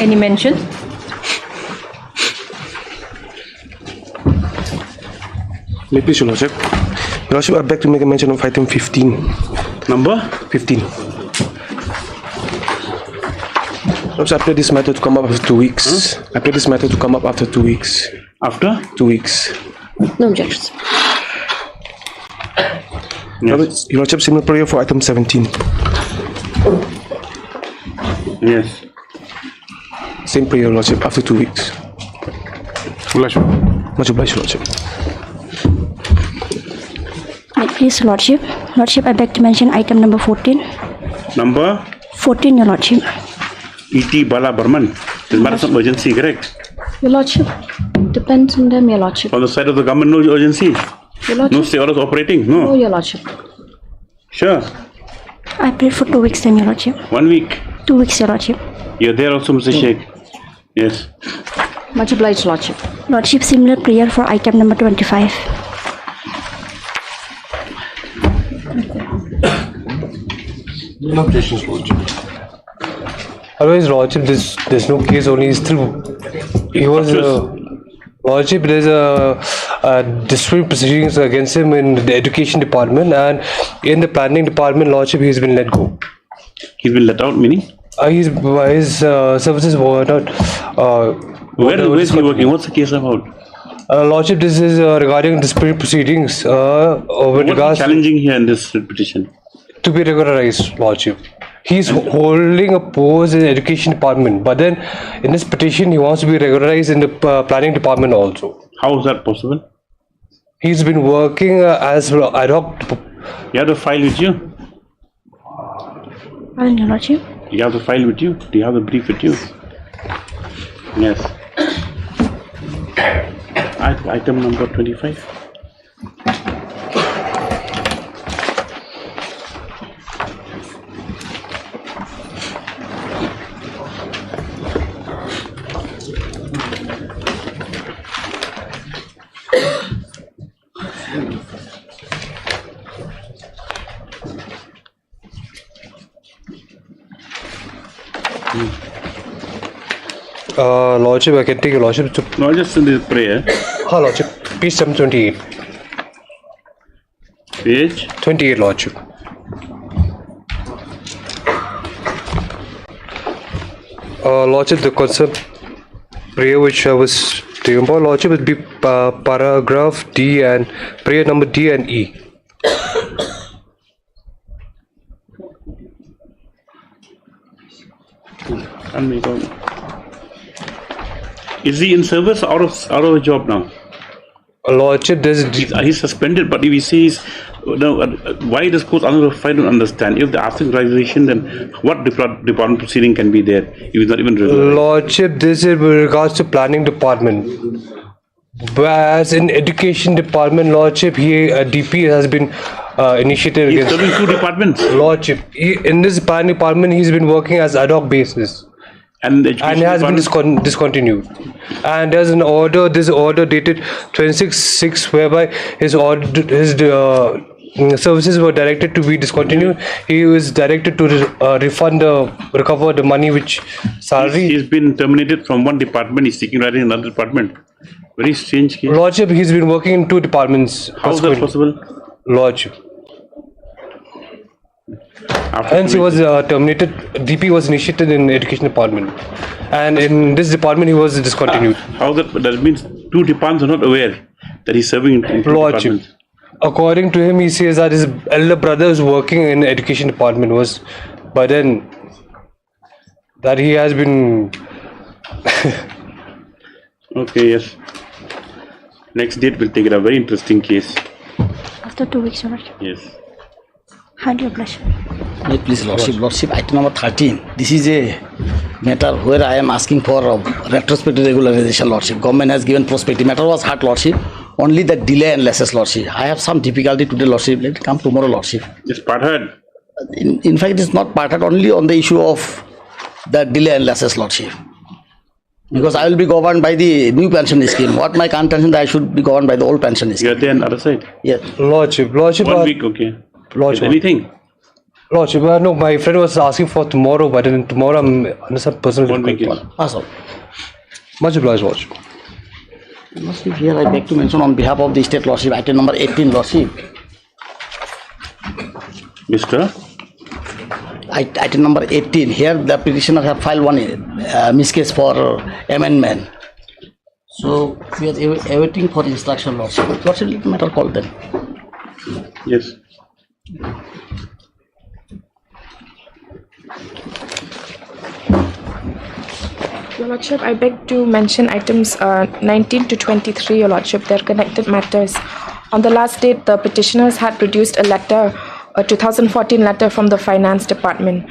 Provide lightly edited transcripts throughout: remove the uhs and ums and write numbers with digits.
Any mention? Please, Your Lordship. Your Lordship, I beg to make a mention of item 15. Number? 15. I played this matter to come up after 2 weeks. I played this matter to come up after 2 weeks. After? 2 weeks. No objections. Yes. Your Lordship, similar prayer for item 17. Yes. Same prayer, Your Lordship, after 2 weeks. Lordship. Much obliged, Your Lordship. Please, Lordship. Lordship, I beg to mention item number 14. Number? 14, Your Lordship. E.T. Bala Burman. This matter is urgency, correct? Your Lordship, depends on them, Your Lordship. On the side of the government, no urgency? Your Lordship. No stay orders operating? No? No, Your Lordship. Sure. I prayed for 2 weeks then, Your Lordship. 1 week? 2 weeks, Your Lordship. You're there also, Mr. Sheikh? Yes. Much obliged, Lordship. Lordship, similar prayer for item number 25. No objections, Lordship. Otherwise, Lordship, there's no case, only is through. He was, Lordship, there's a disciplinary proceedings against him in the education department, and in the planning department, Lordship, he's been let go. He's been let out, meaning? His services were not. Where is he working? What's the case about? Lordship, this is regarding disciplinary proceedings. With regards challenging here in this petition? To be regularized, Lordship. He's holding a post in the education department, but then in this petition, he wants to be regularized in the planning department also. How is that possible? He's been working as ad hoc. You have the file with you? Your Lordship. You have the file with you? Do you have the brief with you? Yes. Item number 25. Lordship, I can take your Lordship to. No, just in the prayer. Lordship. Page 28. Page 28, Lordship. Lordship, the concept prayer which I was talking about, Lordship, would be paragraph D and prayer number D and E. Is he in service or out of a job now? Lordship, he's suspended, but if he says, why this court under I don't understand. If the authorization, then what department proceeding can be there if it's not even regular? Lordship, this is with regards to planning department. Whereas in education department, Lordship, DP has been initiated He's against. serving 2 departments. Lordship, in this planning department, he's been working as ad hoc basis. And it has been discontinued. And there's an order, this order dated 26/6, whereby his services were directed to be discontinued. He was directed to recover the money which salary. He's been terminated from one department. He's seeking right in another department. Very strange case. Lordship, he's been working in 2 departments. How is that possible? Lordship. Hence he was terminated. DP was initiated in education department, and in this department he was discontinued. How that means 2 departments are not aware that he's serving in 2 Lordship. departments. According to him, he says that his elder brother is working in the education department but then that he has been. Okay, yes. Next date we'll take it. A very interesting case. After 2 weeks, Your Lordship. Yes. Hand your blessing. Please, Lordship, item number 13. This is a matter where I am asking for retrospective regularization, Lordship. Government has given prospective. Matter was hard, Lordship. Only the delay and losses, Lordship. I have some difficulty today, Lordship. Let it come tomorrow, Lordship. It's parted. In fact, it's not parted, only on the issue of the delay and losses, Lordship. Because I will be governed by the new pension scheme. What my contention that I should be governed by the old pension scheme. You're there on the other side? Yes. Lordship. 1 week, okay. Lordship. Anything? Lordship, no, my friend was asking for tomorrow, but then tomorrow I'm under some personal 1 week. So, Much obliged, Lordship. Lordship, here I beg to mention on behalf of the state Lordship, item number 18, Lordship. Mr. Item number 18, here the petitioner have filed one miscase for amendment. So, we are awaiting for instruction, Lordship. Lordship, let the matter call them. Yes. Your Lordship, I beg to mention items 19 to 23, Your Lordship. They're connected matters. On the last date, the petitioners had produced a letter, a 2014 letter from the Finance Department.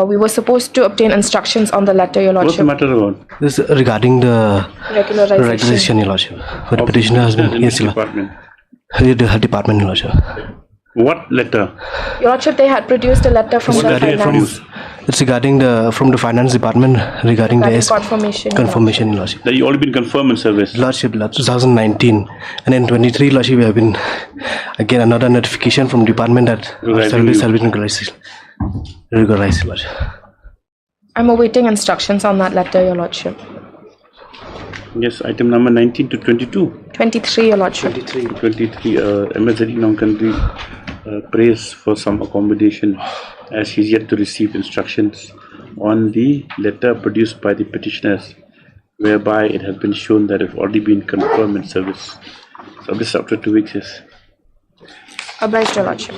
We were supposed to obtain instructions on the letter, Your What's the Lordship. matter about? This is regarding the Regularization. Your Lordship. But the petitioner has been Yes, department. her department, Your Lordship. What letter? Your Lordship, they had produced a letter from the Finance It's regarding from the finance department regarding the confirmation. confirmation, Lordship. That you already been confirmed in service. Lordship, 2019, and then 23, Lordship, we have been again another notification from department that service regularized, Lordship. I'm awaiting instructions on that letter, Your Lordship. Yes, item number 19 to 22. 23, Your Lordship. 23. MSD now can be praised for some accommodation as he's yet to receive instructions on the letter produced by the petitioners, whereby it has been shown that it's already been confirmed in service. So this after 2 weeks, yes. Obliged, Your Lordship.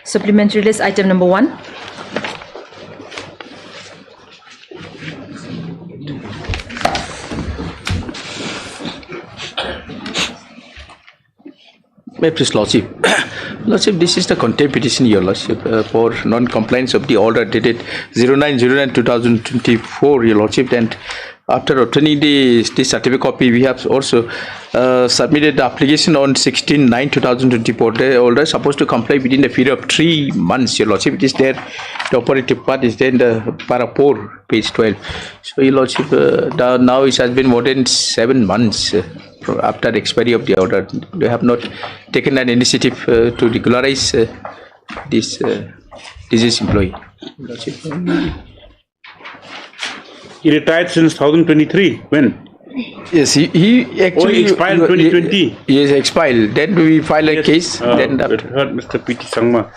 Supplementary list item number 1. May please, Lordship. Lordship, this is the contempt petition, Your Lordship, for non-compliance of the order dated 09/09/2024, Your Lordship. And after obtaining the certificate copy, we have also submitted the application on 16/9/2024. The order is supposed to comply within the period of 3 months, Your Lordship. It is there. The operative part is there in the para 4, page 12. So, Your Lordship, now it has been more than 7 months. After the expiry of the order, they have not taken an initiative to regularize this deceased employee. He retired since 2023. When? Yes, he actually he expired in 2020. Yes, expired. Then we file a case. Then I heard Mr. P.T. Sangma.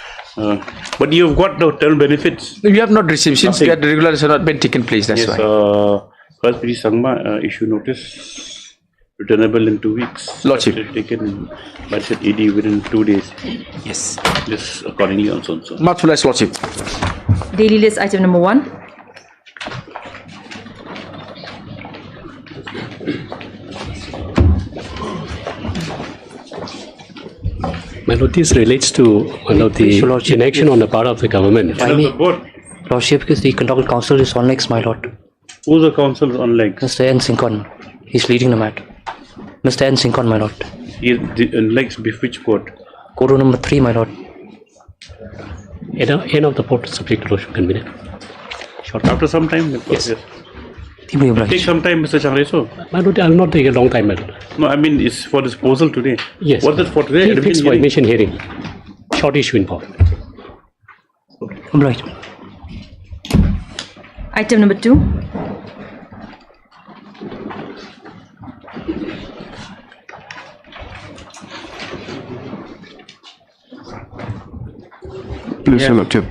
But you've got the term benefits. we have not received since that regularization has not been taken place. That's Yes, why. first P.T. Sangma issue notice. Returnable in 2 weeks. Lordship. Taken by the ED within 2 days. Yes. This accordingly also. Much obliged, Lordship. Daily list item number 1. My lord, this relates to the inaction on the part of the government. Head of the board. Lordship, because the conduct council is on legs, my lord. Who's the council on legs? Mr. N. Sinkon, he's leading the matter. Mr. N. Sinkon, my lord. He is on legs with which court? Code number 3, my lord. End of the port subject to lordship convenient. After some time? Yes. Deeply obliged. Take some time, Mr. Changreso. My lord, I will not take a long time, my lord. No, I mean, it's for disposal today. Yes. What is for today? He fixed for admission hearing. Short issue in court. Obliged. Item number 2. Please, Lordship.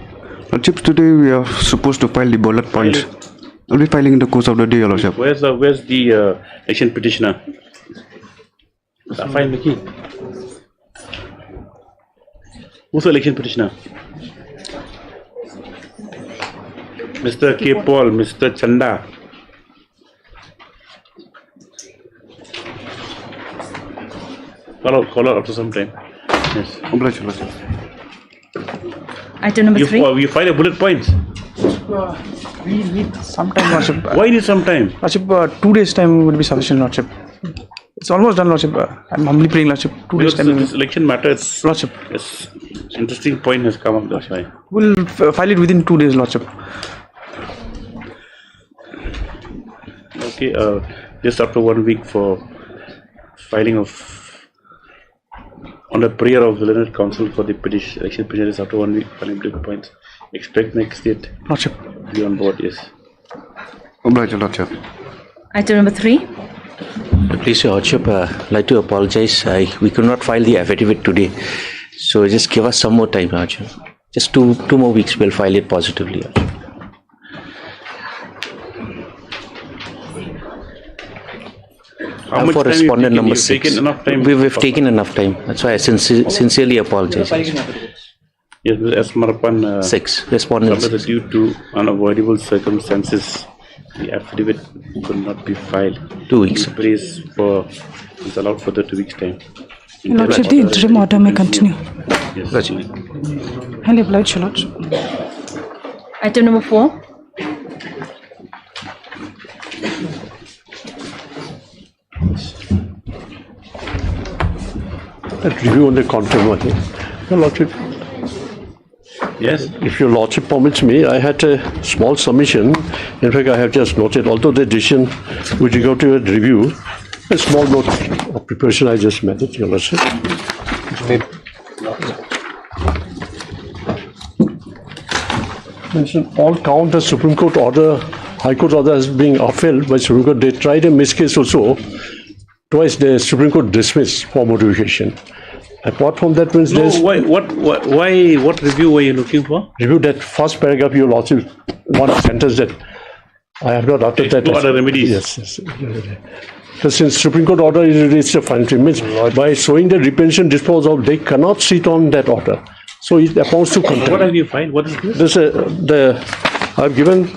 Lordship, today we are supposed to file the bullet points. I'll be filing in the course of the day, Your Lordship. Where's the election petitioner? Find the key. Who's the election petitioner? Mr. K. Paul, Mr. Chanda. Call out after some time. Yes. Obliged, Your Lordship. Item number 3. You file a bullet points. We need some time, Lordship. Why need some time? Lordship, 2 days time would be sufficient, Lordship. It's almost done, Lordship. I'm humbly praying, Lordship. 2 days time. This election matter, Lordship. Yes, interesting point has come up. That's why. We'll file it within 2 days, Lordship. Okay, just after 1 week for filing of on the prayer of the learned counsel for the election petitioners after 1 week filing political points. Expect next date. Lordship. Be on board, yes. Obliged, Your Lordship. Item number 3. Please, Your Lordship, I'd like to apologize. We could not file the affidavit today. So just give us some more time, Your Lordship. Just two more weeks, we'll file it positively, Your Lordship. How much For time respondent number you've 6. taken enough time? We've taken enough time. That's why I sincerely apologize. Yes, as Marapan 6. Respondent 6. due to unavoidable circumstances, the affidavit could not be filed. 2 weeks. Praise for is allowed for the 2 weeks time. Your Lordship, the interim order may continue. Yes. Highly obliged, Your Lordship. Item number 4. Review on the contempt, Your Lordship. Yes. If Your Lordship permits me, I had a small submission. In fact, I have just noted, although the decision with regard to a review, a small note of preparation I just made it, Your Lordship. Mention all count the Supreme Court order, High Court order as being upheld by Supreme Court. They tried a missed case also. Twice the Supreme Court dismissed for modification. Apart from that, means there's what review were you looking for? Review that first paragraph, Your Lordship, one sentence that I have not uttered that. Other remedies. Yes. Because since Supreme Court order is reached a final means by showing the repension disposal, they cannot sit on that order. So it amounts to contempt. What have you filed? What is this? I've given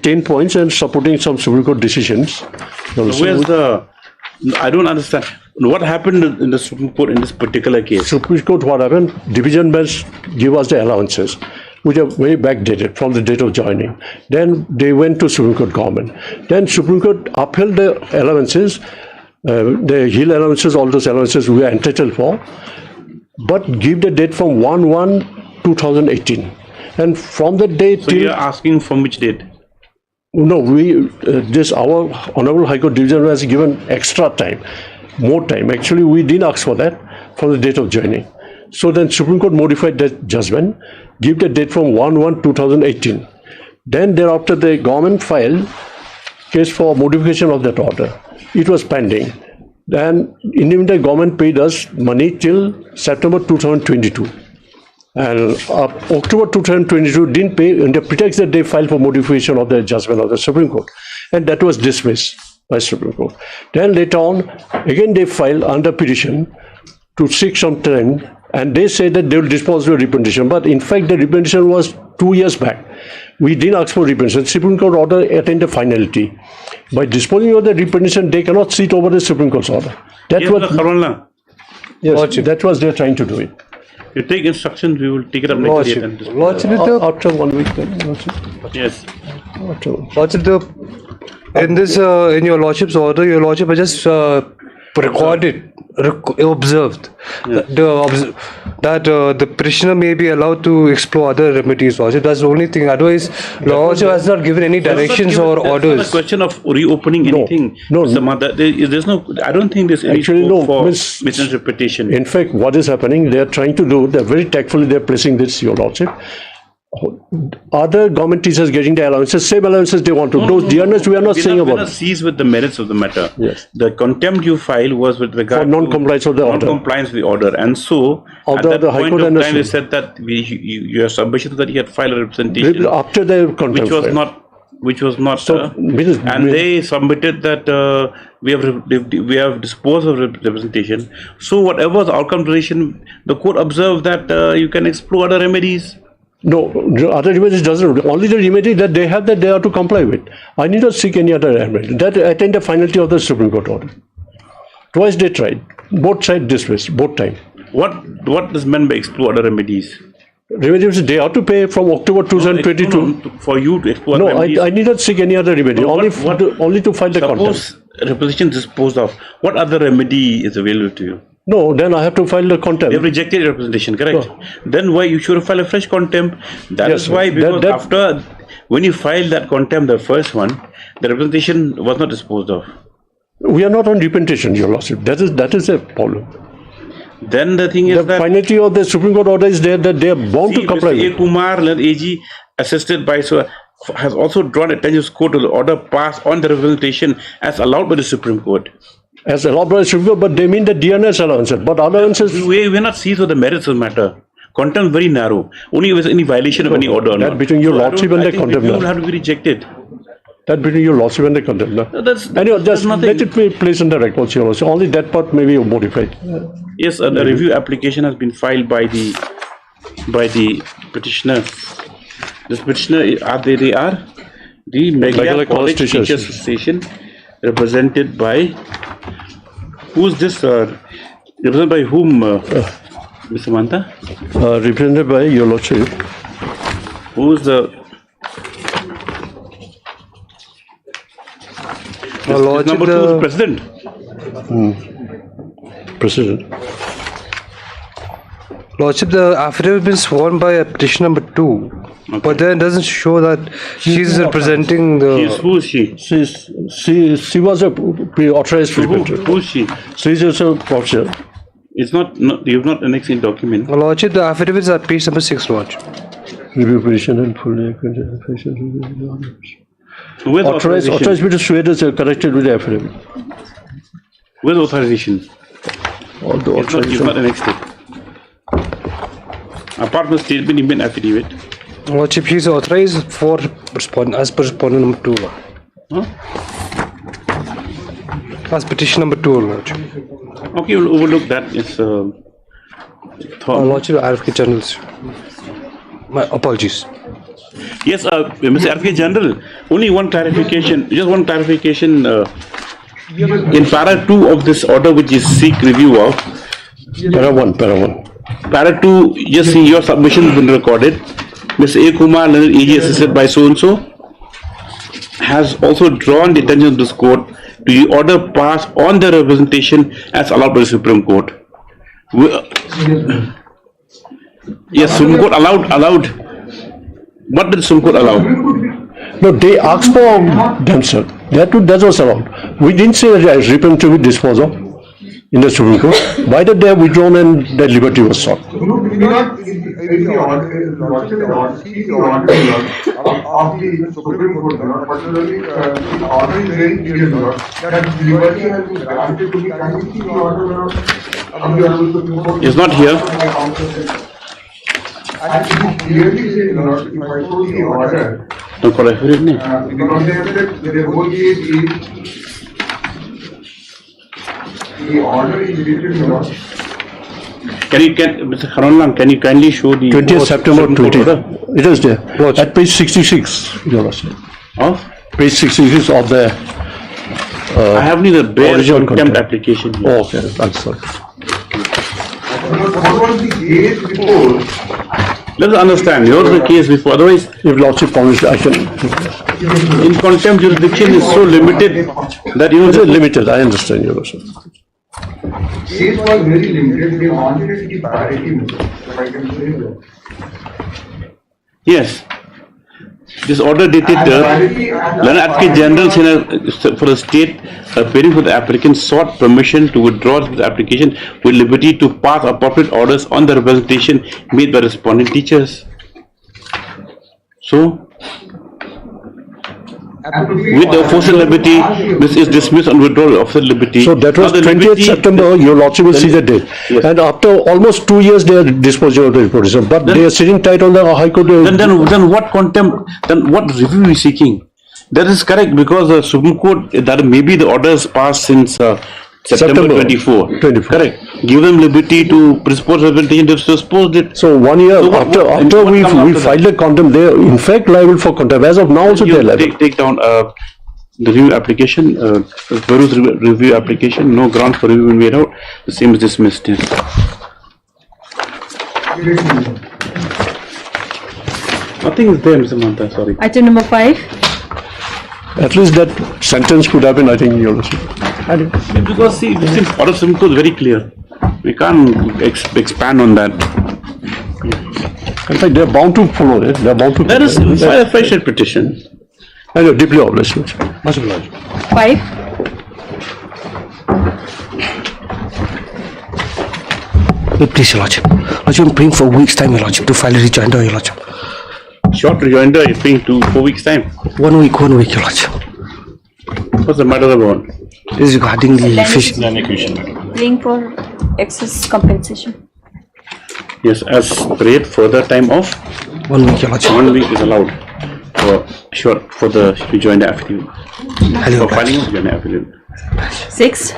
10 points and supporting some Supreme Court decisions. So where's the? I don't understand. What happened in the Supreme Court in this particular case? Supreme Court, what happened? Division bench give us the allowances, which are very backdated from the date of joining. Then they went to Supreme Court government. Then Supreme Court upheld the allowances, the Hill allowances, all those allowances we are entitled for, but give the date from 1/1/2018. And from the date So you are asking from which date? No, our Honorable High Court Division has given extra time, more time. Actually, we didn't ask for that from the date of joining. So then Supreme Court modified that judgment, give the date from 1/1/2018. Then thereafter the government filed case for modification of that order. It was pending. Then in the meantime, government paid us money till September 2022. And October 2022 didn't pay on the pretext that they filed for modification of the judgment of the Supreme Court. And that was dismissed by Supreme Court. Then later on, again they filed under petition to seek some time, and they say that they will dispose of the repentation. But in fact, the repentation was 2 years back. We didn't ask for repentation. Supreme Court order attained a finality. By disposing of the repentation, they cannot sit over the Supreme Court's order. That was they're trying to do it. You take instructions, we will take it up next day. After 1 week. Yes. Lordship, in this, in your Lordship's order, your Lordship has just recorded, observed that the petitioner may be allowed to explore other remedies. Lordship, that's the only thing. Otherwise, Lordship has not given any directions or orders. It's not a question of reopening anything. No. There's no. I don't think there's any scope for misinterpretation. In fact, what is happening? They are trying to do. They're very tactfully. They're placing this, Your Lordship. Other government teachers getting the allowances, same allowances they want to. Those DNS we are not saying about. We are seized with the merits of the matter. Yes. The contempt you filed was with regard for non-compliance of the order. Non-compliance with the order, and so at that point of time, we said that your submission that he had filed a representation after the contempt, which was not. And they submitted that we have disposed of representation. So whatever was the outcome decision, the court observed that you can explore other remedies. No, other remedies doesn't. Only the remedy that they have that they have to comply with. I need not seek any other remedy. That attained the finality of the Supreme Court order. Twice they tried. Both sides dismissed. Both time. What is meant by explore other remedies? Remedies they have to pay from October 2022. For you to explore. No, I need not seek any other remedy. Only to find the contempt. Suppose representation disposed of. What other remedy is available to you? No, then I have to file the contempt. They have rejected representation, correct? No. Then why you should file a fresh contempt? That is why, because after when you filed that contempt, the first one, the representation was not disposed of. We are not on repentation, Your Lordship. That is a problem. Then the thing is the finality of the Supreme Court order is there that they are bound to comply. Mr. A. Kumar, AG, assisted by has also drawn attention to the order passed on the representation as allowed by the Supreme Court. As allowed by the Supreme Court, but they mean the DNS allowance. But allowances... We will not see the merits of the matter. Contempt is very narrow. Only if there is any violation of any order or that not. Between your lordship and the contempt. It will have to be rejected. That between your lordship and the contempt. Anyway, just let it be placed in the records here also. Only that part may be modified. Yes, a review application has been filed by the petitioner. This petitioner they are the Meghalaya College Teachers Association, represented by who's this? Represented by whom, Mr. Manta? Represented by your lordship. Who's the? Number 2 is president. President. Lordship, the affidavit has been sworn by petition number 2, but then it doesn't show that she's representing the. Who is she? She was a authorized representative. Who is she? She is also a professor. It's not. You have not annexed in document. Lordship, the affidavit is at page number 6, Lordship. Review petition and full authorized with the swear is connected with the affidavit. With authorization. All the authorization. You've not annexed it. Apart from the statement in affidavit. Lordship, he is authorized for respondent as per respondent number 2. Huh? As petition number 2, Lordship. Okay, we'll overlook that. It's Lordship, RFK Generals. My apologies. Yes, Mr. RFK General, only one clarification, just one clarification. In para 2 of this order, which is seek review of. Para 1. Para 2, just see your submission has been recorded. Mr. A. Kumar, AG assisted by so-and-so, has also drawn the attention of this court to the order passed on the representation as allowed by the Supreme Court. Yes, Supreme Court allowed. What did the Supreme Court allow? No, they asked for themselves. That was allowed. We didn't say that representative to be disposed of in the Supreme Court. Why did they have withdrawn and that liberty was sought? It's not here. Actually, clearly say, if I show the order, because they have the whole case is the order is written. Mr. Haranlang, can you kindly show the 20th September 20? It is there. At page 66, of page 66 of the. I have neither bare original contempt application here. Oh, okay, I'm sorry. What was the case before? Let us understand, here was the case before, otherwise, if lordship promised, I can. In contempt, jurisdiction is so limited that It's limited, I understand you also. Case was very limited, they wanted it to be parity, if I can say that. Yes. This order dated Advocate General for the state appearing for the applicant sought permission to withdraw the application with liberty to pass appropriate orders on the representation made by respondent teachers. So, with the official liberty, this is dismissed on withdrawal of the liberty. So that was 20th September, your lordship will see the date. Yes. And after almost 2 years, they are disposing of the reportation. But then, they are sitting tight on the High Court. Then what contempt, then what review are we seeking? That is correct, because the Supreme Court, that maybe the orders passed since September 24. Correct. Give them liberty to dispose representation, they disposed it. So 1 year after we filed the contempt, they are in fact liable for contempt. As of now also they are liable. Take down the review application, Peru's review application, no ground for review made out, the same is dismissed. Yes. Nothing is there, Mr. Manta, sorry. Item number 5. At least that sentence could have been, I think, yours. Because see, this order of Supreme Court is very clear. We can't expand on that. In fact, they are bound to follow it. They are bound to. There is a fresh petition. I know, deeply obliged. Much obliged. 5. Please, Your Lordship. Lordship, I'm praying for a week's time, Your Lordship, to file a rejoinder, Your Lordship. Short rejoinder is being 4 weeks' time. 1 week, Your Lordship. What's the matter about? This is regarding the fish. Paying for excess compensation. Yes, as prayed, further time off. 1 week, Your Lordship. 1 week is allowed for the rejoinder affidavit. For filing of rejoinder affidavit. 6.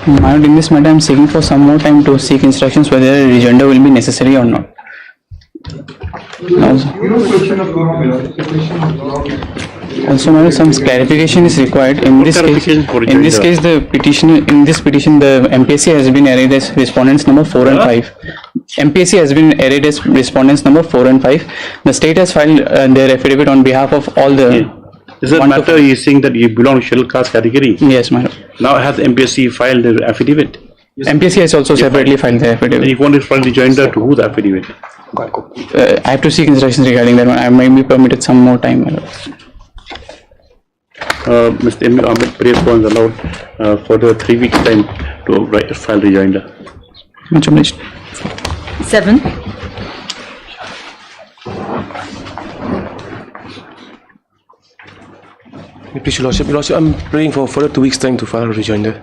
Madam, in this matter, I am seeking for some more time to seek instructions whether a rejoinder will be necessary or not. Also, madam, some clarification is required. In this case, the petition, the MPSC has been arrayed as respondents number 4 and 5. MPSC has been arrayed as respondents number 4 and 5. The state has filed their affidavit on behalf of all the. Is that matter you saying that you belong to scheduled caste category? Yes, madam. Now has MPSC filed the affidavit? MPSC has also separately filed the affidavit. Then you want to file rejoinder to who the affidavit? I have to seek instructions regarding that one. I might be permitted some more time, madam. Mr. M. Ahmed prays for is allowed for the 3 weeks time to file rejoinder. Much obliged. 7. Please, Your Lordship, I'm praying for further 2 weeks' time to file a rejoinder.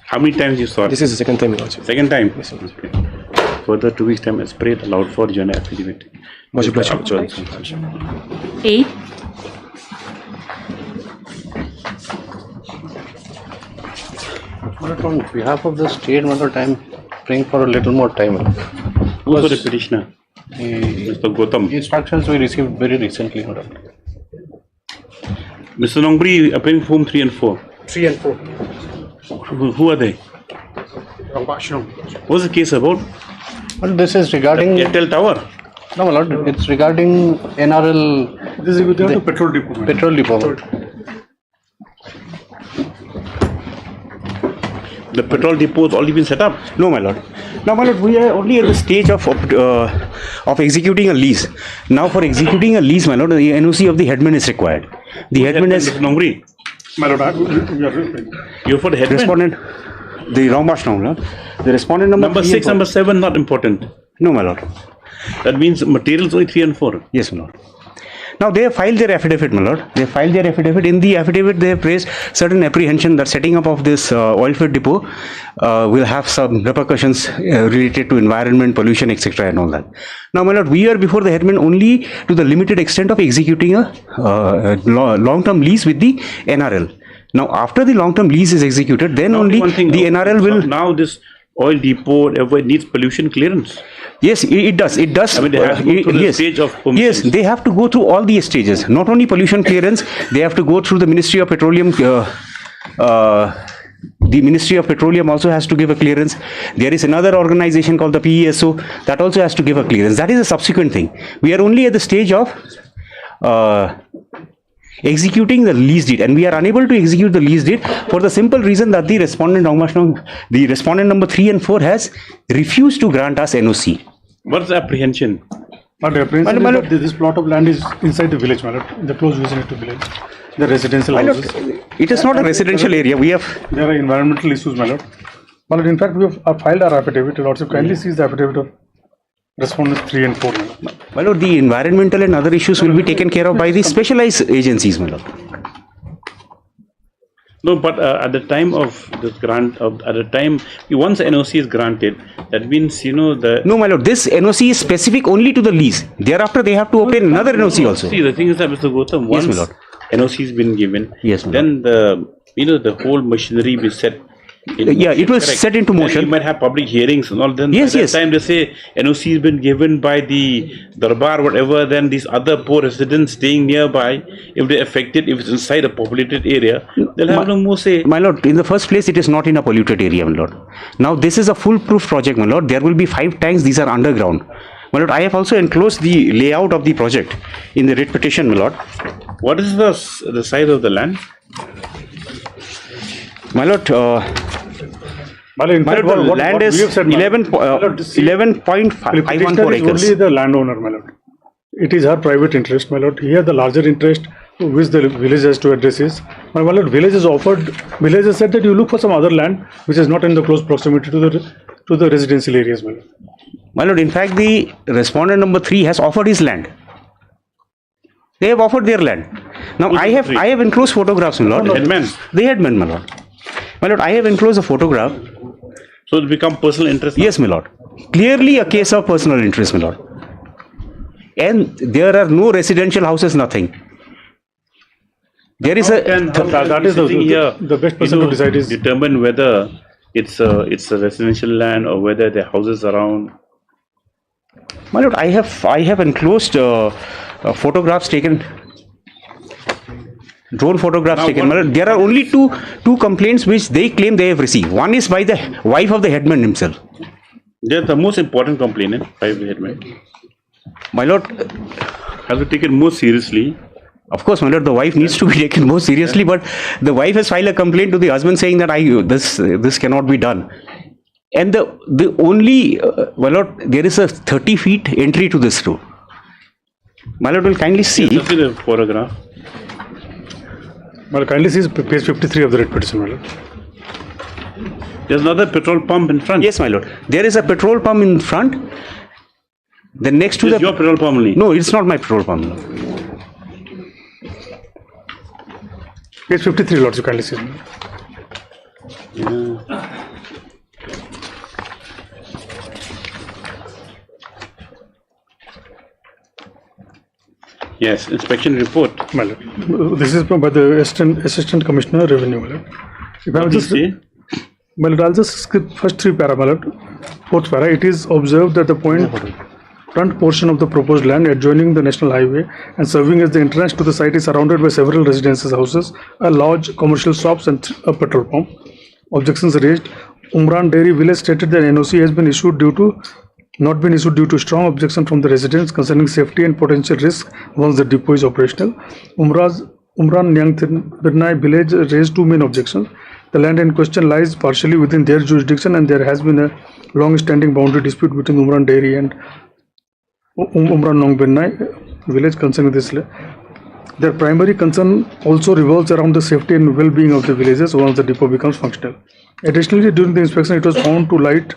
How many times you saw it? This is the second time, Your Lordship. Second time? Yes, sir. Further 2 weeks' time as prayed, allowed for rejoinder affidavit. Much obliged. 8. On behalf of the state, I'm praying for a little more time. Who was the petitioner? Mr. Gautam. Instructions we received very recently. Mr. Nongri, applying form 3 and 4. 3 and 4. Who are they? What's the case about? Well, this is regarding the Airtel Tower. No, my lord, it's regarding NRL. This is with the petrol depot. Petrol depot. The petrol depot has already been set up? No, my lord. Now, my lord, we are only at the stage of executing a lease. Now, for executing a lease, my lord, the NOC of the headman is required. The headman is. Nongri. My lord, you're for the headman? Respondent. The wrong batch now, lord. The respondent number 6, number 7, not important. No, my lord. That means materials only 3 and 4. Yes, my lord. Now they have filed their affidavit, my lord. They filed their affidavit. In the affidavit, they have raised certain apprehension that setting up of this oil field depot will have some repercussions related to environment, pollution, etc. and all that. Now, my lord, we are before the headman only to the limited extent of executing a long-term lease with the NRL. Now, after the long-term lease is executed, then only the NRL will. Now, this oil depot needs pollution clearance. Yes, it does. It does. I mean, they have to go through the stage of permissions. Yes, they have to go through all the stages. Not only pollution clearance, they have to go through the Ministry of Petroleum. The Ministry of Petroleum also has to give a clearance. There is another organization called the PESO that also has to give a clearance. That is a subsequent thing. We are only at the stage of executing the lease deed, and we are unable to execute the lease deed for the simple reason that the respondent number 3 and 4 has refused to grant us NOC. What's the apprehension? The apprehension is that this plot of land is inside the village, in the close vicinity to village. The residential houses. It is not a residential area. We have. There are environmental issues, my lord. My lord, in fact, we have filed our affidavit. Lordship kindly sees the affidavit of respondents 3 and 4. My lord, the environmental and other issues will be taken care of by the specialized agencies, my lord. No, but at the time of this grant, once NOC is granted, that means, the... No, my lord, this NOC is specific only to the lease. Thereafter, they have to obtain another NOC also. See, the thing is that, Mr. Gautam, once NOC has been given, yes, then the whole machinery will set. It will set into motion. Then you might have public hearings and all. Then by that time they say NOC has been given by the Darbar, whatever. Then these other poor residents staying nearby, if they're affected, if it's inside a populated area, they'll have no more say. My lord, in the first place, it is not in a polluted area, my lord. Now, this is a foolproof project, my lord. There will be 5 tanks. These are underground. My lord, I have also enclosed the layout of the project in the writ petition, my lord. What is the size of the land? My lord, land is 11.514 acres. Only the landowner, my lord. It is her private interest, my lord. Here, the larger interest which the village has to address is, my lord, village has said that you look for some other land which is not in the close proximity to the residential areas, my lord. My lord, in fact, the respondent number 3 has offered his land. They have offered their land. Now, I have enclosed photographs, my lord. The headman, my lord. My lord, I have enclosed a photograph. So it become personal interest? Yes, my lord. Clearly a case of personal interest, my lord. And there are no residential houses, nothing. There is that is the best person to decide is determine whether it's a residential land or whether there are houses around. My lord, I have enclosed photographs taken, drone photographs taken. My lord, there are only two complaints which they claim they have received. One is by the wife of the headman himself. They are the most important complainant by the headman. My lord, have to take it more seriously. Of course, my lord, the wife needs to be taken more seriously, but the wife has filed a complaint to the husband saying that this cannot be done. And the only, my lord, there is a 30 feet entry to this road. My lord will kindly see. Let's see the photograph. Well, kindly see page 53 of the red petition, my lord. There's another petrol pump in front. Yes, my lord. There is a petrol pump in front. The next to your petrol pump only? No, it's not my petrol pump. No. Page 53, lords, you kindly see. Yeah. Yes, inspection report. My lord. This is by the Assistant Commissioner Revenue, my lord. If I just my lord, I'll just skip first 3 para, my lord. 4th para, it is observed that the front portion of the proposed land adjoining the national highway and serving as the entrance to the site is surrounded by several residences houses, a large commercial shops and a petrol pump. Objections raised. Umran Dairy Village stated that NOC has been issued not been issued due to strong objection from the residents concerning safety and potential risk once the depot is operational. Umran Nyangthirnai village raised 2 main objections. The land in question lies partially within their jurisdiction and there has been a long-standing boundary dispute between Umran Dairy and Umran Nongbennai village concerning this land. Their primary concern also revolves around the safety and well-being of the villages once the depot becomes functional. Additionally, during the inspection, it was found to light.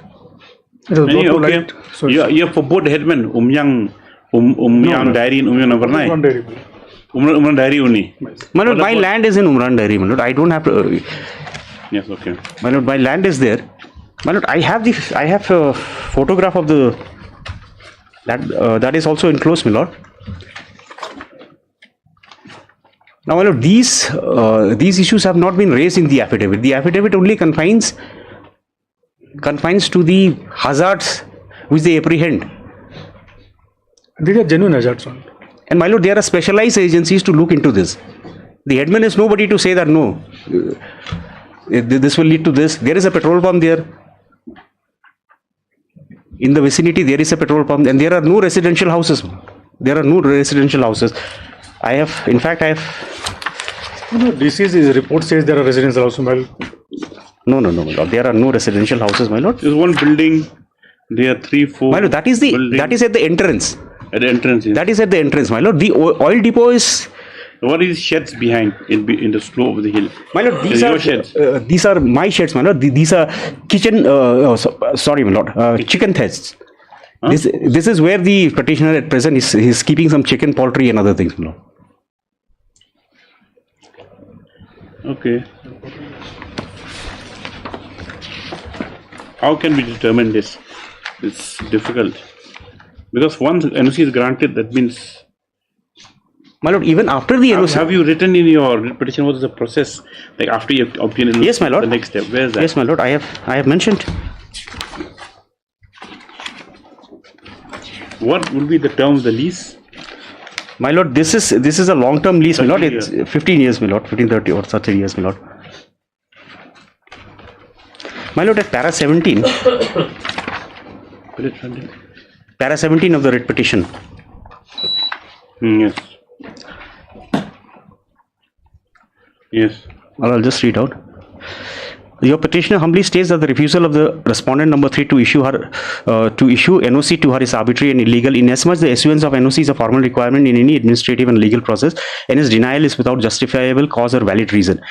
It was brought to light. You have for both headmen, Umyang Dairy and Umyang Navernai. Umran Dairy. Umran Dairy only. My lord, my land is in Umran Dairy, my lord. I don't have to. Yes, okay. My lord, my land is there. My lord, I have a photograph of the that is also enclosed, my lord. Now, my lord, these issues have not been raised in the affidavit. The affidavit only confines to the hazards which they apprehend. These are genuine hazards. And my lord, there are specialized agencies to look into this. The headman is nobody to say that no, this will lead to this. There is a petrol pump there. In the vicinity, there is a petrol pump, and there are no residential houses. There are no residential houses. In fact, DC's report says there are residential houses, my lord. No, my lord. There are no residential houses, my lord. There's one building. There are 3, 4. My lord, that is at the entrance. At the entrance, yes. That is at the entrance, my lord. The oil depot is. What is sheds behind in the slope of the hill? My lord, these are my sheds, my lord. These are kitchen. Sorry, my lord. Chicken tests. Huh? This is where the petitioner at present is keeping some chicken, poultry, and other things, my lord. Okay. How can we determine this? It's difficult. Because once NOC is granted, that means. My lord, even after the NOC. Have you written in your petition what is the process? Like after you obtain NOC? Yes, my lord. The next step. Where is that? Yes, my lord. I have mentioned. What will be the term of the lease? My lord, this is a long-term lease, my lord. It's 15 years, my lord. 15, 30 or 30 years, my lord. My lord, at para 17. Para 17 of the writ petition. Yes. Yes. Well, I'll just read out. Your petitioner humbly states that the refusal of the respondent number 3 to issue NOC to her is arbitrary and illegal, inasmuch the issuance of NOC is a formal requirement in any administrative and legal process, and its denial is without justifiable cause or valid reason.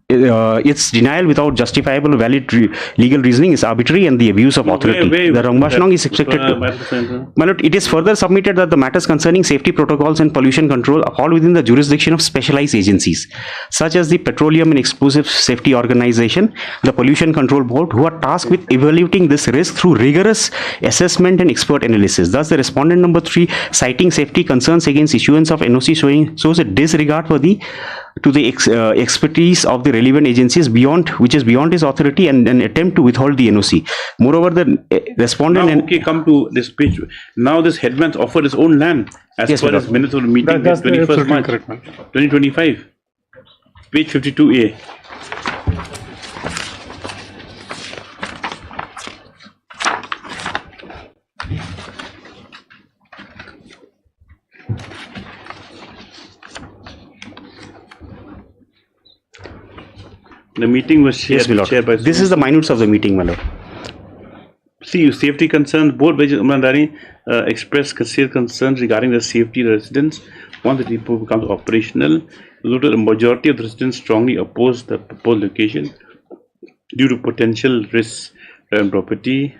Its denial without justifiable or valid legal reasoning is arbitrary and the abuse of authority. The Rangbashnong is expected to... My lord, it is further submitted that the matters concerning safety protocols and pollution control fall within the jurisdiction of specialized agencies, such as the Petroleum and Explosives Safety Organization, the Pollution Control Board, who are tasked with evaluating this risk through rigorous assessment and expert analysis. Thus, the respondent number 3 citing safety concerns against issuance of NOC shows a disregard for the expertise of the relevant agencies which is beyond his authority, and an attempt to withhold the NOC. Moreover, the respondent... Now, okay, come to this page. Now this headman offered his own land as per his minutes of the meeting. That's 21st March 2025. Page 52A. The meeting was chaired by... This is the minutes of the meeting, my lord. See, safety concerns, both Vijay Umrandani expressed sincere concerns regarding the safety of the residents once the depot becomes operational. The majority of the residents strongly oppose the proposed location due to potential risks and property,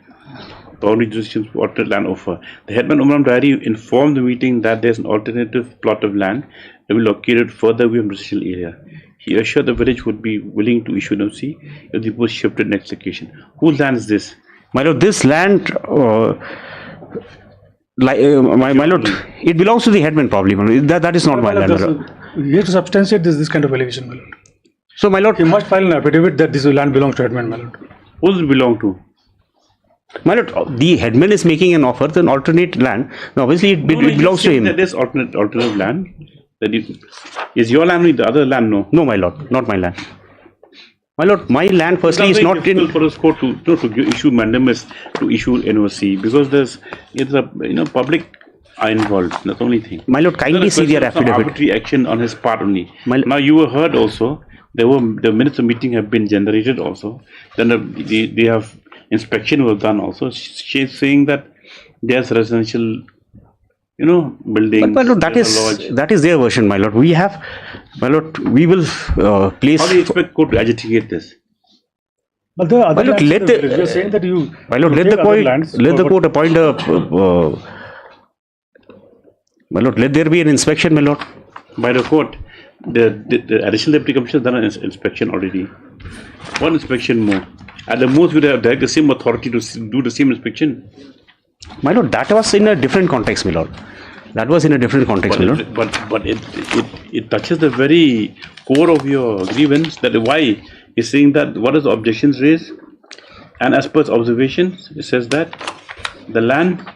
boundary jurisdictions for alternate land offer. The headman Umrandani informed the meeting that there is an alternative plot of land that will be located further away from the residential area. He assured the village would be willing to issue NOC if the post shifted next location. Whose land is this? My lord, this land, my lord, it belongs to the headman probably. That is not my land. He has to substantiate this kind of allegation, my lord. So, my lord, he must file an affidavit that this land belongs to headman, my lord. Who does it belong to? My lord, the headman is making an offer to an alternate land. Now, obviously, it belongs to him. There is alternative land. That is your land with the other land? No. No, my lord, not my land. My lord, my land firstly is not in... for us court to issue mandamus to issue NOC, because it's a public eye involved. That's the only thing. My lord, kindly see their affidavit. Arbitrary action on his part only. Now you were heard also. The minutes of meeting have been generated also. Then they have inspection was done also. She's saying that there's residential, buildings. But my lord, that is their version, my lord. We have, my lord, we will place... How do you expect court to agitate this? But the other lord, you're saying that you... My lord, let the court appoint a... my lord, let there be an inspection, my lord. By the court, the additional deputy commissioner has done an inspection already. One inspection more. At the most, we would have direct the same authority to do the same inspection. My lord, that was in a different context, my lord. That was in a different context, my lord. But it touches the very core of your grievance. That why is saying that what is the objections raised, and as per its observations, it says that the land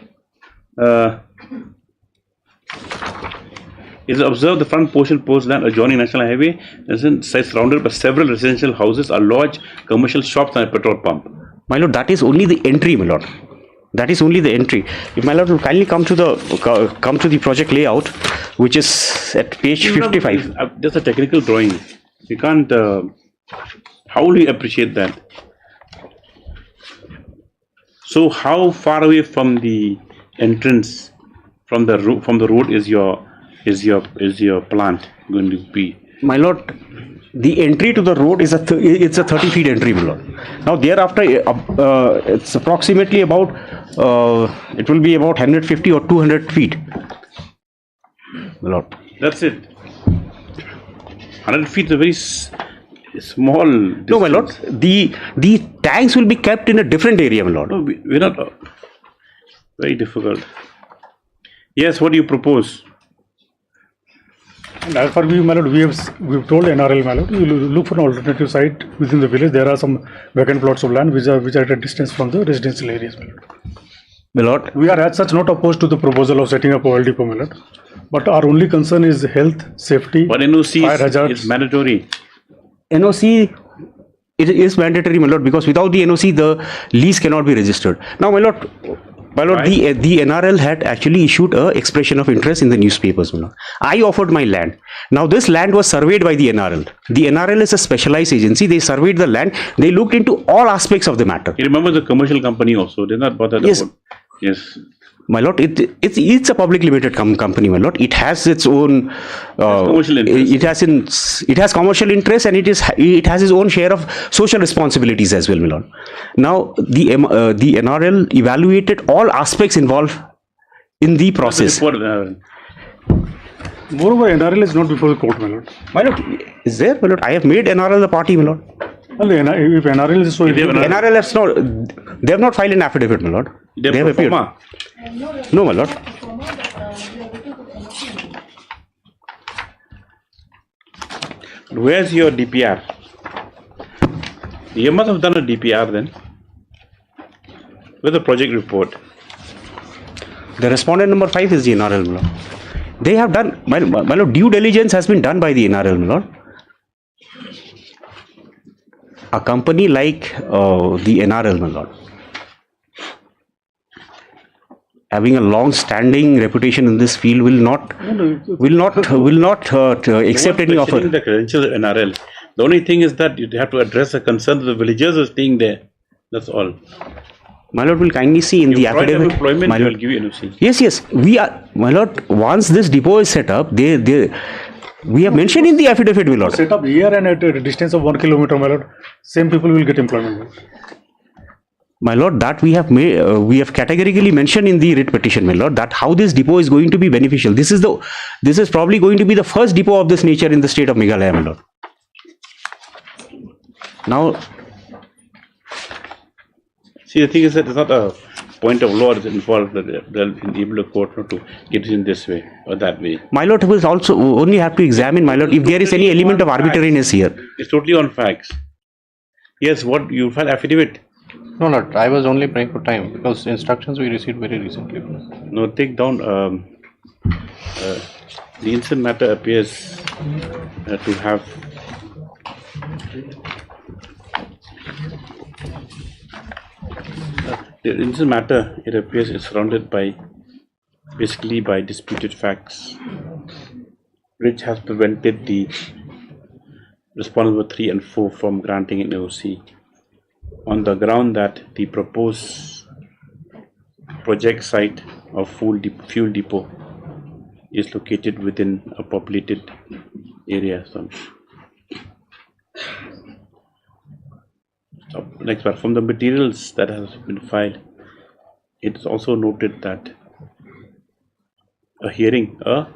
is observed the front portion post land adjoining National Highway is surrounded by several residential houses, a lodge, commercial shops, and a petrol pump. My lord, that is only the entry, my lord. That is only the entry. If my lord will kindly come to the project layout, which is at page 55. That's a technical drawing. You can't. How will you appreciate that? So, how far away from the entrance, from the road, is your plant going to be? My lord, the entry to the road is it's a 30 feet entry, my lord. Now thereafter, it's approximately about it will be about 150 or 200 feet, my lord. That's it. 100 feet is a very small distance. No, my lord. The tanks will be kept in a different area, my lord. No, we're not. Very difficult. Yes, what do you propose? And as for we, my lord, we've told NRL, my lord, we will look for an alternative site within the village. There are some vacant plots of land which are at a distance from the residential areas, my lord. My lord, we are as such not opposed to the proposal of setting up oil depot, my lord. But our only concern is health, safety, but NOC fire hazards. Is mandatory. NOC it is mandatory, my lord, because without the NOC the lease cannot be registered. Now, my lord, My lord, the NRL had actually issued a expression of interest in the newspapers. My lord. I offered my land. Now this land was surveyed by the NRL. The NRL is a specialized agency. They surveyed the land. They looked into all aspects of the matter. You remember the commercial company also? They're not bothered Yes. about. Yes. My lord, it's a public limited company. My lord, it has its own commercial interest. It has commercial interest, and it has its own share of social responsibilities as well, my lord. Now the NRL evaluated all aspects involved in the process. Moreover, NRL is not before the court, my lord. My lord, is there, my lord? I have made NRL the party, my lord. Well, if NRL is so, NRL has not. They have not filed an affidavit, my lord. They have appeared. No, my lord. Where's your DPR? You must have done a DPR then. With the project report. The respondent number 5 is the NRL, my lord. They have done, my lord, due diligence has been done by the NRL, my lord. A company like the NRL, my lord, having a long-standing reputation in this field, will not accept any offer. The credentials of NRL. The only thing is that you have to address the concerns of the villagers who are staying there. That's all. My lord will kindly see in the affidavit. Employment, My lord, will give you NOC. yes, we are, my lord. Once this depot is set up, we have mentioned in the affidavit, my lord. Set up here and at a distance of 1 kilometer, my lord. Same people will get employment. My lord, that we have made, we have categorically mentioned in the writ petition, my lord, that how this depot is going to be beneficial. This is probably going to be the first depot of this nature in the state of Meghalaya, my lord. Now, see, the thing is that it's not a point of law that's involved that will enable a court not to get it in this way or that way. my lord will also only have to examine, my lord, if there is any element of arbitrariness here. It's totally on facts. Yes, what you file affidavit? No, not. I was only praying for time because instructions we received very recently. No, take down. The incident matter appears to have. The incident matter, it appears, is surrounded by basically by disputed facts, which has prevented the respondent number 3 and 4 from granting an AOC on the ground that the proposed project site of fuel depot is located within a populated area. So, next part, from the materials that has been filed, it is also noted that a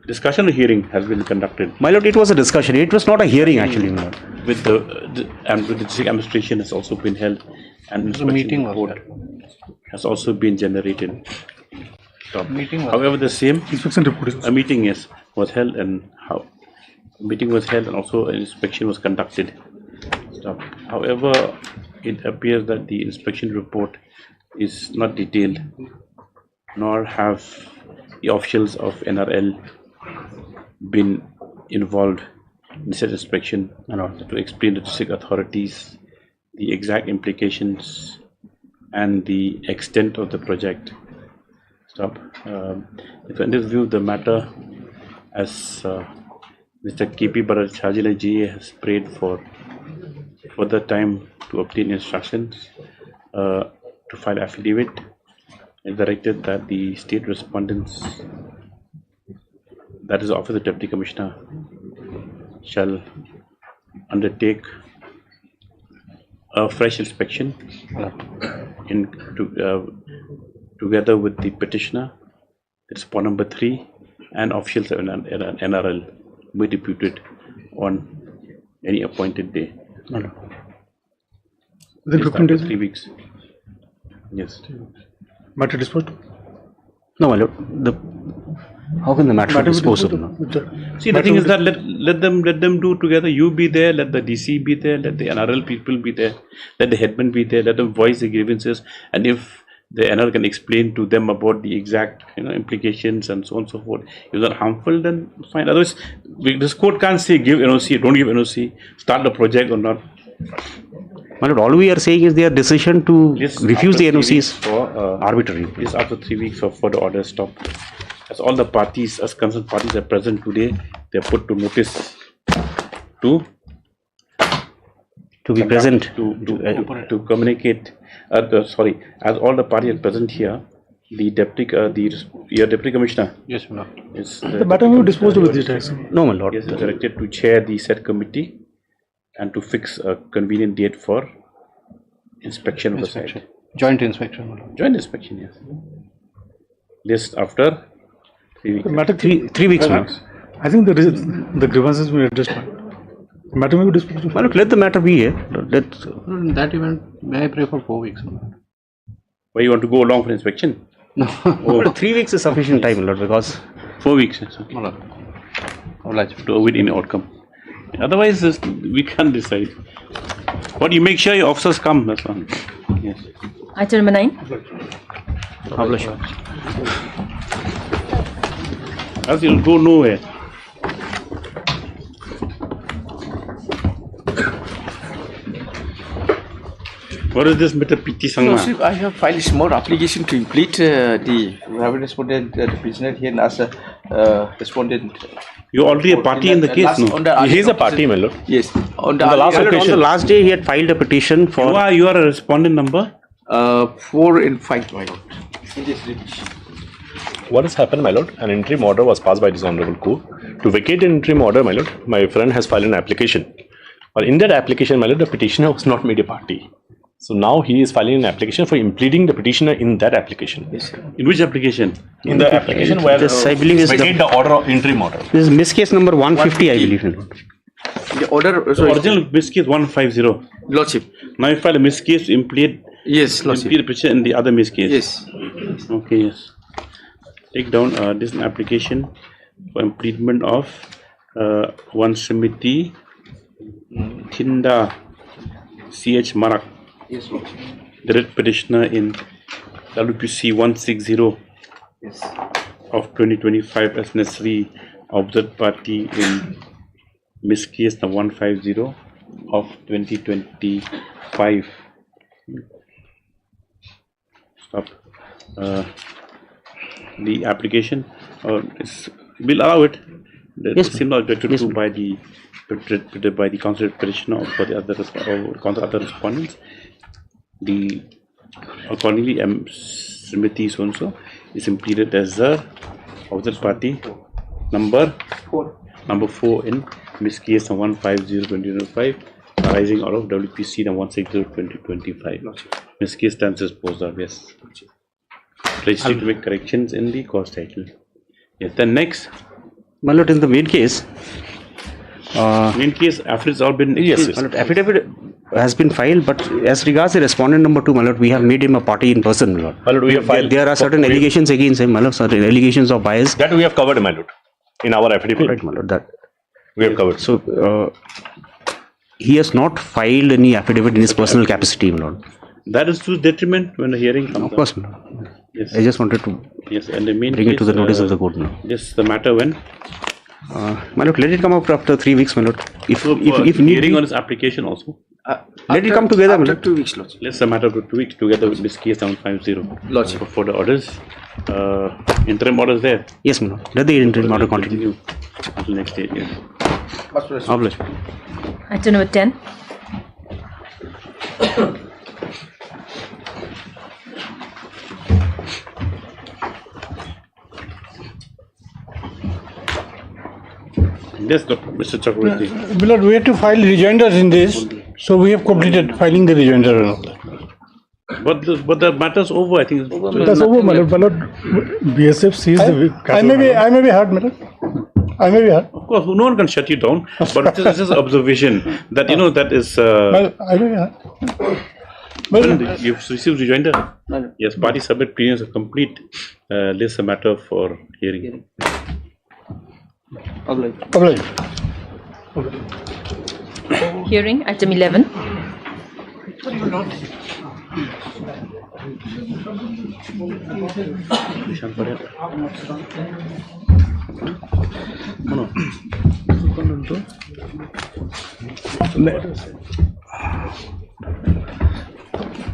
discussion hearing has been conducted. My lord, it was a discussion. It was not a hearing, actually, my lord. With the district administration has also been held, and inspection report has also been generated. However, the same inspection report, a meeting was held, and also an inspection was conducted. However, it appears that the inspection report is not detailed, nor have the officials of NRL been involved in said inspection in order to explain to district authorities the exact implications and the extent of the project. In this view, the matter, as Mr. KP Bharat GA has prayed for further time to obtain instructions to file affidavit, and directed that the state respondents, that is the Office of Deputy Commissioner, shall undertake a fresh inspection together with the petitioner, respondent number 3, and officials of NRL be deputed on any appointed day. Within 15 days? 3 weeks. Yes. Matter disposed? No, my lord. How can the matter be disposed of? See, the thing is that let them do together. You be there, let the DC be there, let the NRL people be there, let the headman be there, let them voice the grievances, and if the NRL can explain to them about the exact implications and so on and so forth. If it's not harmful, then fine. Otherwise, this court can't say give NOC, don't give NOC, start the project or not. My lord, all we are saying is their decision to refuse the NOCs for arbitrary. This after 3 weeks for the order stop. As all the parties, as concerned parties are present today, they are put to notice to be present to communicate. Sorry, as all the parties are present here, the your deputy commissioner. Yes, my lord. Is The matter will be disposed of with the tax. No, my lord. Yes, is directed to chair the said committee and to fix a convenient date for inspection of the site. Joint inspection, my lord. Joint inspection, yes. List after 3 weeks. The matter three weeks, ma'am. I think the grievances will be addressed. The matter will be disposed of. My lord, let the matter be here. In that event, may I pray for 4 weeks, my lord? Why you want to go along for inspection? No. 3 weeks is sufficient time, my lord, because 4 weeks. Yes, my lord. I would like to avoid any outcome. Otherwise, we can't decide. But you make sure your officers come. That's all. Yes. Item number 9. Publish. Else you'll go nowhere. What is this matter, PT Sangma? No, I have filed a small application to implead the private respondent, the prisoner here as a respondent. You're already a party in the case, no? He is a party, my lord. Yes. On the last day, he had filed a petition for. You are a respondent number? 4 and 5, my lord. In this repetition. What has happened, my lord? An interim order was passed by this honorable court. To vacate an interim order, my lord, my friend has filed an application. But in that application, my lord, the petitioner was not made a party. So now he is filing an application for impleading the petitioner in that application. Yes. In which application? In the application where this, I believe, is vacate the order of interim order. This is miss case number 150, I believe. The order. The original miss case 150. Lordship. Now you file a miss case to implead. Yes, Lordship. Implead the petition in the other miss case. Yes. Okay. Yes. Take down this application for impleadment of one Samiti Tinda CH Marak. Yes, Lordship. The writ petitioner in WPC 160 yes. of 2025 as necessary observed party in miss case number 150 of 2025. Stop. The application will allow it. Yes, seem not objected to by the considered petitioner or for the other other respondents. The accordingly Srimati so is impleaded as the observed party number 4 in miss case number 150/2025 arising out of WPC number 160/2025. Miss case stands disposed of. Yes. Registered to make corrections in the cause title. Yes. Then next. My lord, in the main case. Main case, affidavit has all been. Yes, my lord, affidavit has been filed, but as regards the respondent number 2, my lord, we have made him a party in person, my lord. My lord, we have filed. There are certain allegations against him, my lord, certain allegations of bias. That we have covered, my lord, in our affidavit. Right, my lord, that we have covered. So, he has not filed any affidavit in his personal capacity, my lord. That is to detriment when the hearing comes. Of course, my lord. Yes. I just wanted to and the main bring case, it to the notice of the court now. Yes, the matter when? My lord, let it come up after 3 weeks, my lord. If need hearing be, on his application also. let it come together, my After lord. 2 weeks, Lordship. Let's the matter of 2 weeks together with this case 750. Lordship. For the orders, interim orders there. Yes, my lord. Let the interim order continue until next day. Yes. Oblige. Item number 10. Yes, Mr. Chakravarti. Beloved, we have to file rejoinders in this, so we have completed filing the rejoinder and all that. But the matter's over, I think. That's over, my lord. BSF sees the. I may be hurt, my lord. I may be hurt. Of course, no one can shut you down. But this is observation that that is. Well, I may be hurt. Well, you've received rejoinder. Yes, party submit premiums are complete. List a matter for hearing. Oblige. Hearing, item 11.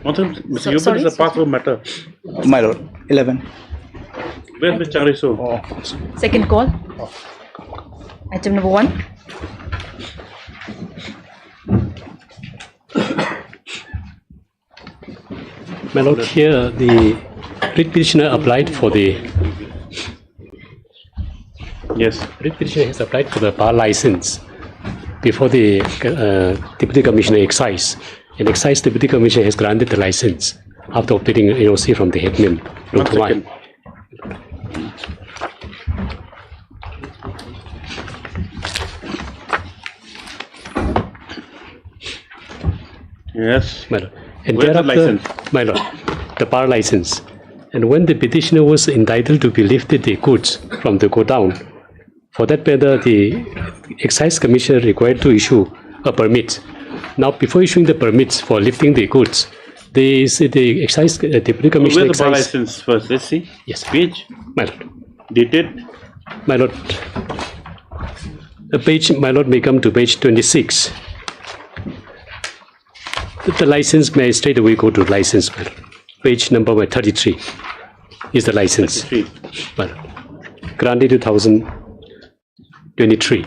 Mr. Yuban, is a pass-through matter. My lord, 11. Where's Mr. Changreso? Second call. Item number 1. My lord, here the writ petitioner applied for the. Yes. Writ petitioner has applied for the bar license before the Deputy Commissioner Excise. And Excise Deputy Commissioner has granted the license after obtaining an NOC from the headman. Yes. My lord. And where's the thereafter, license? my lord, the bar license. And when the petitioner was entitled to be lifted the goods from the godown, for that matter, the Excise Commissioner required to issue a permit. Now, before issuing the permits for lifting the goods, the Excise Deputy Commissioner. Where's the bar license first? Let's see. Yes. Page? My lord. Dated? My lord. The page, my lord, may come to page 26. The license may straight away go to license, my lord. Page number 33 is the license. 33. My lord. Granted 2023.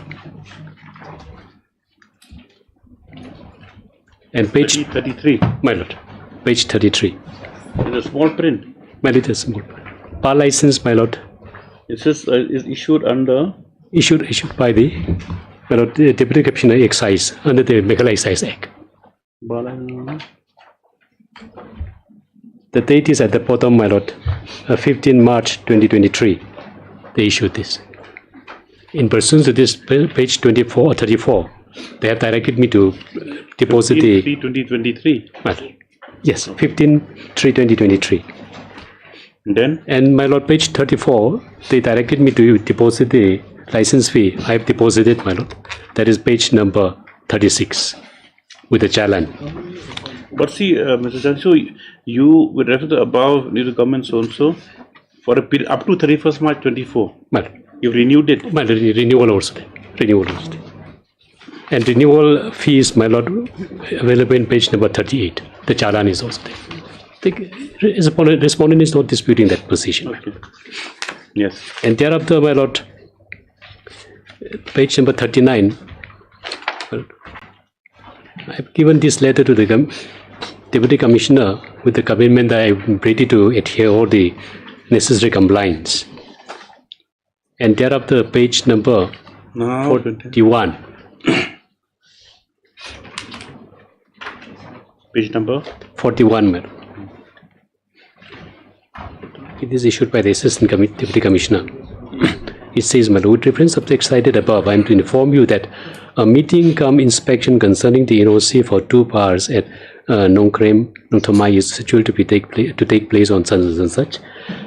And page 33. My lord. Page 33. In a small print. My lord, is small print. Bar license, my lord. It says is issued under. Issued by the my lord, the Deputy Commissioner Excise under the Meghalaya Excise Act. The date is at the bottom, my lord. 15 March 2023. They issued this. In pursuance to this page 24 or 34, they have directed me to deposit 2023. Yes, 15/3/2023. Then? And my lord, page 34, they directed me to deposit the license fee. I have deposited, my lord. That is page number 36 with the challan. But see, Mr. Chansu, you, with reference to the above, need to comments also for a period up to 31st March 24. You've renewed it. My lord, renewal also. Renewal also. And renewal fees, my lord, available in page number 38. The challan is also there. The respondent is not disputing that position. Okay. Yes. And thereafter, my lord, page number 39, I have given this letter to the Deputy Commissioner with the commitment that I am ready to adhere all the necessary compliance. And thereafter, page number 41. Page number 41, madam. It is issued by the Assistant Deputy Commissioner. It says, my lord, with reference to the cited above, I am to inform you that a meeting cum inspection concerning the NOC for 2 bars at Nongkrem, Nongthamai is scheduled to take place on such and such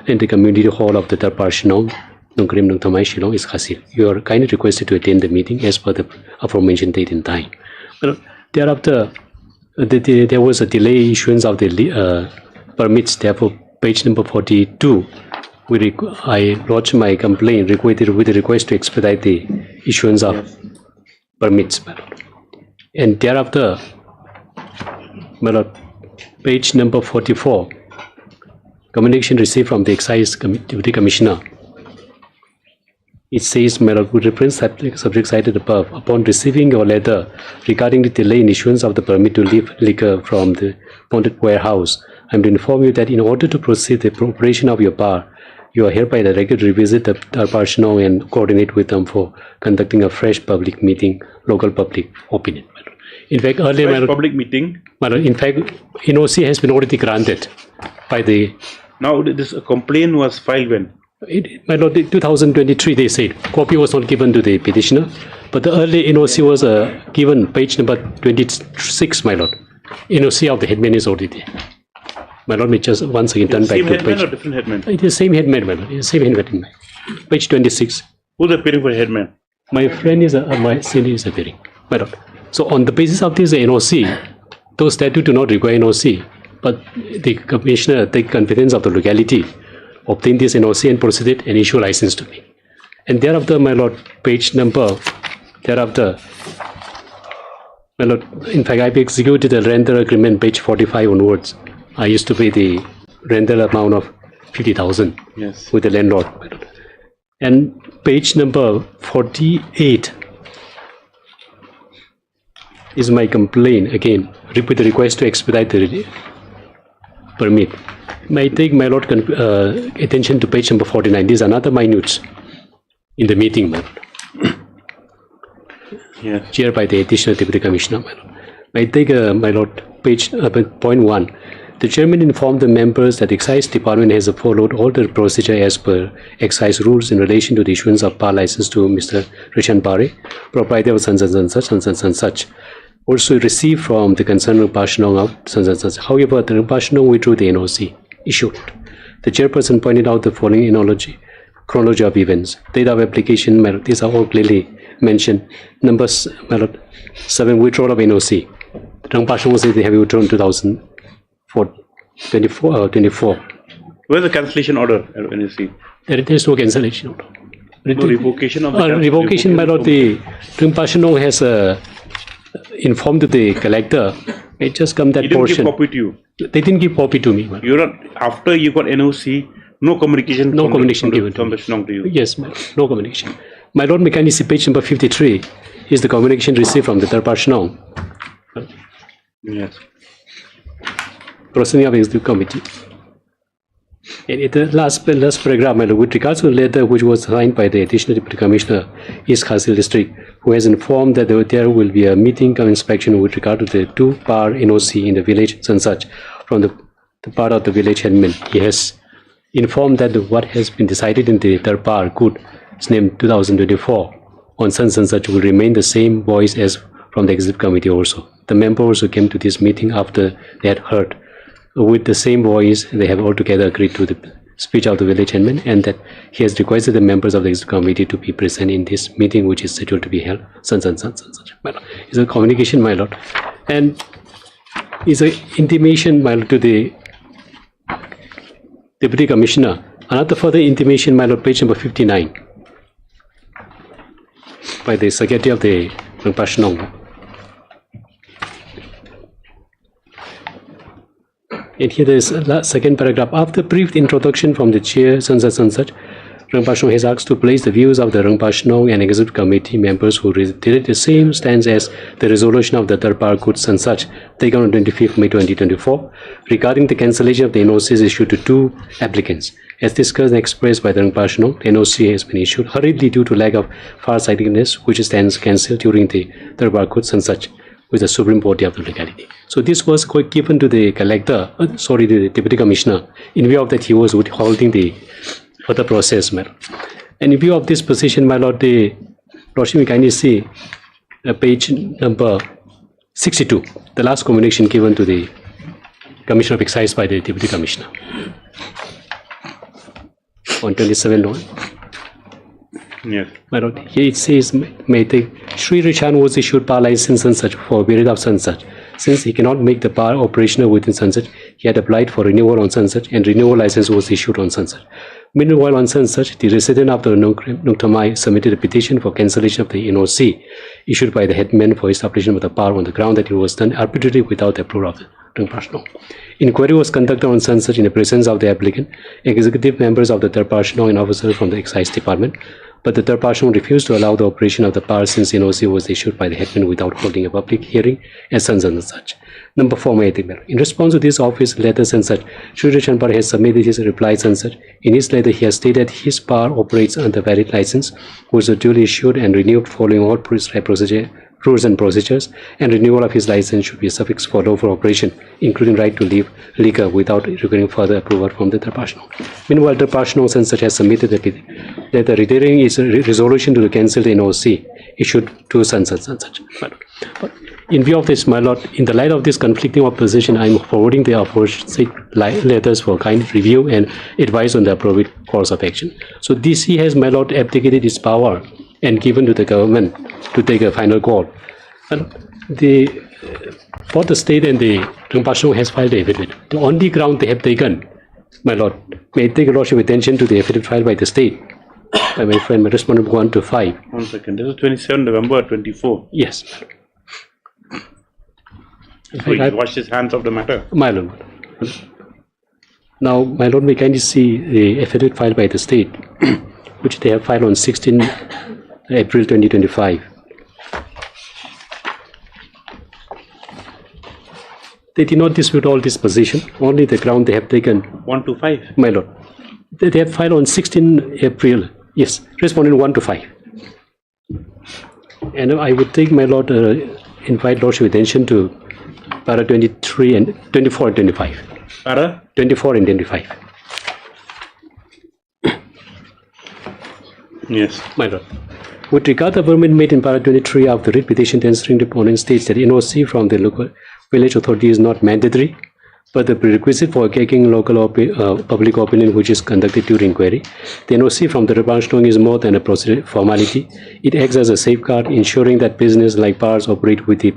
in the community hall of the Tarpar Shillong, Nongkrem, Nongthamai, Shillong is Khasil. You are kindly requested to attend the meeting as per the aforementioned date and time. Thereafter, there was a delay issuance of the permits. Therefore, page number 42, I lodged my complaint with a request to expedite the issuance of permits. And thereafter, page number 44, communication received from the Excise Deputy Commissioner. It says, with reference to subject cited above, upon receiving your letter regarding the delay in issuance of the permit to leave liquor from the bonded warehouse, I am to inform you that in order to proceed the operation of your bar, you are hereby directed to revisit the Tarpar Shillong and coordinate with them for conducting a fresh public meeting, local public opinion. In fact, earlier, public meeting. In fact, NOC has been already granted by the. Now, this complaint was filed when? My lord, 2023, they said. Copy was not given to the petitioner, but the early NOC was given, page number 26, my lord. NOC of the headman is already there. My lord, may just once again turn back to page. Same headman or different headman? It is same headman, my lord. It is same headman. Page 26. Who's appearing for headman? My friend is, my senior is appearing, my lord. So on the basis of this NOC, those statutes do not require NOC, but the commissioner take confidence of the legality, obtain this NOC and proceeded and issue license to me. And thereafter, my lord, page number, thereafter, my lord, in fact, I executed a render agreement, page 45 onwards. I used to pay the rental amount of 50,000 Yes. with the landlord. And page number 48 is my complaint again, with the request to expedite the permit. May I take my lord attention to page number 49. These are another minutes in the meeting, my lord. Yes. Chaired by the additional deputy commissioner, my lord. May I take my lord page point 1. The chairman informed the members that the excise department has followed all the procedure as per excise rules in relation to the issuance of bar license to Mr. Rishan Pare, proprietor of such and such. Also received from the concerned Rinpashnong of such and such. However, the Rinpashnong withdrew the NOC issued. The chairperson pointed out the following chronology of events. Date of application, these are all clearly mentioned. Number 7, withdrawal of NOC. Rinpashnong said they have withdrawn 2024. Where's the cancellation order at NOC? There is no cancellation order. No revocation of the revocation, my lord. The Rinpashnong has informed the collector. It just come that portion. He didn't give copy to you. They didn't give copy to me. You're not, after you got NOC, no communication. No communication given from the Shnong to you. Yes, no communication. My lord, mechanically, page number 53 is the communication received from the Rinpashnong. Yes. Proceeding of Executive Committee. And in the last paragraph, my lord, with regards to the letter which was signed by the additional deputy commissioner, East Khasil district, who has informed that there will be a meeting of inspection with regard to the 2-bar NOC in the village Sansach from the part of the village headman. He has informed that what has been decided in the 3rd bar good name 2024 on Sansach will remain the same voice as from the executive committee also. The member also came to this meeting after they had heard with the same voice. They have altogether agreed to the speech of the village headman, and that he has requested the members of the executive committee to be present in this meeting which is scheduled to be held such. It's a communication, my lord, and is an intimation, my lord, to the deputy commissioner. Another further intimation, my lord, page number 59 by the secretary of the Rinpashnong. And here there is a second paragraph. After brief introduction from the chair, Sansach, Rinpashnong has asked to place the views of the Rinpashnong and executive committee members who reiterated the same stance as the resolution of the 3rd bar good Sansach taken on 25th May 2024 regarding the cancellation of the NOCs issued to 2 applicants. As discussed and expressed by the Rinpashnong, the NOC has been issued hurriedly due to lack of farsightedness, which stands cancelled during the 3rd bar good Sansach with the supreme body of the locality. So this was quite given to the collector, the deputy commissioner, in view of that he was withholding the further process, my lord. And in view of this position, my lord, the lordship may kindly see page number 62, the last communication given to the Commissioner of Excise by the deputy commissioner on 27/1. Yes. My lord, here it says, may the Sri Rishan was issued bar license and such for a period of Sansach. Since he cannot make the bar operational within Sansach, he had applied for renewal on Sansach, and renewal license was issued on Sansach. Meanwhile, on Sansach, the resident of the Nungtamai submitted a petition for cancellation of the NOC issued by the headman for establishment of the bar on the ground that it was done arbitrarily without the approval of the Rinpashnong. Inquiry was conducted on Sansach in the presence of the applicant, executive members of the Rinpashnong, and officers from the excise department. But the Rinpashnong refused to allow the operation of the bar since NOC was issued by the headman without holding a public hearing and such. Number 4, may I take in response to this office letters and such, Sri Rishan Pare has submitted his replies and such. In his letter, he has stated his bar operates under valid license, which was duly issued and renewed following all rules and procedures, and renewal of his license should be suffixed for lawful operation, including right to leave liquor without requiring further approval from the Rinpashnong. Meanwhile, the Rinpashnong and such has submitted that the reiterating is a resolution to cancel the NOC issued to such. But in view of this, my lord, in the light of this conflicting opposition, I am forwarding the aforesaid letters for kind review and advice on the appropriate course of action. So DC has, my lord, abdicated its power and given to the government to take a final call. And both the state and the Rinpashnong has filed the affidavit. The only ground they have taken, my lord, may I take a lordship attention to the affidavit filed by the state, by my friend, my respondent 1 to 5. 1 second, this is 27 November 24. Yes. So he washed his hands of the matter. My lord. Now, my lord, we kindly see the affidavit filed by the state, which they have filed on 16 April 2025. They did not dispute all this position, only the ground they have taken. 1 to 5. My lord, they have filed on 16 April. Yes, respondent 1 to 5. And I would take, my lord, invite lordship attention to para 23 and 24 and 25. Para 24 and 25. Yes, my lord. With regard to the amendment made in para 23 of the writ petition, the answering deponent states that NOC from the local village authority is not mandatory, but the prerequisite for taking local public opinion which is conducted during inquiry. The NOC from the Rejoinder is more than a procedure formality. It acts as a safeguard, ensuring that business like bars operate with the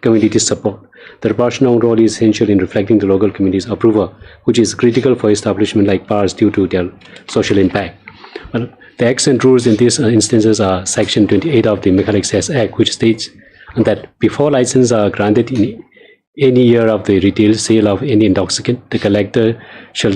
community's support. The Rejoinder role is essential in reflecting the local community's approval, which is critical for establishment like bars due to their social impact. Well, the acts and rules in these instances are Section 28 of the Meghalaya Excise Act, which states that before licenses are granted in any year of the retail sale of any intoxicant, the collector shall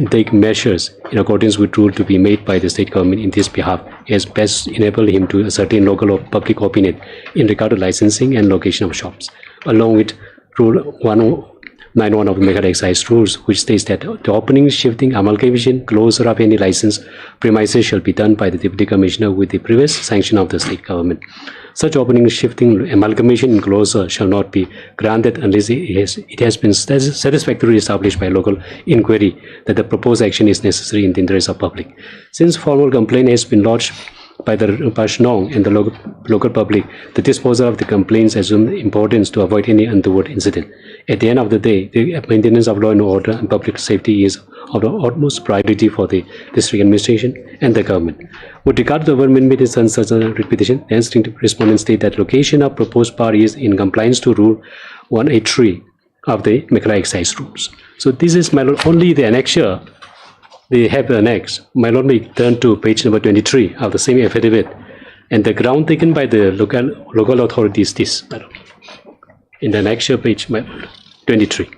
take measures in accordance with rule to be made by the state government in this behalf as best enable him to ascertain local or public opinion in regard to licensing and location of shops, along with Rule 1091 of the Meghalaya Excise Rules, which states that the opening, shifting, amalgamation, closure of any license premises shall be done by the Deputy Commissioner with the previous sanction of the state government. Such opening, shifting, amalgamation, and closure shall not be granted unless it has been satisfactorily established by local inquiry that the proposed action is necessary in the interest of public. Since formal complaint has been lodged by the Pashnong and the local public, the disposal of the complaints assumes importance to avoid any untoward incident. At the end of the day, the maintenance of law and order and public safety is of the utmost priority for the district administration and the government. With regard to the amendment in such a petition, the answering respondent state that location of proposed bar is in compliance to Rule 183 of the Meghalaya Excise Rules. So this is, my lord, only the annexure. They have the annex. My lord, may turn to page number 23 of the same affidavit, and the ground taken by the local authority is this, my lord. In the annexure page, my lord, 23.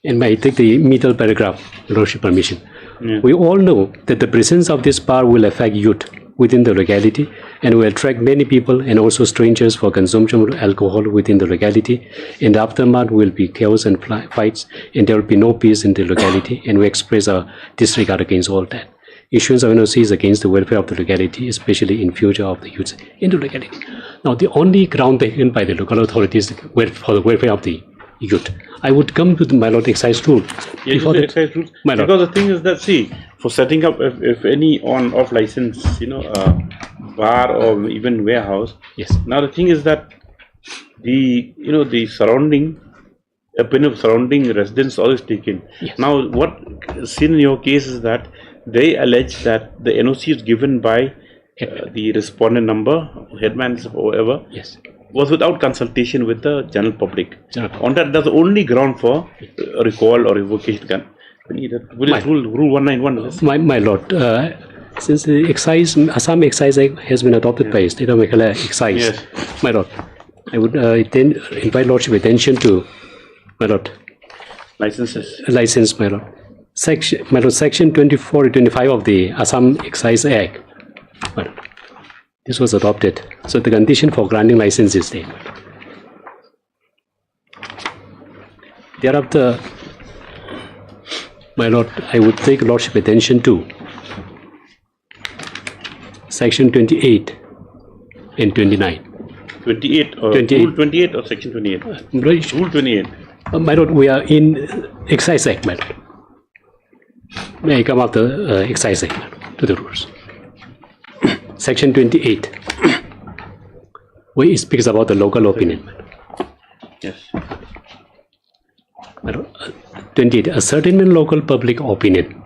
And may I take the middle paragraph, lordship permission. Yeah. We all know that the presence of this bar will affect youth within the locality and will attract many people and also strangers for consumption of alcohol within the locality. In the aftermath will be chaos and fights, and there will be no peace in the locality, and we express our disregard against all that. Issuance of NOC is against the welfare of the locality, especially in future of the youth in the locality. Now, the only ground taken by the local authorities for the welfare of the youth. I would come to the, my lord, excise rule. Yeah, Before the that, excise rules. my lord. Because the thing is that, see, for setting up, if any on-off license, bar or even warehouse. Yes. Now the thing is that the surrounding, opinion of surrounding residents all is taken. Yes. Now what seen in your case is that they allege that the NOC is given by the respondent number, headman or whoever. Yes. Was without consultation with the general public. On that, that's the only ground for recall or revocation. Will it rule 191? My lord, since the excise, Assam Excise Act has been adopted by State of Meghalaya Excise, yes. my lord, I would then invite lordship attention to, my lord, licenses. License, my lord. Section 24 to 25 of the Assam Excise Act. My lord. This was adopted. So the condition for granting license is there. Thereafter, my lord, I would take lordship attention to Section 28 and 29. 28 or 28. Rule 28 or Section 28? Rule 28. My lord, we are in Excise Act, my lord. May I come after Excise Act, my lord, to the rules. Section 28, where it speaks about the local opinion. Yes. 28. Ascertainment local public opinion.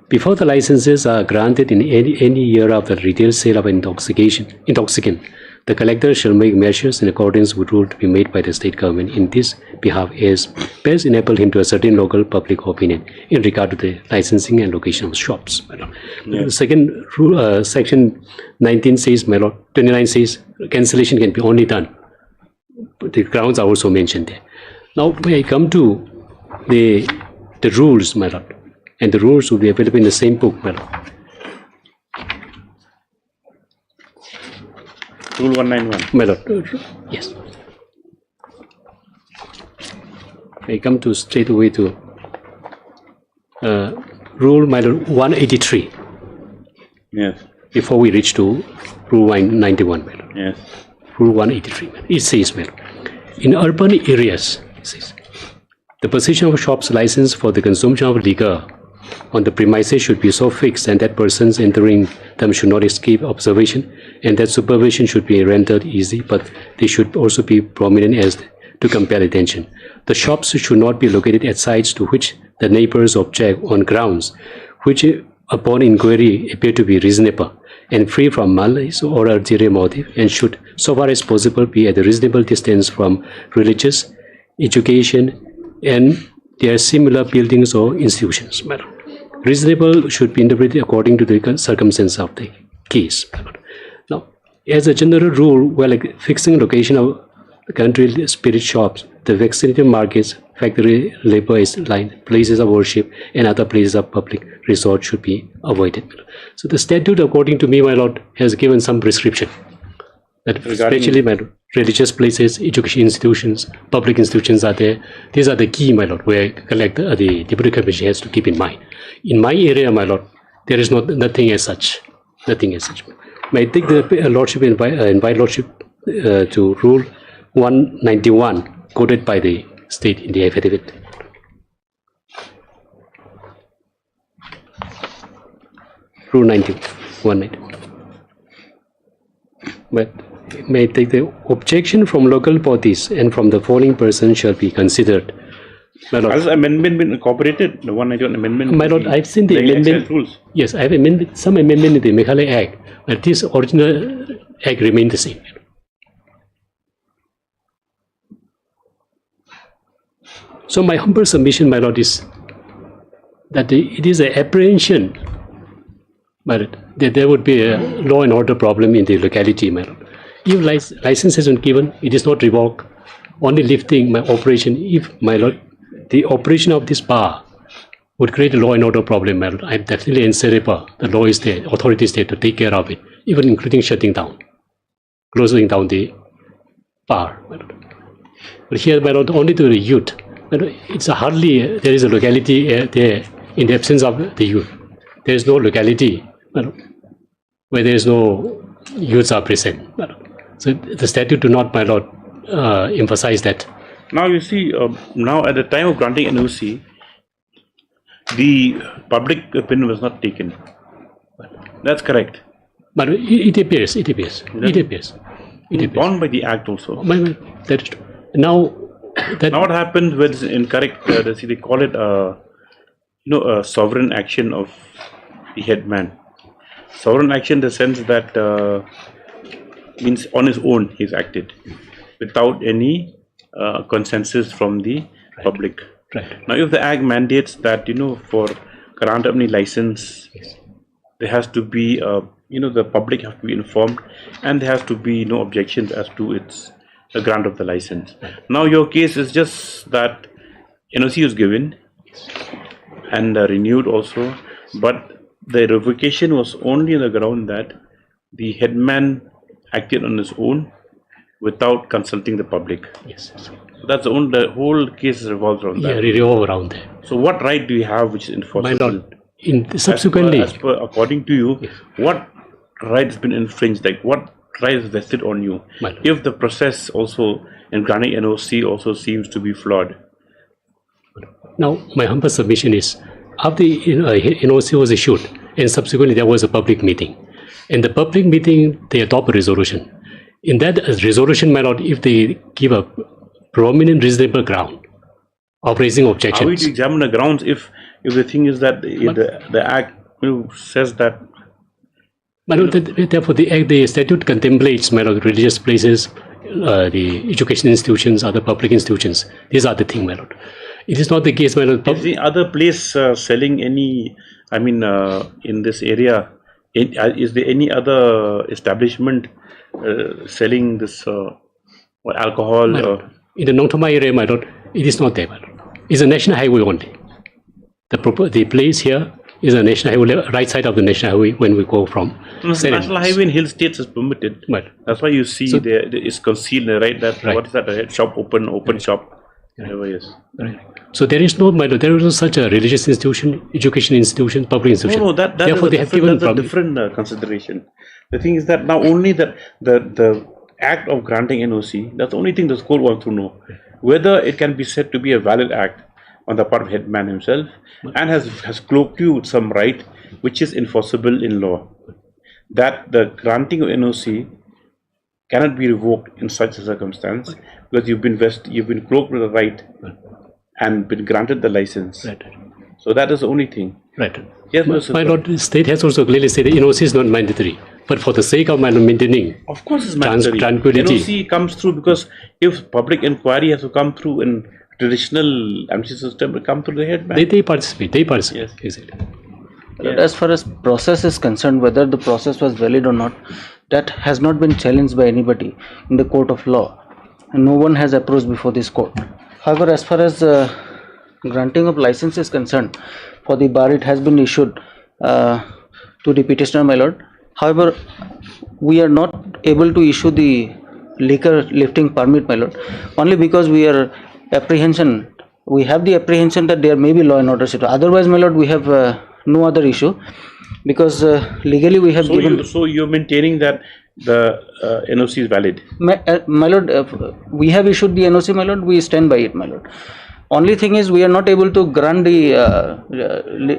Before the licenses are granted in any year of the retail sale of intoxicant, the collector shall make measures in accordance with rule to be made by the state government in this behalf as best enable him to ascertain local public opinion in regard to the licensing and location of shops. Yeah. The second rule, section 19 says, 29 says, cancellation can be only done. But the grounds are also mentioned there. Now, when I come to the rules, my lord, and the rules will be available in the same book, my lord. Rule 191. My lord, yes. I come to straight away to rule, my lord, 183. Yes. Before we reach to rule 191, my lord. Yes. Rule 183, my lord. It says, my lord, in urban areas, it says, the position of shops licensed for the consumption of liquor on the premises should be so fixed and that persons entering them should not escape observation, and that supervision should be rendered easy, but they should also be prominent as to compel attention. The shops should not be located at sites to which the neighbors object on grounds which upon inquiry appear to be reasonable and free from malice or ulterior motive, and should so far as possible be at a reasonable distance from religious, education, and their similar buildings or institutions. Reasonable should be interpreted according to the circumstances of the case. Now, as a general rule, while fixing location of country spirit shops, the vaccinated markets, factory labor line, places of worship, and other places of public resort should be avoided. So the statute, according to me, my lord, has given some prescription. That especially, my lord, religious places, education institutions, public institutions are there. These are the key, my lord, where the Deputy Commissioner has to keep in mind. In my area, my lord, there is nothing as such. Nothing as such. May I take the lordship, invite lordship to rule 191 quoted by the state in the affidavit. Rule 191. But may I take the objection from local parties and from the foreign person shall be considered. My lord, has amendment been incorporated? The 191 amendment? my lord, I've seen the amendment. Rules. Yes, I have amended some amendment in the Meghalaya Act, but this original Act remained the same. So my humble submission, my lord, is that it is an apprehension, my lord, that there would be a law and order problem in the locality, my lord. If license has been given, it is not revoked, only lifting my operation. If, my lord, the operation of this bar would create a law and order problem, my lord, I'm definitely answerable. The law is there, authority is there to take care of it, even including shutting down, closing down the bar, my lord. But here, my lord, only to the youth. It's hardly there is a locality there in the absence of the youth. There is no locality where there is no youths are present. So the statute do not, my lord, emphasize that. Now you see, now at the time of granting NOC, the public opinion was not taken. That's correct. But it appears. Bound by the Act also. That is true. Now what happens when it's incorrect? They call it a sovereign action of the headman. Sovereign action in the sense that means on his own he's acted without any consensus from the public. Right. Now, if the Act mandates that for grant of any license, there has to be the public have to be informed, and there has to be no objections as to its the grant of the license. Now your case is just that NOC was given and renewed also, but the revocation was only on the ground that the headman acted on his own without consulting the public. Yes. That's the whole case revolves around that. Yeah, revolve around there. So what right do you have which is enforceable? My lord, subsequently, according to you, yes, what right has been infringed? Like what right is vested on you? If the process also in granting NOC also seems to be flawed. Now, my humble submission is, after NOC was issued, and subsequently there was a public meeting. In the public meeting, they adopt a resolution. In that resolution, my lord, if they give a prominent reasonable ground of raising objections. How will you examine the grounds if the thing is that the Act says that? My lord, therefore the statute contemplates, my lord, religious places, the education institutions, other public institutions. These are the things, my lord. It is not the case, my lord. Is the other place selling any, in this area, is there any other establishment selling this alcohol? In the Nongtoma area, my lord, It is not there, my lord. It's a national highway only. The place here is a national highway, right side of the national highway when we go from. National highway in hill states is permitted. Right. That's why you see So- there it's concealed, right? That Right. what is that? Shop open shop. Whatever, yes. Right. So there is no, my lord, there is no such a religious institution, education institution, public institution. No, that Therefore, is they a have different, given that's a different consideration. The thing is that now only that the act of granting NOC, that's the only thing the court wants to know. Whether it can be said to be a valid act on the part of headman himself and has cloaked you with some right which is enforceable in law. That the granting of NOC cannot be revoked in such a circumstance because you've been cloaked with a right and been granted the license. Right. So that is the only thing. Right. Yes, my lord, the state has also clearly said that NOC is not mandatory, but for the sake of maintaining Of course it's mandatory. tranquility. NOC comes through because if public inquiry has to come through in traditional amnesty system, it come through the headman. They participate. Yes. Exactly. But as far as process is concerned, whether the process was valid or not, that has not been challenged by anybody in the court of law, and no one has approached before this court. However, as far as granting of license is concerned, for the bar it has been issued to the petitioner, my lord. However, we are not able to issue the liquor lifting permit, my lord, only because we have the apprehension that there may be law and order situation. Otherwise, my lord, we have no other issue, because legally we have given. So you're maintaining that the NOC is valid? My lord, we have issued the NOC, my lord. We stand by it, my lord. Only thing is we are not able to grant the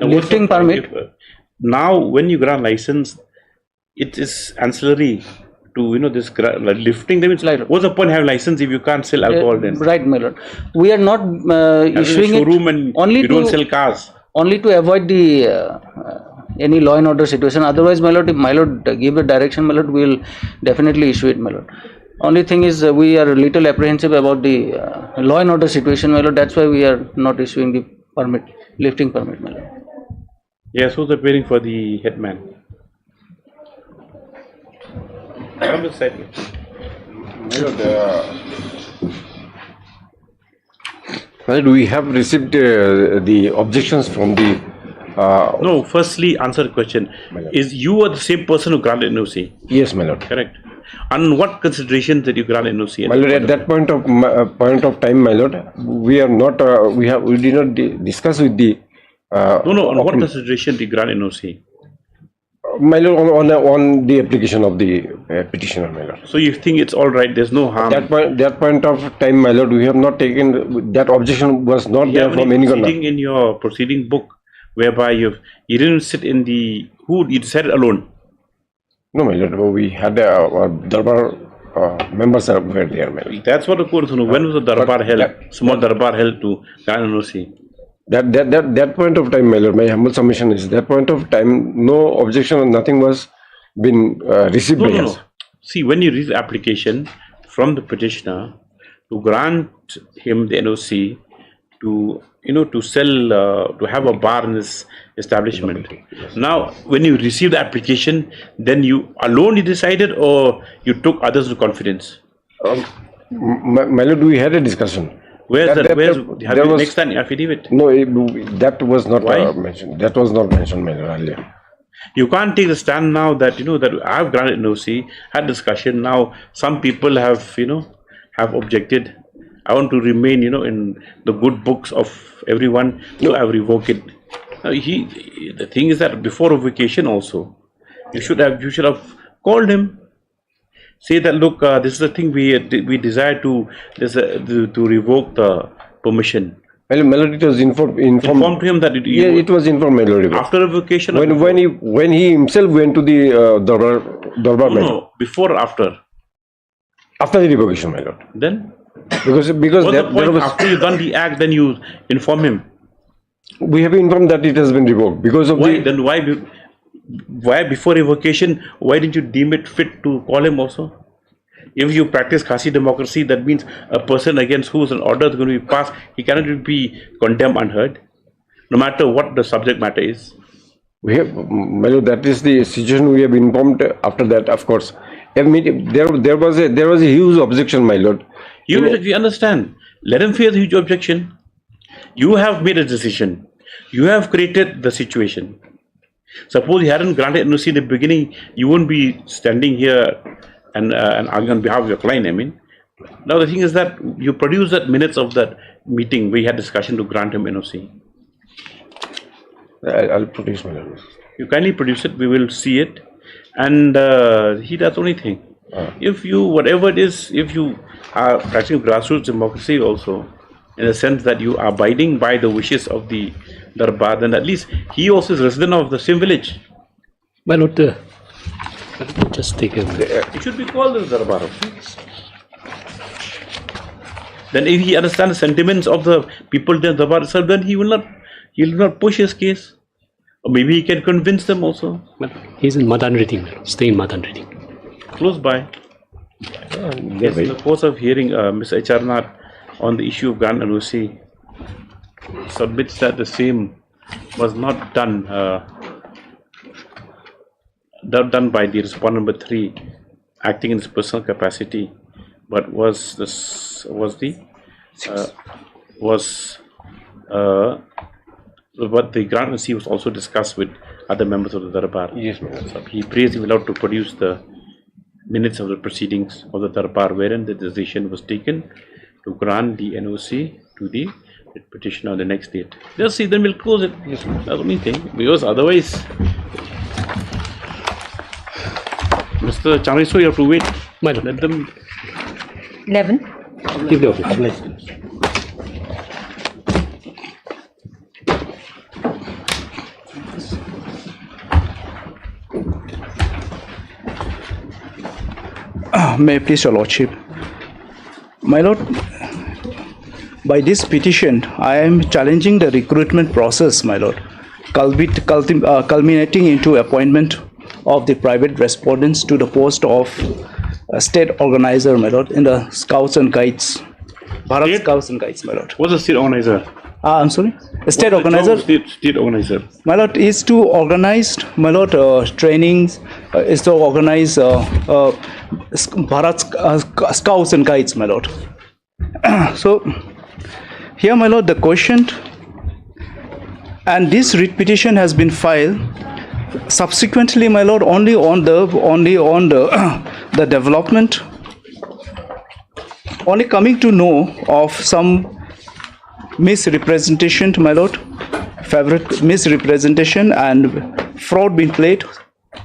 lifting permit. Now, when you grant license, it is ancillary to this lifting. That means, what's the point of having license if you can't sell alcohol? Then Right, my lord. We are not issuing showroom it and only you don't sell cars. Only to avoid the any law and order situation. Otherwise, my lord, if my lord give the direction, my lord, we will definitely issue it, my lord. Only thing is we are a little apprehensive about the law and order situation, my lord. That's why we are not issuing the permit, lifting permit, my lord. Yes, who's waiting for the headman? Come this side. Well, we have received the objections from the. No, firstly, answer the question. Is you are the same person who granted NOC? Yes, my lord. Correct. On what considerations did you grant NOC? My lord, at that point of time, my lord, we are not. We did not discuss with the. No. On what consideration did you grant NOC? My lord, on the application of the petitioner, my lord. So you think it's all right? There's no harm. That point of time, my lord, we have not taken that objection was not there from any proceeding in your proceeding book, whereby you didn't sit in the you decided alone. No, my lord, we had our Darbar members were there, my lord. That's what the court is. When was the Darbar held? Small Darbar held to grant NOC? That point of time, my lord, my humble submission is that point of time, no objection or nothing was been received by us. See, when you read the application from the petitioner to grant him the NOC to sell, to have a bar in this establishment. Now, when you receive the application, then you alone decided, or you took others to confidence? My lord, we had a discussion. Where's the next time affidavit? No, that was not mentioned. That was not mentioned, my lord, earlier. You can't take the stand now that that I have granted NOC, had discussion. Now some people have have objected. I want to remain in the good books of everyone, so I have revoked it. Now the thing is that before revocation also, you should have called him. Say that, look, this is the thing we desire to revoke the permission. Well, Melody was informed to him that it was informed, Melody. After revocation, when he himself went to the Darbar. No, before or after? After the revocation, my lord. Then because after you done the act, then you inform him. We have informed that it has been revoked because of Then why before revocation, why didn't you deem it fit to call him also? If you practice Khasi democracy, that means a person against whose an order is going to be passed, he cannot be condemned unheard, no matter what the subject matter is. We have, that is the situation we have informed. After that, of course, there was a huge objection, my lord. You understand? Let him face huge objection. You have made a decision. You have created the situation. Suppose he hadn't granted NOC in the beginning, you wouldn't be standing here and arguing on behalf of your client. I mean, now the thing is that you produce that minutes of that meeting where you had discussion to grant him NOC. I'll produce my letters. You kindly produce it. We will see it, and he does only thing. If you, whatever it is, if you are practicing grassroots democracy also, in the sense that you are abiding by the wishes of the Darbar, then at least he also is resident of the same village. My lord, just take a minute. It should be called the Darbar. Then if he understands the sentiments of the people in the Darbar itself, then he will not push his case. Or maybe he can convince them also. He's in Madan Reading. Stay in Madan Reading. Close by. Yes, in the course of hearing Mr. Adjournment on the issue of grant NOC, submits that the same was not done done by the respondent number 3 acting in his personal capacity, but was what the grant NOC was also discussed with other members of the Darbar. Yes, ma'am. So he praised him allowed to produce the minutes of the proceedings of the Darbar wherein the decision was taken to grant the NOC to the petitioner on the next date. Just see, then we'll close it. Yes, that's the only thing. Because otherwise, Mr. Chamriso, you have to wait. Let them. 11. Give the office. May I please your lordship. My lord, by this petition, I am challenging the recruitment process, my lord, culminating into appointment of the private respondents to the post of state organizer, my lord, in the Scouts and Guides. Bharat Scouts and Guides, my lord. What's the state organizer? I'm sorry? State organizer? State organizer. My lord, is to organize, my lord, trainings, is to organize Bharat Scouts and Guides, my lord. So, here, my lord, the question, and this writ petition has been filed subsequently, my lord, only on the the development, only coming to know of some misrepresentation, my lord, favorite misrepresentation and fraud being played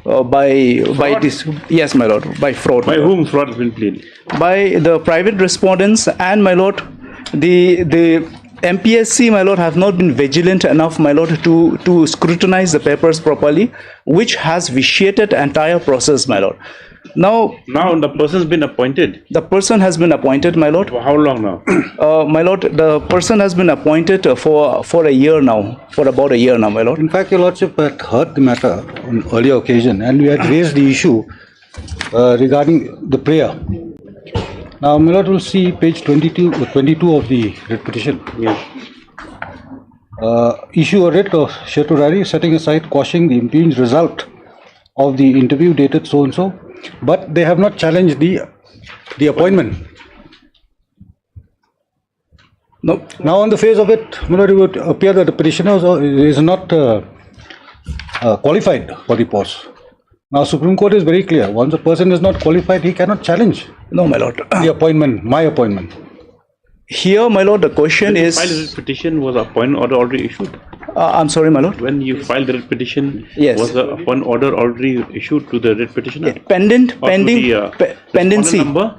by this. Yes, my lord, by fraud. By whom fraud has been played? By the private respondents, and my lord, the MPSC, my lord, have not been vigilant enough, my lord, to scrutinize the papers properly, which has vitiated the entire process, my lord. Now the person has been appointed. The person has been appointed, my lord. For how long now? My lord, the person has been appointed for a year now, for about a year now, my lord. In fact, your lordship had heard the matter on earlier occasion, and we had raised the issue regarding the prayer. Now, my lord will see page 22 of the writ petition. Yes. Issue a writ of certiorari setting aside quashing the impugn result of the interview dated so and so, but they have not challenged the appointment. No. Now, on the face of it, my lord, it would appear that the petitioner is not qualified for the post. Now, Supreme Court is very clear. Once a person is not qualified, he cannot challenge. No, my lord. The appointment, my appointment. Here, my lord, the question is. When you filed the petition, was appointment order already issued? I'm sorry, my lord. When you filed the writ petition, yes, was the appointment order already issued to the writ petitioner? Pendency. Number?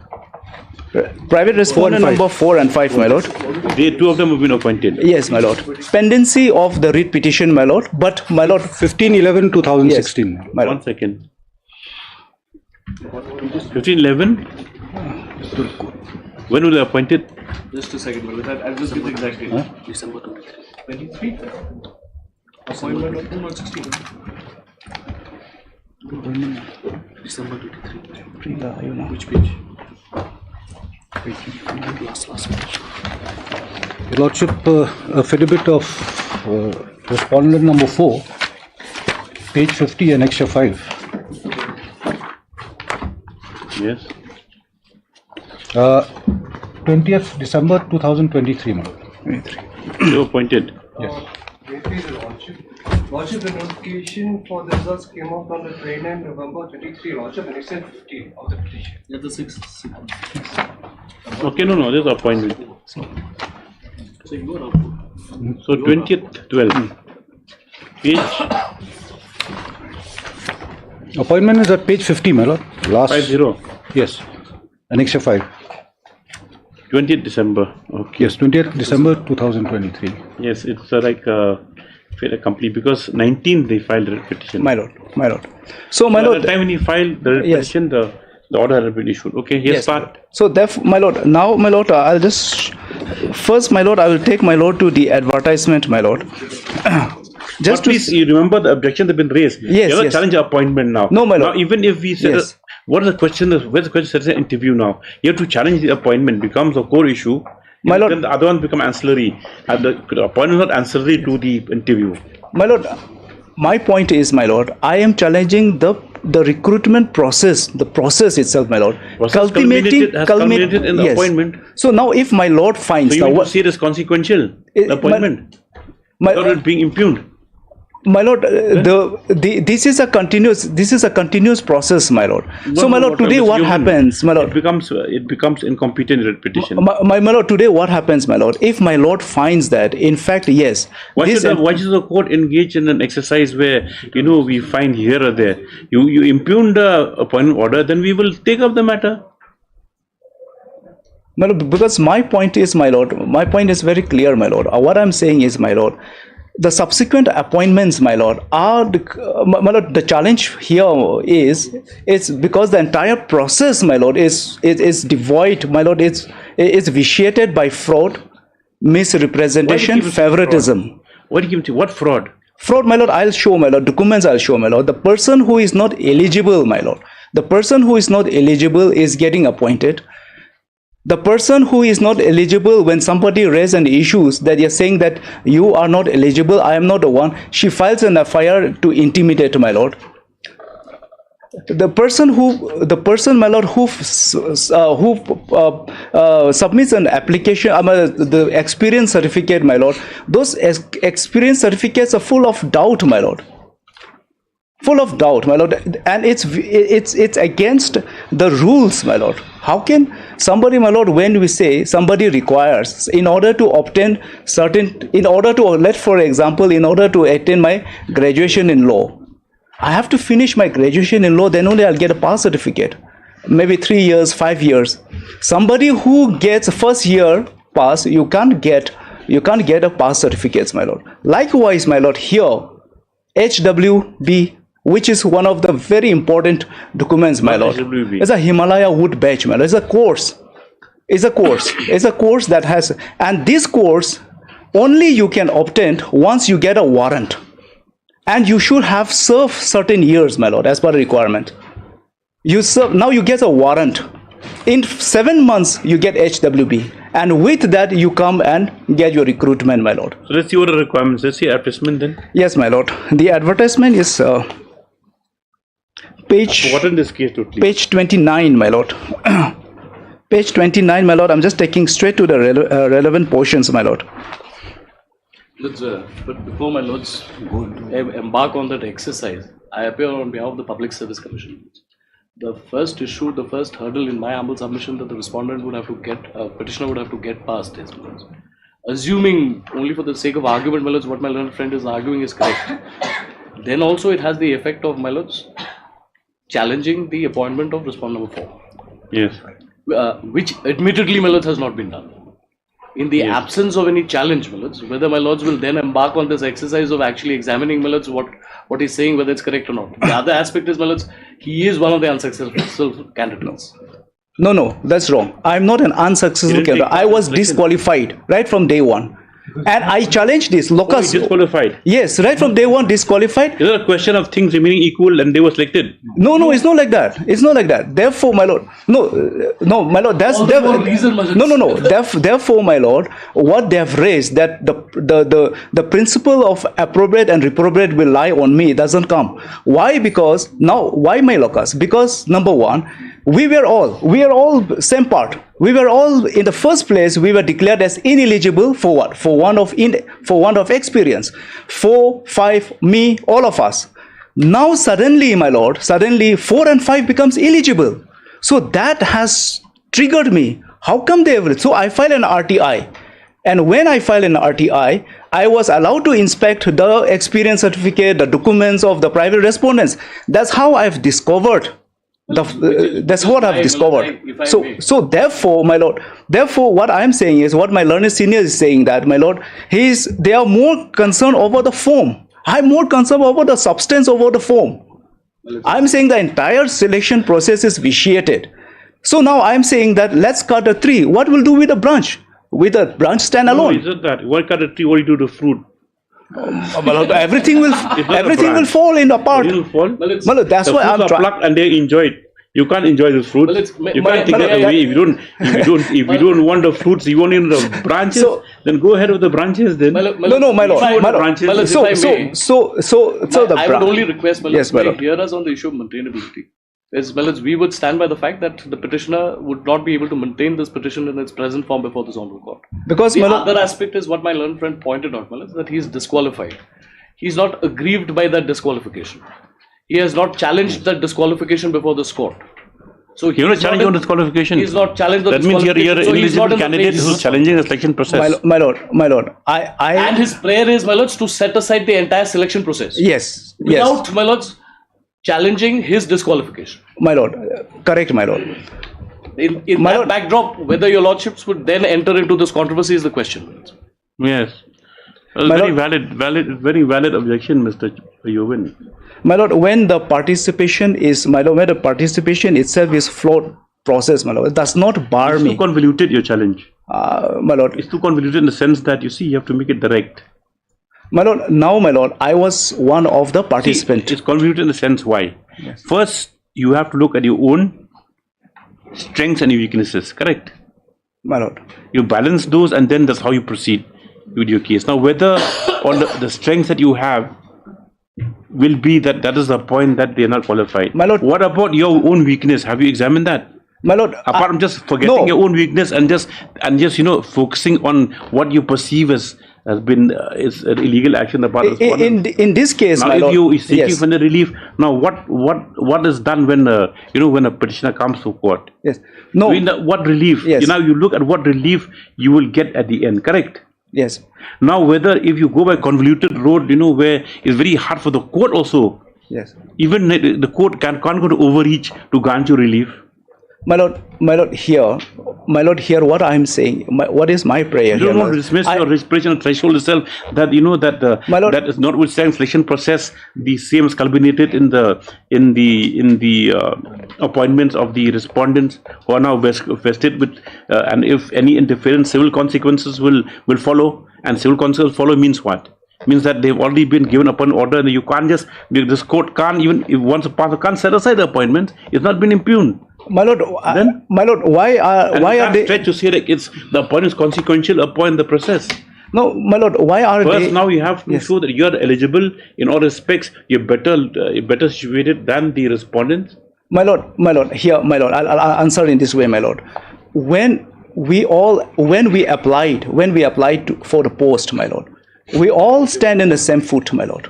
Private respondent number 4 and 5, my lord. Two of them have been appointed. Yes, my lord. Pendency of the writ petition, my lord. But, my lord, 15/11/2016. Yes, my lord. 1 second. 15/11. When were they appointed? Just a second, I'll just give the exact date. December 23. Appointment of 16. December 23. Which page? Last page. Your lordship, affidavit of respondent number 4, page 50, annexure 5. Yes. 20th December 2023, my lord. You appointed. Yes. Lordship, the notification for the results came out on the 29th November 23, Lordship, and it's in 15 of the petition. Yeah, the 6th. Okay, no, there's appointment. So you are up. So 20th, 12th. Page Appointment is at page 50, my lord. Last. 50. Yes. Annexure 5. 20th December. Okay. Yes, 20th December 2023. Yes, it's complete because 19th they filed the petition. My lord. So, my lord. At the time when he filed the petition, the order had been issued. Okay, here's part. So, therefore, my lord, now, my lord, I'll just first, my lord, I will take my lord to the advertisement, my lord. Just please, you remember the objections have been raised. Yes, you have a challenge appointment now. No, my lord. Now, even if we said, what is the question? Where's the question? Says interview now. You have to challenge the appointment. Becomes a core issue. My lord. Then the other one become ancillary. And the appointment is not ancillary to the interview. My lord, my point is, my lord, I am challenging the recruitment process, the process itself, my lord. Culminated in the appointment. So now, if my lord finds so you see it as consequential appointment. My lord, being impugned. My lord, this is a continuous process, my lord. So, my lord, today what happens, my lord? It becomes incompetent petition. My lord, today what happens, my lord? If my lord finds that, in fact, yes. Why should the court engage in an exercise where we find here or there? You impugn the appointment order, then we will take up the matter. My lord, because my point is, my lord, my point is very clear, my lord. What I'm saying is, my lord, the subsequent appointments, my lord, are my lord, the challenge here is because the entire process, my lord, is devoid, my lord, is vitiated by fraud, misrepresentation, favoritism. What fraud? Fraud, my lord, I'll show, my lord, documents I'll show, my lord. The person who is not eligible, my lord, the person who is not eligible is getting appointed. The person who is not eligible, when somebody raises an issue that you're saying that you are not eligible, I am not the one, she files an FIR to intimidate, my lord. The person, my lord, who submits an application, the experience certificate, my lord, those experience certificates are full of doubt, my lord. Full of doubt, my lord, and it's against the rules, my lord. How can somebody, my lord, when we say somebody requires, in order to obtain for example, in order to attain my graduation in law, I have to finish my graduation in law, then only I'll get a pass certificate. Maybe 3 years, 5 years. Somebody who gets first year pass, you can't get a pass certificates, my lord. Likewise, my lord, here, HWB, which is one of the very important documents, my lord. It's a Himalaya wood badge, my lord. It's a course. It's a course that has, and this course only you can obtain once you get a warrant. And you should have served certain years, my lord, as per the requirement. You serve, now you get a warrant. In 7 months, you get HWB. And with that, you come and get your recruitment, my lord. So let's see what the requirements. Let's see advertisement then. Yes, my lord. The advertisement is page. What in this case totally? Page 29, my lord. Page 29, my lord. I'm just taking straight to the relevant portions, my lord. But before my lords embark on that exercise, I appear on behalf of the Public Service Commission. The first issue, the first hurdle in my humble submission that the respondent would have to get, petitioner would have to get past is, assuming only for the sake of argument, my lords, what my learned friend is arguing is correct, then also it has the effect of, my lords, challenging the appointment of respondent number 4. Yes. Which admittedly, my lords, has not been done. In the absence of any challenge, my lords, whether my lords will then embark on this exercise of actually examining, my lords, what he's saying, whether it's correct or not. The other aspect is, my lords, he is one of the unsuccessful candidates. No, that's wrong. I'm not an unsuccessful candidate. I was disqualified right from day one. And I challenged this. Locus. Disqualified? Yes, right from day one, disqualified. Is it a question of things remaining equal and they were selected? No, it's not like that. It's not like that. Therefore, my lord, no, my lord, that's no. Therefore, my lord, what they have raised, that the principle of appropriate and reprobate will lie on me, doesn't come. Why? Because now, why my locus? Because number one, we are all same part. We were all, in the first place, we were declared as ineligible for what? For want of experience. 4, 5, me, all of us. Now suddenly, my lord, suddenly 4 and 5 becomes eligible. So that has triggered me. How come they have? So I filed an RTI. And when I filed an RTI, I was allowed to inspect the experience certificate, the documents of the private respondents. That's how I've discovered. That's what I've discovered. So therefore, my lord, therefore what I'm saying is, what my learned senior is saying, that, my lord, they are more concerned over the form. I'm more concerned over the substance over the form. I'm saying the entire selection process is vitiated. So now I'm saying that let's cut a tree. What will do with a branch? With a branch stand alone? No, isn't that? Why cut a tree? What do you do to fruit? Everything will fall in apart. It will fall. That's why I'm trying. Plucked and they enjoy it. You can't enjoy the fruit. You can't take it away. If you don't want the fruits, you want the branches. Then go ahead with the branches. Then no, my lord. I would only request, yes, my lord, hear us on the issue of maintainability. As well as we would stand by the fact that the petitioner would not be able to maintain this petition in its present form before this honorable court. Because the other aspect is what my learned friend pointed out, that he is disqualified. He is not aggrieved by that disqualification. He has not challenged that disqualification before this court. So you're not challenging on disqualification. He's not challenged the that means you're an eligible candidate who's challenging the selection process. My lord, and his prayer is, my lords, to set aside the entire selection process. Yes. Without, my lords, challenging his disqualification. My lord, correct, my lord. In that backdrop, whether your lordships would then enter into this controversy is the question. Yes. Well, very valid objection, Mr. Yovin. My lord, when the participation is, my lord, when the participation itself is flawed process, my lord, it does not bar me. It's too convoluted, your challenge. My lord. It's too convoluted in the sense that, you see, you have to make it direct. My lord, now, my lord, I was one of the participants. It's convoluted in the sense why? Yes. First, you have to look at your own strengths and weaknesses, correct? My lord. You balance those and then that's how you proceed with your case. Now, whether on the strengths that you have will be that is the point that they are not qualified. My lord. What about your own weakness? Have you examined that? My lord. Apart from just forgetting your own weakness and just focusing on what you perceive as been is an illegal action on the part of the in this case, now, my if lord, you seek for the relief, now what is done when when a petitioner comes to court? Yes. No. What relief? Yes. Now you look at what relief you will get at the end. Correct. Yes. Now whether if you go by convoluted road, where it's very hard for the court also. Yes. Even the court can't go to overreach to grant you relief. My lord, here, what I'm saying, what is my prayer? You don't want to dismiss your respiration threshold itself. That that is notwithstanding selection process, the same is culminated in the appointments of the respondents who are now vested with, and if any interference, civil consequences will follow. And civil consequences follow means what? Means that they've already been given upon order, and you can't just, this court can't even, if once a passer can't set aside the appointment, it's not been impugned. My lord, why are they stretch to say that it's the appointment is consequential upon the process? No, my lord, why are First, now you have to show that you are eligible in all respects. You're better situated than the respondents. My lord, here, my lord, I'll answer in this way, my lord. When we applied for the post, my lord, we all stand in the same foot, my lord.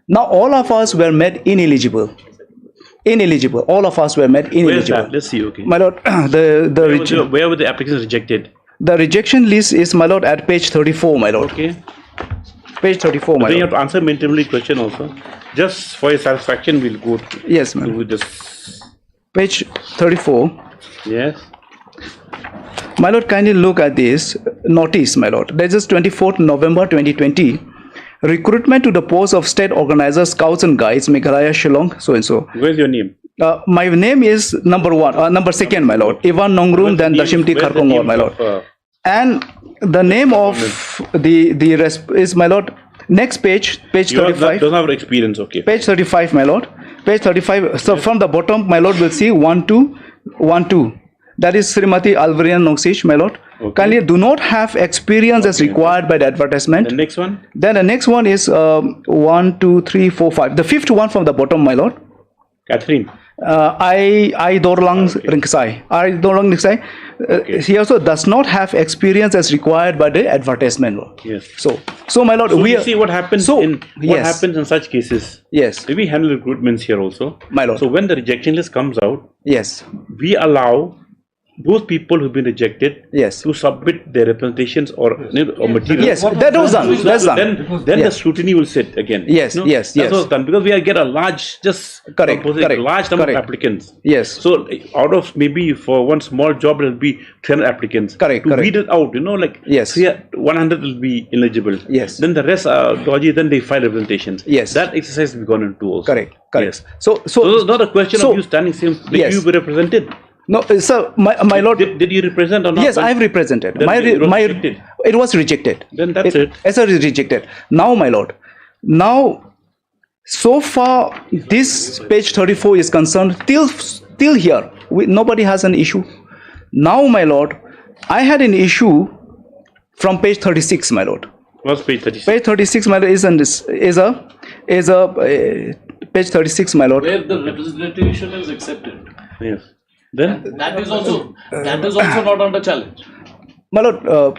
Now all of us were made ineligible. All of us were made ineligible. Where's that? Let's see. Okay. My lord, where were the applications rejected? The rejection list is, my lord, at page 34, my lord. Okay. Page 34, my lord. Then you have to answer maintainability question also. Just for your satisfaction, we'll go. Yes, ma'am. Page 34. Yes. My lord, kindly look at this notice, my lord. This is 24th November 2020. Recruitment to the post of State Organizer, Scouts and Guides, Meghalaya, Shillong, so and so. Where's your name? My name is number 2, my lord. Ivan Nongrum, then Dashimti Kharkongor, my lord. And the name of the rest is, my lord, next page 35. Doesn't have experience, okay. Page 35, my lord. Page 35. So from the bottom, my lord, will see 1, 2, 1, 2. That is Srimati Alvarian Noxish, my lord. Okay. Kindly do not have experience as required by the advertisement. The next one? Then the next one is 1, 2, 3, 4, 5. The fifth one from the bottom, my lord. Catherine. I Dorlang Ringsai. I Dorlang Ringsai. He also does not have experience as required by the advertisement law. Yes. So my lord, so we you see what happens happens in such cases. Yes. We handle recruitments here also. My lord. So when the rejection list comes out, yes, we allow those people who've been rejected to submit their representations or material. Yes, that was done. That's done. Then the scrutiny will sit again. Yes, yes, That was done because we get a large, large number of applicants. Yes. So out of maybe for one small job there will be 10 applicants. Correct. To weed it out, 100 will be eligible. Yes. Then the rest are dodgy. Then they file representations. Yes. That exercise will be gone into also. Correct. Yes. So it's not a question of you standing same. Did you be represented? No, sir, my lord. Did you represent or not? Yes, I've represented. It was rejected. Then that's it. Yes, sir, is rejected. Now, my lord. Now, so far, this page 34 is concerned. Till here, nobody has an issue. Now, my lord, I had an issue from page 36, my lord. What's page 36? Page 36, my lord, is a page 36, my lord. Where the representation is accepted. Yes. Then that is also not under challenge. My lord,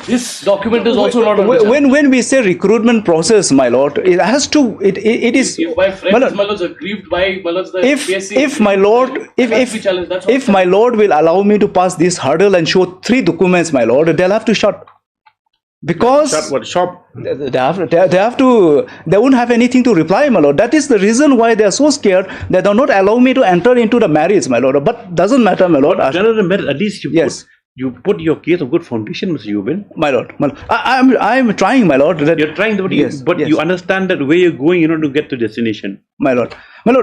this document is also not under challenge. When we say recruitment process, my lord, it has to. It is. If my friends, my lords, aggrieved by my lords, the PSC, if my lord, if my lord will allow me to pass this hurdle and show 3 documents, my lord, they'll have to shut. Because they won't have anything to reply, my lord. That is the reason why they are so scared that they will not allow me to enter into the marriage, my lord. But doesn't matter, my lord. At least you put your case of good foundation, Mr. Yubin. My lord. I am trying, my lord. You're trying, but you understand that where you're going, to get to destination. My lord,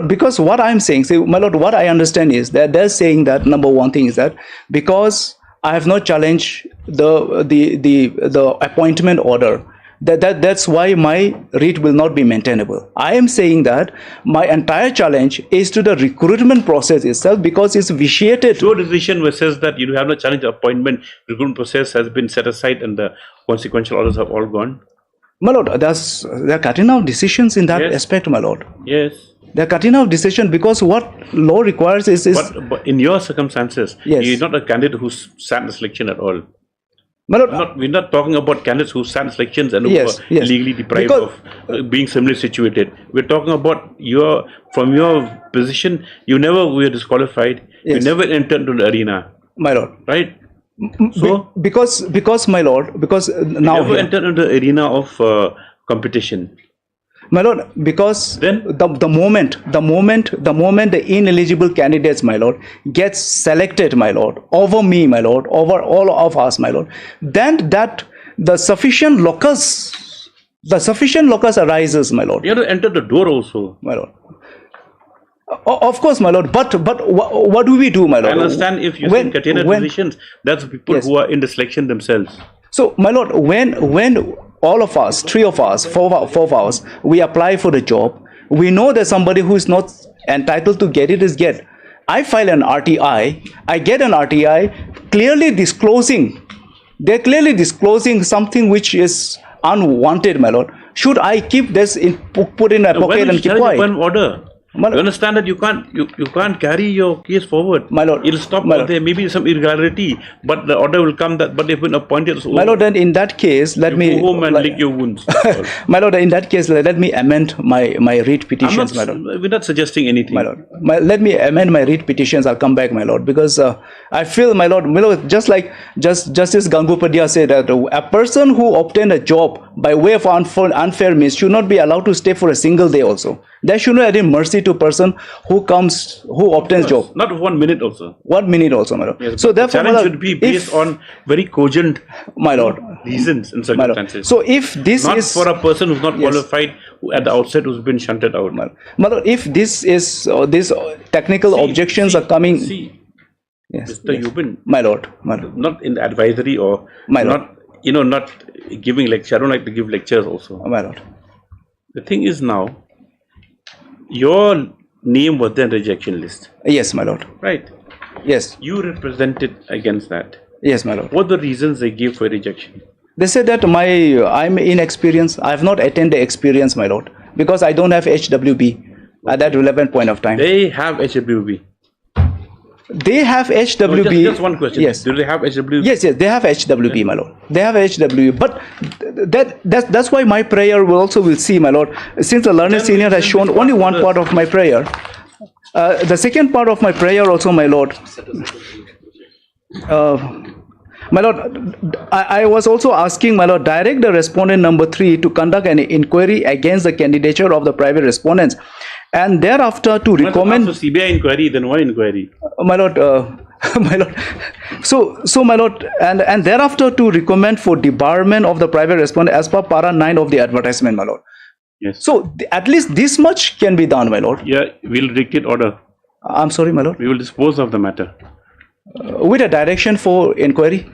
because what I'm saying, my lord, what I understand is that they're saying that number one thing is that because I have not challenged the appointment order. That's why my writ will not be maintainable. I am saying that my entire challenge is to the recruitment process itself because it's vitiated. Your decision says that you have not challenged the appointment, recruitment process has been set aside and the consequential orders have all gone. My lord, they're cutting out decisions in that aspect, my lord. Yes. They're cutting out decision because what law requires is. But in your circumstances, you're not a candidate who sat the selection at all. We're not talking about candidates who sat selections and who were legally deprived of being similarly situated. We're talking about from your position, you never were disqualified. You never entered into the arena. My lord. Right? So because my lord, because now you never entered into the arena of competition. My lord, because then the moment the ineligible candidates, my lord, gets selected, my lord, over me, my lord, over all of us, my lord, then that the sufficient locus arises, my lord. You have to enter the door also, my lord. Of course, my lord. But what do we do, my lord? I understand if you say container positions, that's people who are in the selection themselves. So, my lord, when all of us, 3 of us, 4 of us, we apply for the job, we know that somebody who is not entitled to get it is get. I file an RTI, I get an RTI clearly disclosing, they're clearly disclosing something which is unwanted, my lord. Should I keep this put in my pocket and keep quiet? Order. You understand that you can't carry your case forward. My lord. It'll stop. There may be some irregularity, but the order will come that. But if been appointed, so my lord, then in that case, let me go home and lick your wounds. My lord, in that case, let me amend my writ petitions, my lord. We're not suggesting anything, my lord. Let me amend my writ petitions. I'll come back, my lord, because I feel, my lord, just like Justice Gangupadhyay said that a person who obtained a job by way of unfair means should not be allowed to stay for a single day also. There should not be mercy to a person who obtains job. Not 1 minute also. 1 minute also, my lord. Yes, so therefore, the challenge should be based on very cogent, my lord, reasons and circumstances. So if this not is for a person who's not qualified, who at the outset who's been shunted out. My lord, if this is these technical objections are coming. Mr. Yubin, my lord, not in the advisory or not giving lecture. I don't like to give lectures also. My lord. The thing is now, your name was then rejection list. Yes, my lord. Right. Yes. You represented against that. Yes, my lord. What are the reasons they gave for rejection? They said that I'm inexperienced. I have not attained the experience, my lord, because I don't have HWB. at that relevant point of time. They have HWB. They have HWB. No, just one question. Yes. Do they have HWB? Yes, they have HWB, my lord. They have HWB, but that's why my prayer will see, my lord. Since the learned senior has shown only one part of my prayer, the second part of my prayer also, my lord. My lord, I was also asking, my lord, direct the respondent number 3 to conduct an inquiry against the candidature of the private respondents, and thereafter to recommend. So CBI inquiry, then what inquiry? My lord, my lord. So my lord, and thereafter to recommend for debarment of the private respondent as per para 9 of the advertisement, my lord. Yes. So at least this much can be done, my lord. Yeah, we'll dictate order. I'm sorry, my lord. We will dispose of the matter. With a direction for inquiry.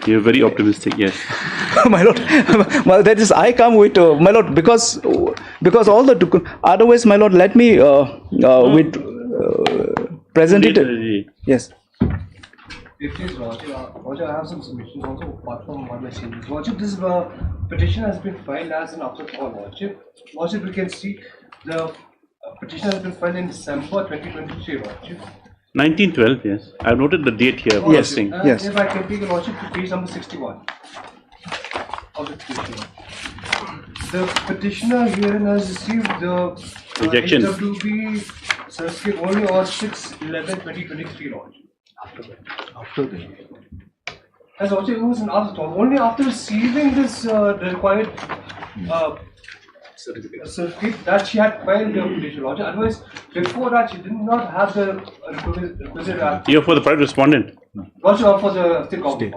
You're very optimistic, yes. My lord, well, that is, I come with, my lord, because all the, otherwise, my lord, let me present it. Yes. It is Roger, I have some submissions also apart from what my seniors. Roger, this petition has been filed as an after call. Roger, we can see the petition has been filed in December 2023. Roger. 1912, yes. I've noted the date here. Yes, yes. If I can take a lordship to page number 61 of the petition. The petitioner herein has received the rejection. HWB certificate only on 6/11/2023, Lordship. After that. As also it was an afterthought. Only after receiving this the required certificate that she had filed the petition, Lordship. Otherwise, before that, she did not have the requisite. You're for the private respondent? Lordship, for the state government.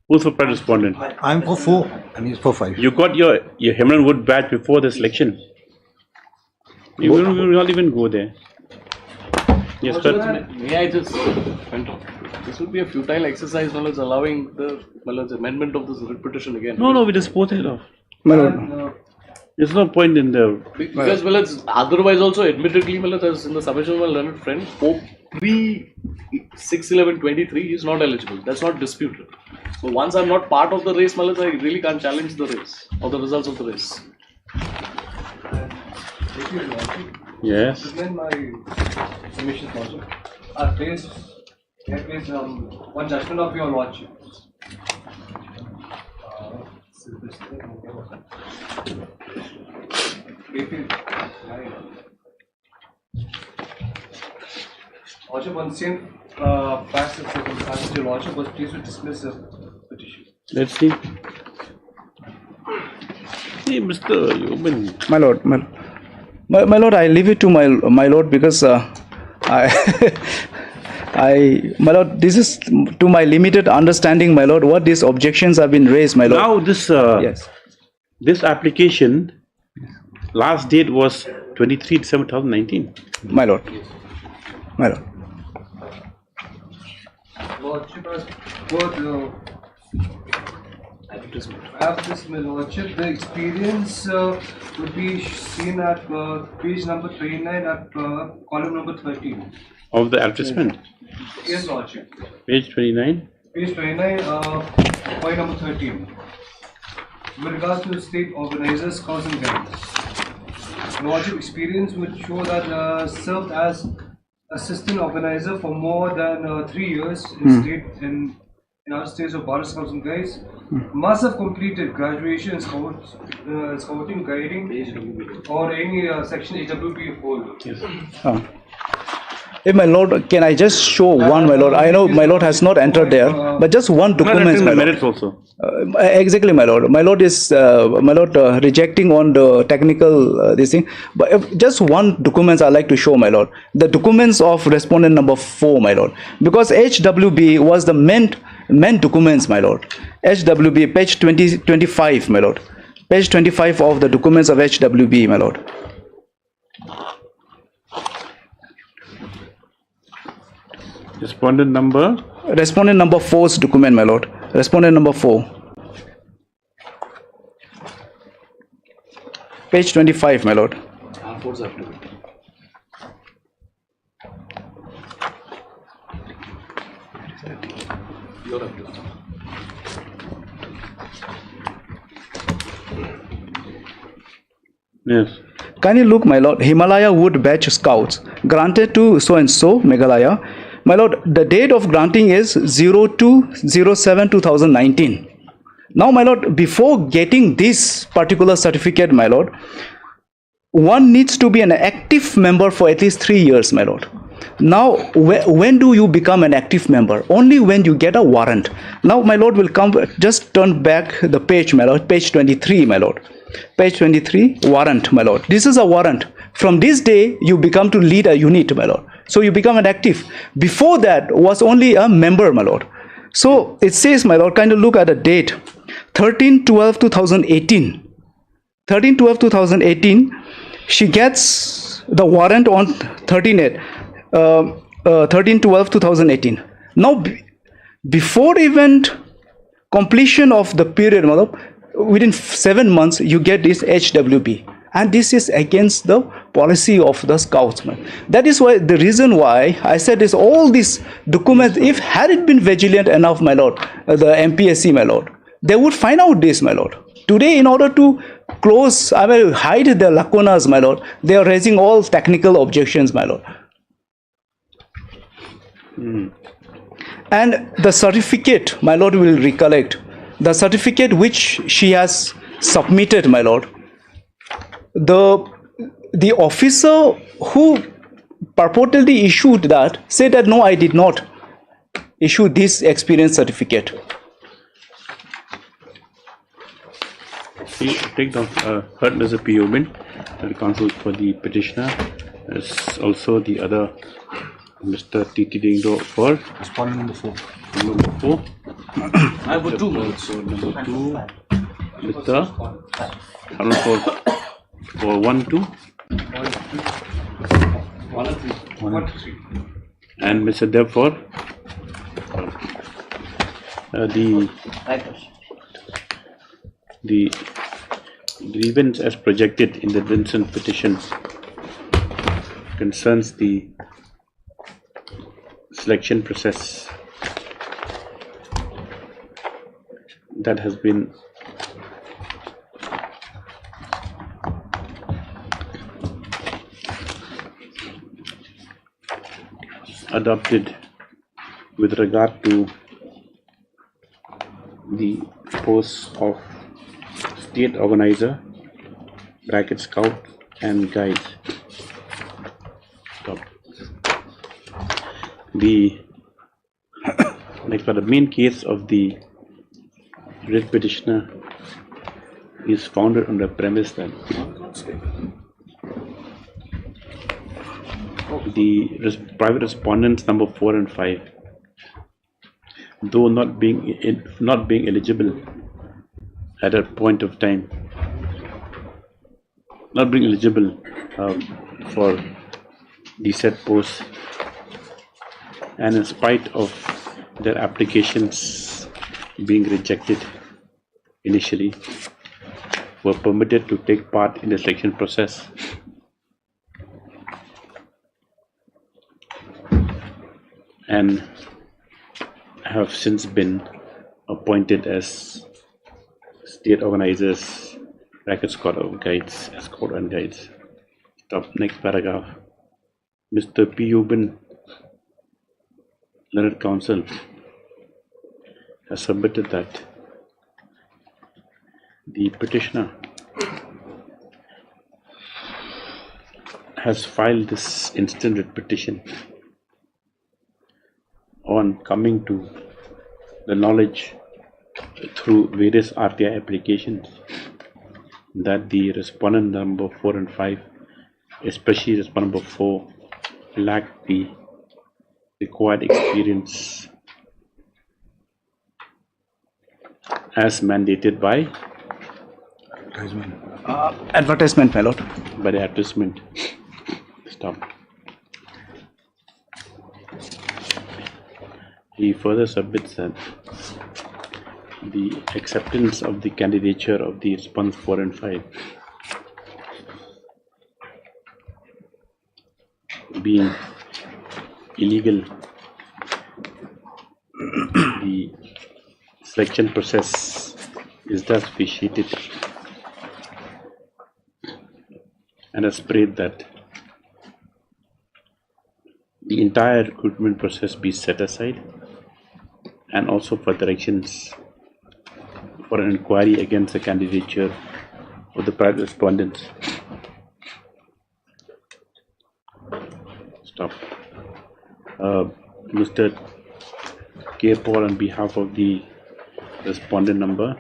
Who's for private respondent? I'm for 4 and he's for 5. You got your Himran Wood badge before the selection. You will not even go there. Yes, but may I just this would be a futile exercise, well, as allowing the amendment of this writ petition again. No, we dispose it off. There's no point in the... Because, well, it's otherwise also admittedly, well, as in the submission of my learned friend, pre 6/11/23 is not eligible. That's not disputed. So once I'm not part of the race, well, I really can't challenge the race or the results of the race. Yes. Then my submissions also are placed. There is one judgment of your lordship. Lordship, on the same passage, your lordship was pleased to dismiss the petition. Let's see. Hey, Mr. Yoban. My lord, my lord, I leave it to my lord because my lord, this is to my limited understanding, my lord, what these objections have been raised, my lord. Now this this application last date was 23 December 2019. My lord. Lordship, as per the advertisement, my lordship, the experience would be seen at page number 29 at column number 13. Of the advertisement? Yes, lordship. Page 29? Page 29, point number 13. With regards to the state organizers, cause and guides. Lordship, experience would show that served as assistant organizer for more than 3 years in our states of Bar Scouts and Guides. Must have completed graduation in scouting, guiding, or any section HWB holder. Yes. Hey, my lord, can I just show one, my lord? I know my lord has not entered there, but just one document, my lord. Merits also. Exactly, my lord. My lord is rejecting on the technical this thing. But if just one documents I like to show, my lord. The documents of respondent number 4, my lord. Because HWB was the main documents, my lord. HWB, page 25, my lord. Page 25 of the documents of HWB, my lord. Respondent number? Respondent number 4's document, my lord. Respondent number 4. Page 25, my lord. Yes. Can you look, my lord, Himalaya Wood Batch Scouts, granted to so-and-so, Meghalaya. My lord, the date of granting is 02/07/2019. Now, my lord, before getting this particular certificate, my lord, one needs to be an active member for at least 3 years, my lord. Now, when do you become an active member? Only when you get a warrant. Now, my lord, will come, just turn back the page, my lord, page 23, my lord. Page 23, warrant, my lord. This is a warrant. From this day, you become to lead a unit, my lord. So you become an active. Before that was only a member, my lord. So it says, my lord, kind of look at the date, 13/12/2018. 13/12/2018, she gets the warrant on 13/12/2018. Now, before even completion of the period, my lord, within 7 months, you get this HWP. And this is against the policy of the scouts, man. That is why the reason why I said is all these documents, if had it been vigilant enough, my lord, the MPSC, my lord, they would find out this, my lord. Today, in order to close, I mean, hide the lacunas, my lord, they are raising all technical objections, my lord. And the certificate, my lord, will recollect. The certificate which she has submitted, my lord, the officer who purportedly issued that said that no, I did not issue this experience certificate. We take the heard as a PO the counsel for the petitioner, as also the other Mr. T.T. Dingdo for Respondent number 4. Number 4. I have 2 minutes. Number 2, Mr. Harun for 1, 2. 1 and 3. 1 and 3. And Mr. Dev for the grievance as projected in the Vincent petition concerns the selection process that has been adopted with regard to the posts of state organizer, bracket scout and guide. Stop. The next part, the main case of the writ petitioner is founded on the premise that the private respondents number 4 and 5, though not being eligible at a point of time, not being eligible for the said post, and in spite of their applications being rejected initially, were permitted to take part in the selection process. And have since been appointed as state organizers, bracket squad of guides, escort and guides. Stop. Next paragraph. Mr. P. Ubin, Learned Counsel, has submitted that the petitioner has filed this instant writ petition on coming to the knowledge through various RTI applications that the respondent number 4 and 5, especially respondent number 4, lacked the required experience as mandated by advertisement, my lord. By the advertisement. Stop. He further submits that the acceptance of the candidature of the respondents 4 and 5 being illegal, the selection process is thus vitiated, and has prayed that the entire recruitment process be set aside, and also for directions for an inquiry against the candidature of the private respondents. Stop. Mr. K. Paul, on behalf of the respondent number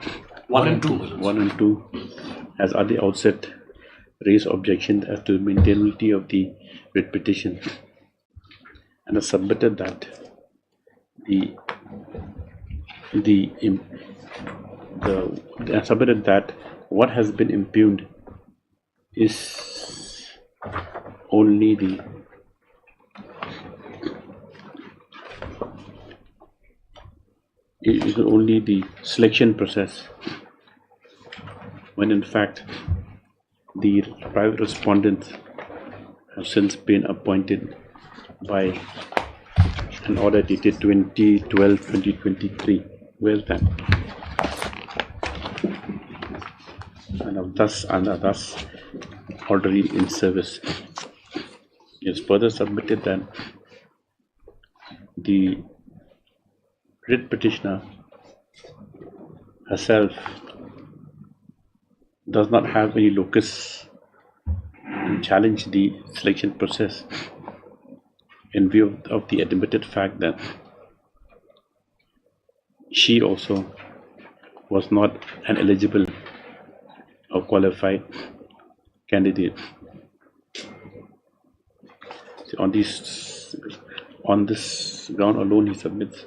1 and 2. 1 and 2, has at the outset raised objections as to the maintainability of the writ petition, and has submitted that what has been impugned is only the selection process, when in fact the private respondents have since been appointed by an order dated 2012-2023. Where's that? And are thus already in service. It is further submitted that the writ petitioner herself does not have any locus to challenge the selection process in view of the admitted fact that she also was not an eligible or qualified candidate. So on this ground alone, he submits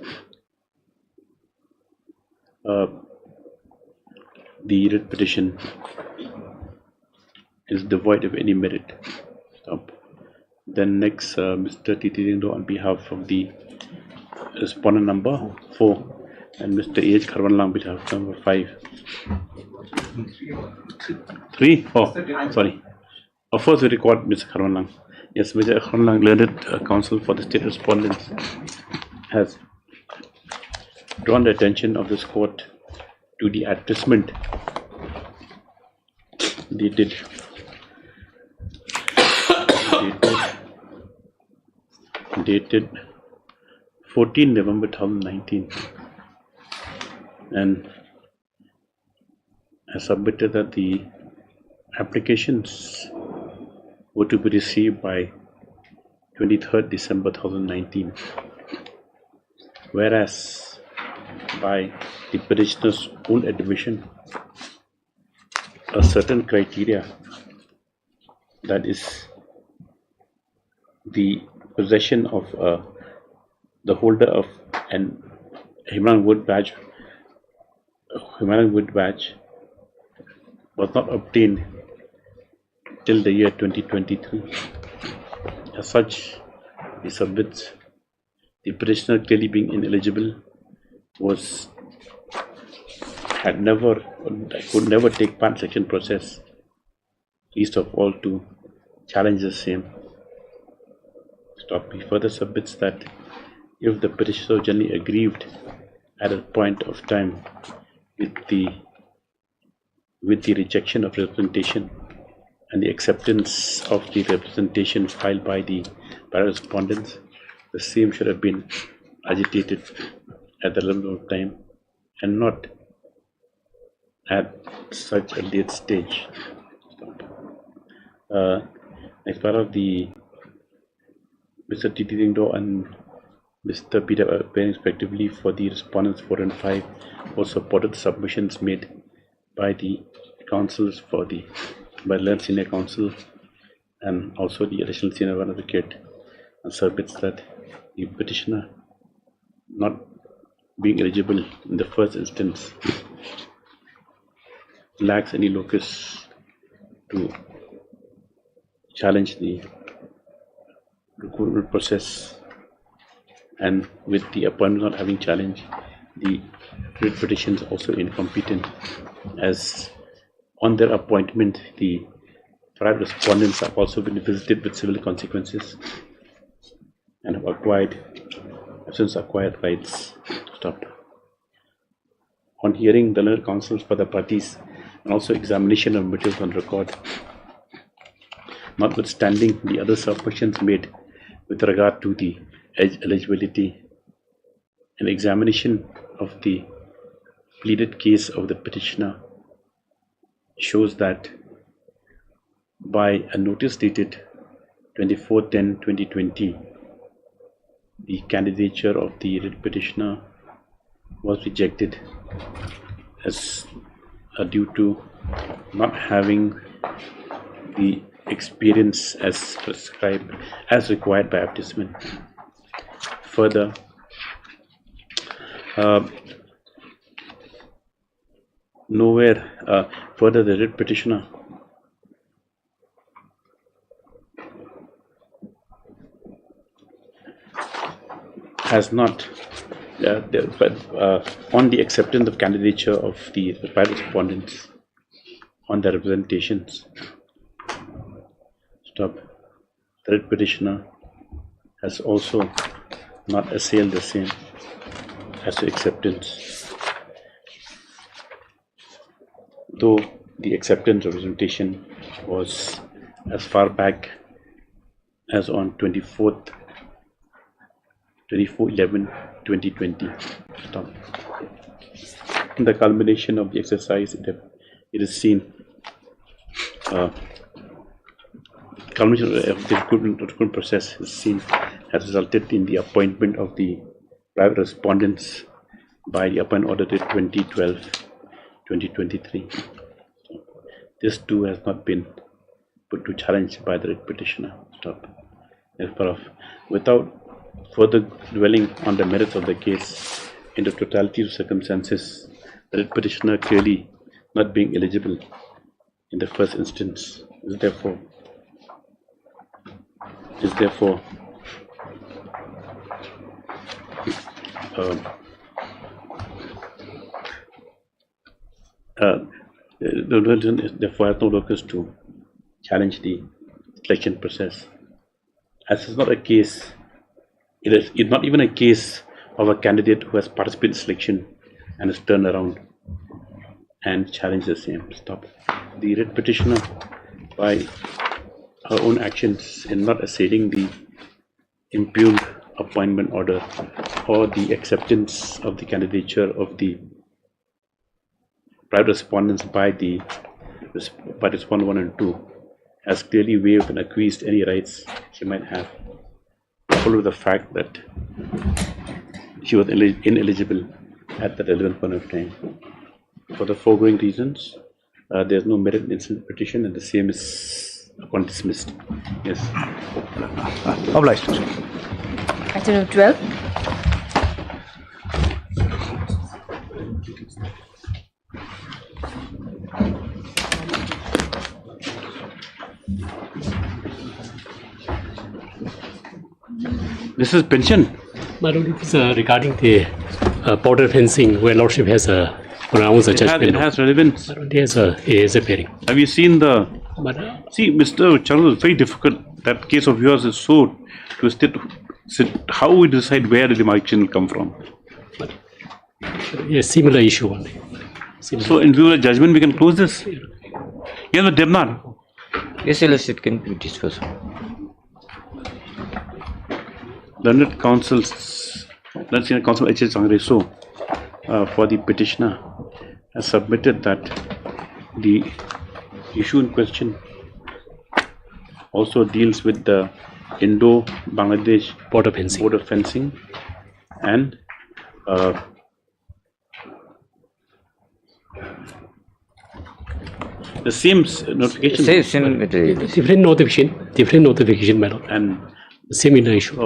the writ petition is devoid of any merit. Stop. Then next, Mr. Titirindo, on behalf of the respondent number 4, and Mr. H. Karwanlang, on behalf of number 5. 3? Oh, sorry. First we record Mr. Karwanlang. Yes, Mr. Karwanlang, learned counsel for the state respondents, has drawn the attention of this court to the advertisement dated 14 November 2019, and has submitted that the applications were to be received by 23rd December 2019, whereas by the petitioner's own admission, a certain criteria, that is the possession of the holder of an Himalayan wood badge was not obtained till the year 2023. As such, he submits the petitioner clearly being ineligible could never take part in selection process, least of all to challenge the same. Stop. He further submits that if the petitioner generally aggrieved at a point of time with the rejection of representation and the acceptance of the representation filed by the respondents, the same should have been agitated at the relevant time and not at such a late stage. Next part of the Mr. Titirindo and Mr. Peter appearing respectively for the respondents 4 and 5 also supported the submissions made by the counsels by learned senior counsel and also the additional senior advocate, and submits that the petitioner, not being eligible in the first instance, lacks any locus to challenge the recruitment process, and with the appointment not having challenged, the writ petition is also incompetent, as on their appointment the private respondents have also been visited with civil consequences and have since acquired rights. Stop. On hearing the learned counsels for the parties and also examination of materials on record, notwithstanding the other submissions made with regard to the eligibility, an examination of the pleaded case of the petitioner shows that by a notice dated 24/10/2020, the candidature of the writ petitioner was rejected as due to not having the experience as prescribed, as required by advertisement. Further, further the writ petitioner has not on the acceptance of candidature of the private respondents on their representations. The writ petitioner has also not assailed the same as to acceptance, though the acceptance representation was as far back as on 24/11/2020. In the culmination of the exercise, it is seen culmination of the recruitment process is seen has resulted in the appointment of the private respondents by the appointment order date 2012/2023. This too has not been put to challenge by the writ petitioner. Without further dwelling on the merits of the case in the totality of circumstances, the writ petitioner clearly not being eligible in the first instance is therefore has no locus to challenge the selection process. As is not a case, it is not even a case of a candidate who has participated in selection and has turned around and challenged the same. The writ petitioner, by her own actions in not assailing the impugned appointment order or the acceptance of the candidature of the private respondents by respondent 1 and 2, has clearly waived and acquiesced any rights she might have, coupled with the fact that she was ineligible at the relevant point of time. For the foregoing reasons, there is no merit in instant petition, and the same is upon dismissed. Yes. Obliged. Item 12. This is pension. My Lord, it is regarding the border fencing, where Lordship has pronounced a judgment. It has relevance. It has a bearing. Have you seen the? See, Mr. Charles, it's very difficult. That case of yours is so twisted. How we decide where the demarcation will come from? A similar issue only. So, in view of the judgment, we can close this. Yes, but Devnar. Yes, it can be discussed. Learned counsels, let's say Counsel H. Sangreso for the petitioner has submitted that the issue in question also deals with the Indo-Bangladesh border fencing and the same notification. Different notification, my Lord. And similar issue.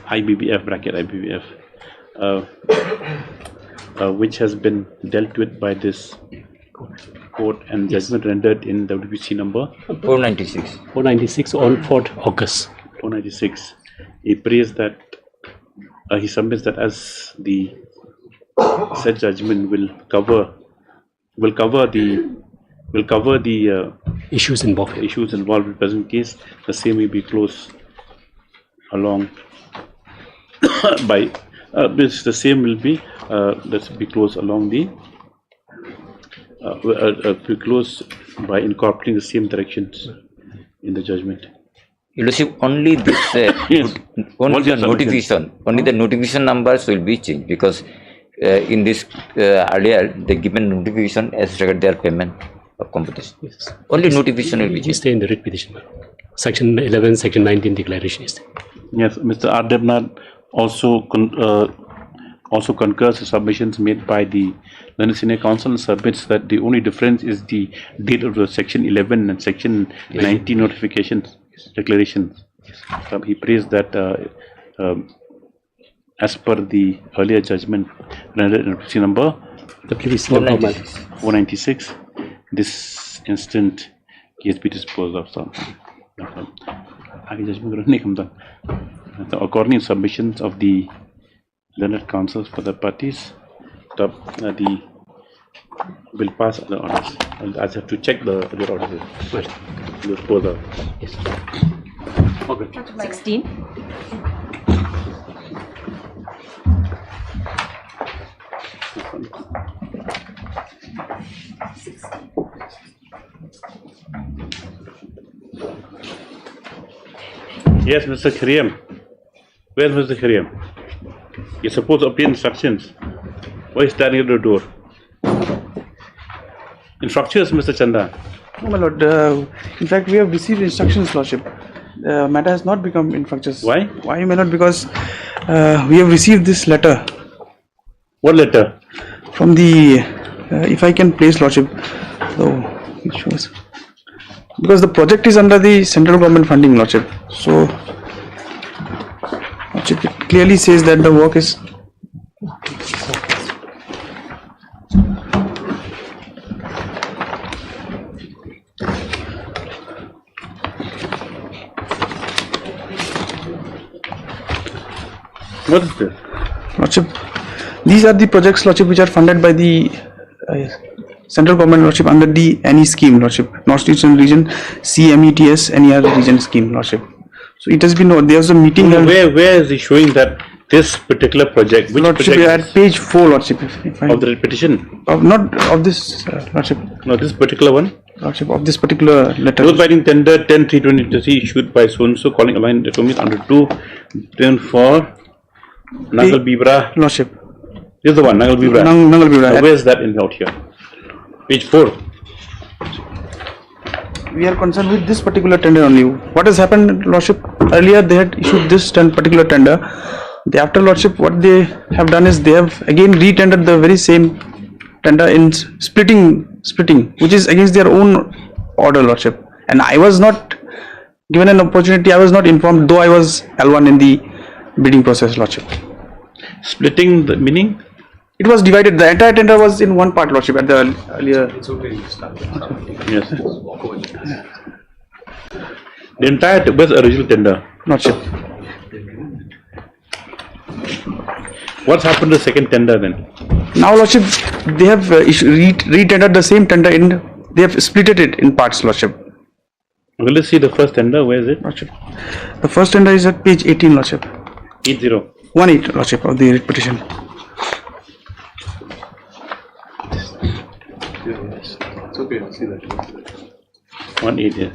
IBBF bracket IBBF, which has been dealt with by this court and judgment rendered in WPC number 496. 496 on 4th August. 496. He prays that he submits that as the said judgment will cover the issues involved in the present case, the same will be closed along by This the same will be that will be closed along the we close by incorporating the same directions in the judgment. Your Lordship, only this only the notification numbers will be changed, because in this earlier the given notification as regard their payment of competition. Yes. Only notification will be changed. Stay in the writ petition. Section 11, Section 19 declaration is there. Yes, Mr. R. Debnath also concurs the submissions made by the Learned Senior Counsel and submits that the only difference is the date of the Section 11 and Section 19 notifications, declarations. He praised that as per the earlier judgment rendered in PC number 496, this instant case be disposed of. According to submissions of the learned counsels for the parties, the will pass other orders. I have to check the other orders. Dispose of. Yes. Okay. 16. Yes, Mr. Karim. Where's Mr. Karim? You're supposed to obtain instructions. Why is standing at the door? Instructions, Mr. Chanda. No, my lord. In fact, we have received instructions, Lordship. Matter has not become infructuous. Why? Why, my lord? Because we have received this letter. What letter? From the, if I can place, Lordship. So, it shows. Because the project is under the central government funding, Lordship. So, Lordship, it clearly says that the work is. What is this? Lordship, these are the projects, Lordship, which are funded by the central government, Lordship, under the NE scheme, Lordship, North Eastern Region CMETS NER region scheme, Lordship. So it has been, there's a meeting. Where is he showing that this particular project? Which Lordship, project? at page 4, Lordship. If I, of the petition? Not of this, Lordship. No, this particular one? Lordship, of this particular letter. Those writing tender 10-320 issued by so-and-so calling aligned atomies under 2, then for Nagal Bibra. Lordship. This is the one, Nagal Bibra. Nagal Bibra. Where is that in out here? Page 4. We are concerned with this particular tender only. What has happened, Lordship? Earlier they had issued this particular tender. After, Lordship, what they have done is they have again re-tendered the very same tender in splitting, which is against their own order, Lordship. And I was not given an opportunity, I was not informed, though I was L1 in the bidding process, Lordship. Splitting the meaning? It was divided. The entire tender was in one part, Lordship, at the earlier. Yes. The entire was original tender. Lordship. What's happened to the second tender then? Now, Lordship, they have re-tendered the same tender in. They have split it in parts, Lordship. Well, let's see the first tender. Where is it? Lordship. The first tender is at page 18, Lordship. 80. 18, Lordship, of the writ petition. It's okay, I'll see that. 180.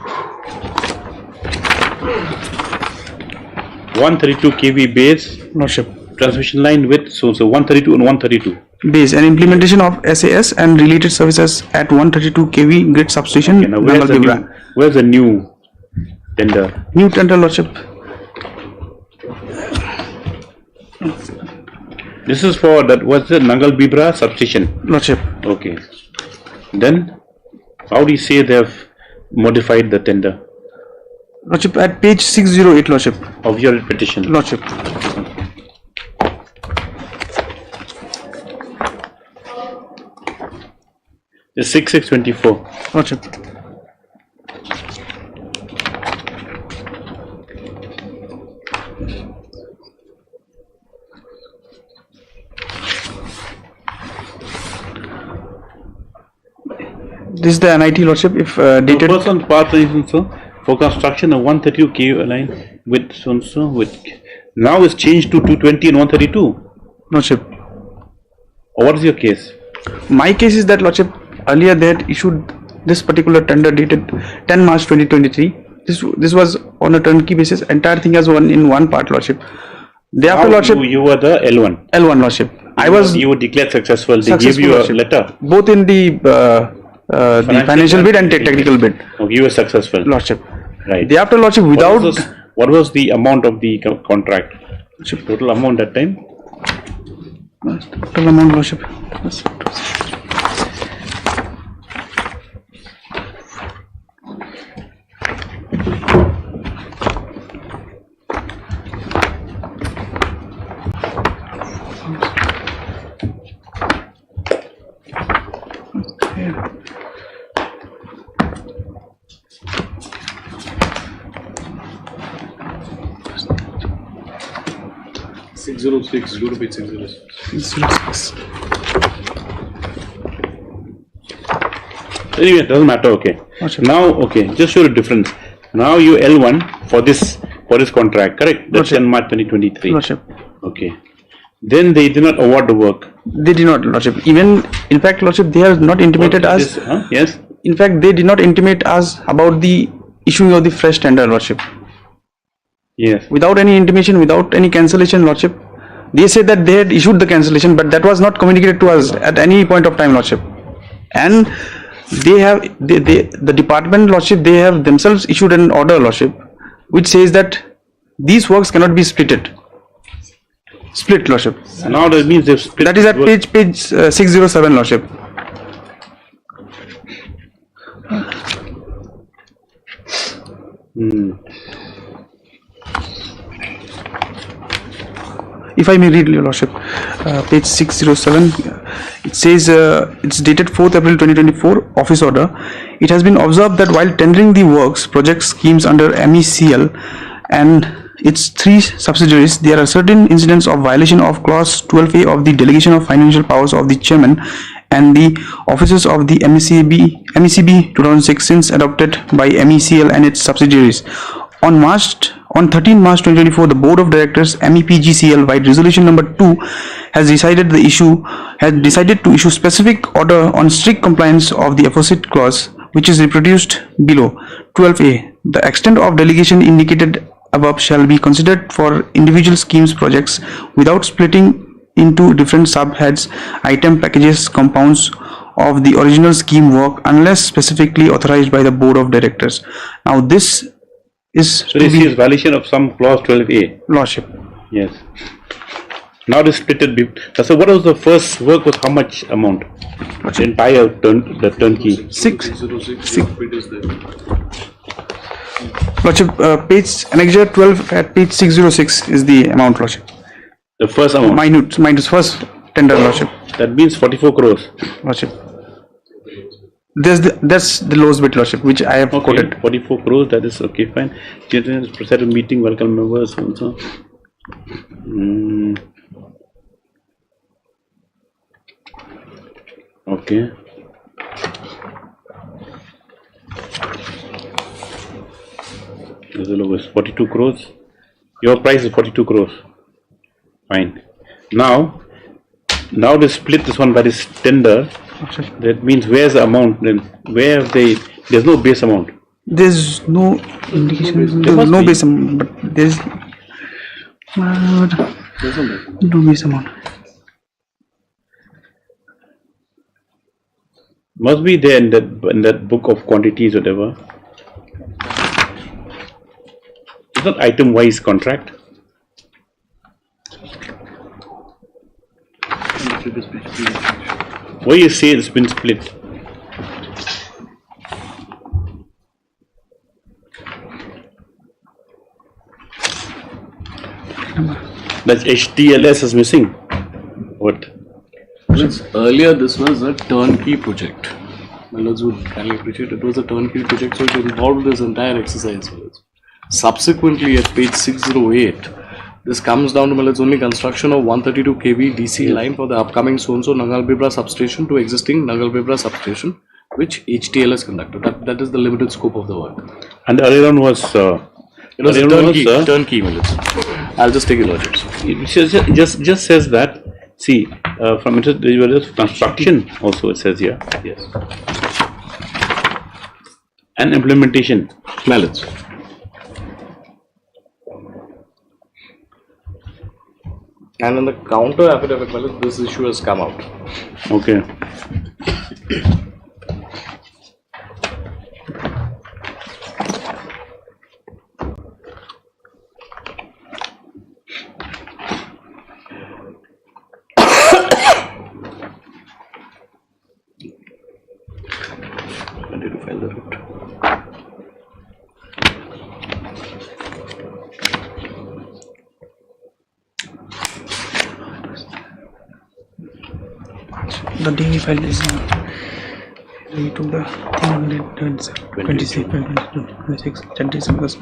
132 kV base. Lordship. Transmission line with so 132 and 132. Base and implementation of SAS and related services at 132 kV grid substation. Okay, now where's the new tender? New tender, Lordship. This is for that. What's the Nangal Bibra substation? Lordship. Okay. Then, how do you say they have modified the tender? Lordship, at page 608, Lordship. Of your petition? Lordship. It's 6624. Lordship. This is the NIT, Lordship, if dated. The person part for construction of 132 kV line with so with now is changed to 220 and 132. Lordship. What is your case? My case is that, Lordship, earlier they had issued this particular tender dated 10 March 2023. This was on a turnkey basis. Entire thing has in one part, Lordship. Thereafter, Lordship, you were the L1. L1, Lordship. You were declared successful. They gave you a letter. Both in the financial bid and technical bid. Okay, you were successful. Lordship. Right. Thereafter, Lordship, without... What was the amount of the contract? Total amount that time? Total amount, Lordship. 606, go to page 606. Anyway, it doesn't matter, okay. Now, okay, just show the difference. Now you L1 for this contract, correct? That's 10 March 2023. Lordship. Okay. Then they did not award the work. They did not, Lordship. Even, in fact, Lordship, they have not intimated us. Yes. In fact, they did not intimate us about the issuing of the fresh tender, Lordship. Yes. Without any intimation, without any cancellation, Lordship. They said that they had issued the cancellation, but that was not communicated to us at any point of time, Lordship. And they have, the department, Lordship, they have themselves issued an order, Lordship, which says that these works cannot be split, Lordship. Now that means they've split. That is at page 607, Lordship. If I may read, Your Lordship, page 607, it says, it's dated 4th April 2024, office order. It has been observed that while tendering the works, project schemes under MECL and its 3 subsidiaries, there are certain incidents of violation of clause 12A of the delegation of financial powers of the chairman and the officers of the MECB 2006 since adopted by MECL and its subsidiaries. On 13 March 2024, the Board of Directors MEPGCL by resolution number 2 has decided to issue specific order on strict compliance of the aforesaid clause, which is reproduced below. 12A. The extent of delegation indicated above shall be considered for individual schemes projects without splitting into different subheads, item packages, compounds of the original scheme work unless specifically authorized by the Board of Directors. Now this is violation of some clause 12A. Lordship. Yes. Now this splitted. So what was the first work? Was how much amount? The entire the turnkey. 606. Lordship, page annexure 12 at page 606 is the amount, Lordship. The first amount. Minus first tender, Lordship. That means 44 crores. Lordship. That's the lowest bit, Lordship, which I have quoted. 44 crores, that is okay, fine. Gentlemen, presided meeting, welcome members, and so. Okay. The lowest 42 crores. Your price is 42 crores. Fine. Now they split this one by this tender. That means where's the amount then? Where have they? There's no base amount. There's no indication. There's no base amount, but there's no base amount. Must be there in that book of quantities, whatever. It's not item wise contract. Why you say it's been split? That's HTLS is missing. What? Earlier this was a turnkey project. My lords would kindly appreciate it was a turnkey project, so it involved this entire exercise. Subsequently, at page 608, this comes down to my lords only construction of 132 kV DC line for the upcoming so-and-so Nangal-Bibra substation to existing Nangal-Bibra substation, which HTLS conducted. That is the limited scope of the work. And the other one was it was a turnkey, my lords. I'll just take it, lordships. It just says that See, from construction also it says here. Yes. And implementation. Acknowledge. And in the counter affidavit, this issue has come out. Okay. When did you file the writ? The day we filed this, we took the thing on the 26, 10 days because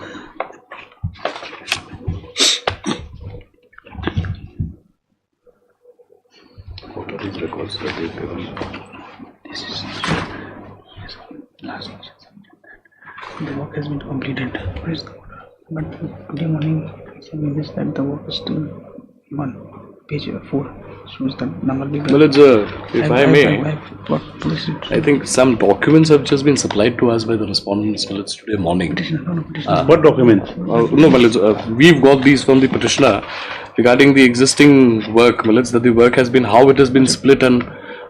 What are these records that they've given? this is last one. The work has been completed. Where is the order? But today morning, we wish that the work is still on page 4. Shows the number. Well, it's if I may, I think some documents have just been supplied to us by the respondents. Well, it's today morning. What documents? No, well, it's, we've got these from the petitioner regarding the existing work. Well, it's that the work has been, how it has been split, and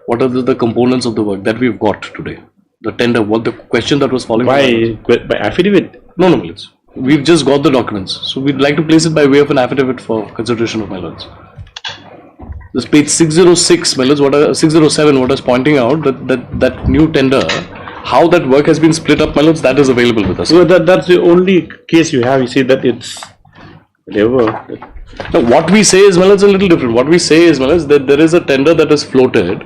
what are the components of the work that we've got today. The tender, what the question that was following by affidavit? No, well, it's, we've just got the documents, so we'd like to place it by way of an affidavit for consideration of my lords. This page 606, my lords, 607, what is pointing out that new tender, how that work has been split up, my lords, that is available with us. So that's the only case you have. You say that it's whatever. Now, what we say is, well, it's a little different. What we say is, well, is that there is a tender that is floated.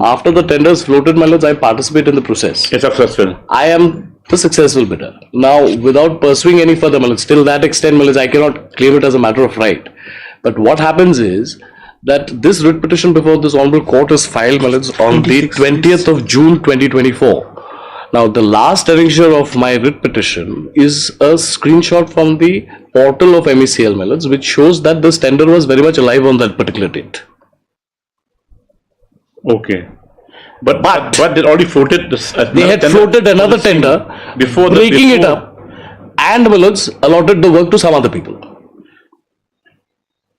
After the tender is floated, my lords, I participate in the process. It's successful. I am the successful bidder. Now, without pursuing any further, my lords, till that extent, my lords, I cannot claim it as a matter of right. But what happens is that this writ petition before this honorable court is filed, my lords, on the 20th of June 2024. Now, the last erasure of my writ petition is a screenshot from the portal of MECL, my lords, which shows that this tender was very much alive on that particular date. Okay. But they already floated this. They had floated another tender before breaking it up, and, my lords, allotted the work to some other people.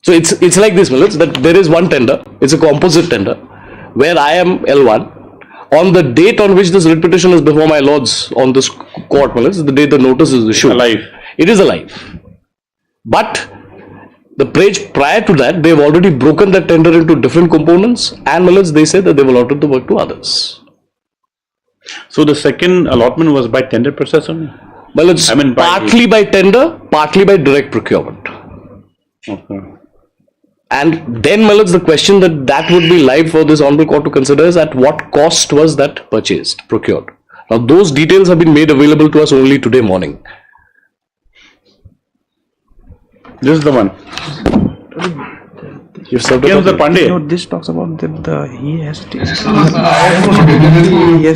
So it's like this, my lords, that there is one tender, it's a composite tender, where I am L1. On the date on which this writ petition is before my lords on this court, my lords, the day the notice is issued. Alive. It is alive. But the page prior to that, they have already broken that tender into different components, and, my lords, they said that they have allotted the work to others. So the second allotment was by tender process only? Well, it's partly by tender, partly by direct procurement. Okay. And then, my lords, the question that would be live for this honorable court to consider is at what cost was that purchased, procured. Now, those details have been made available to us only today morning. This is the one. You've served the Pandey. No, this talks about the he has yes,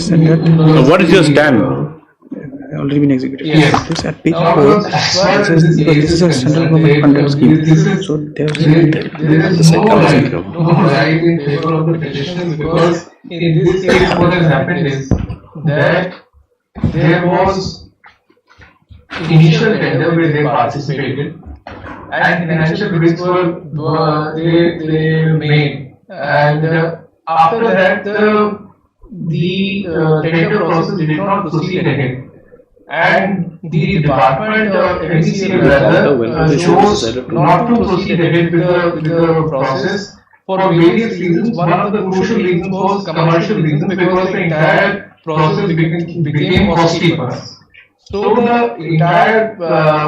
and that. So what is your stand? Already been executed. Yes. This at page 4. It says this is a central government funded scheme. So there's no right in favor of the petition, because in this case what has happened is that there was initial tender where they participated and financial bids were they made, and after that the tender process did not proceed ahead. And the department MECL rather chose not to proceed ahead with the process for various reasons. One of the crucial reasons was commercial reasons, because the entire process became costly for us. So the entire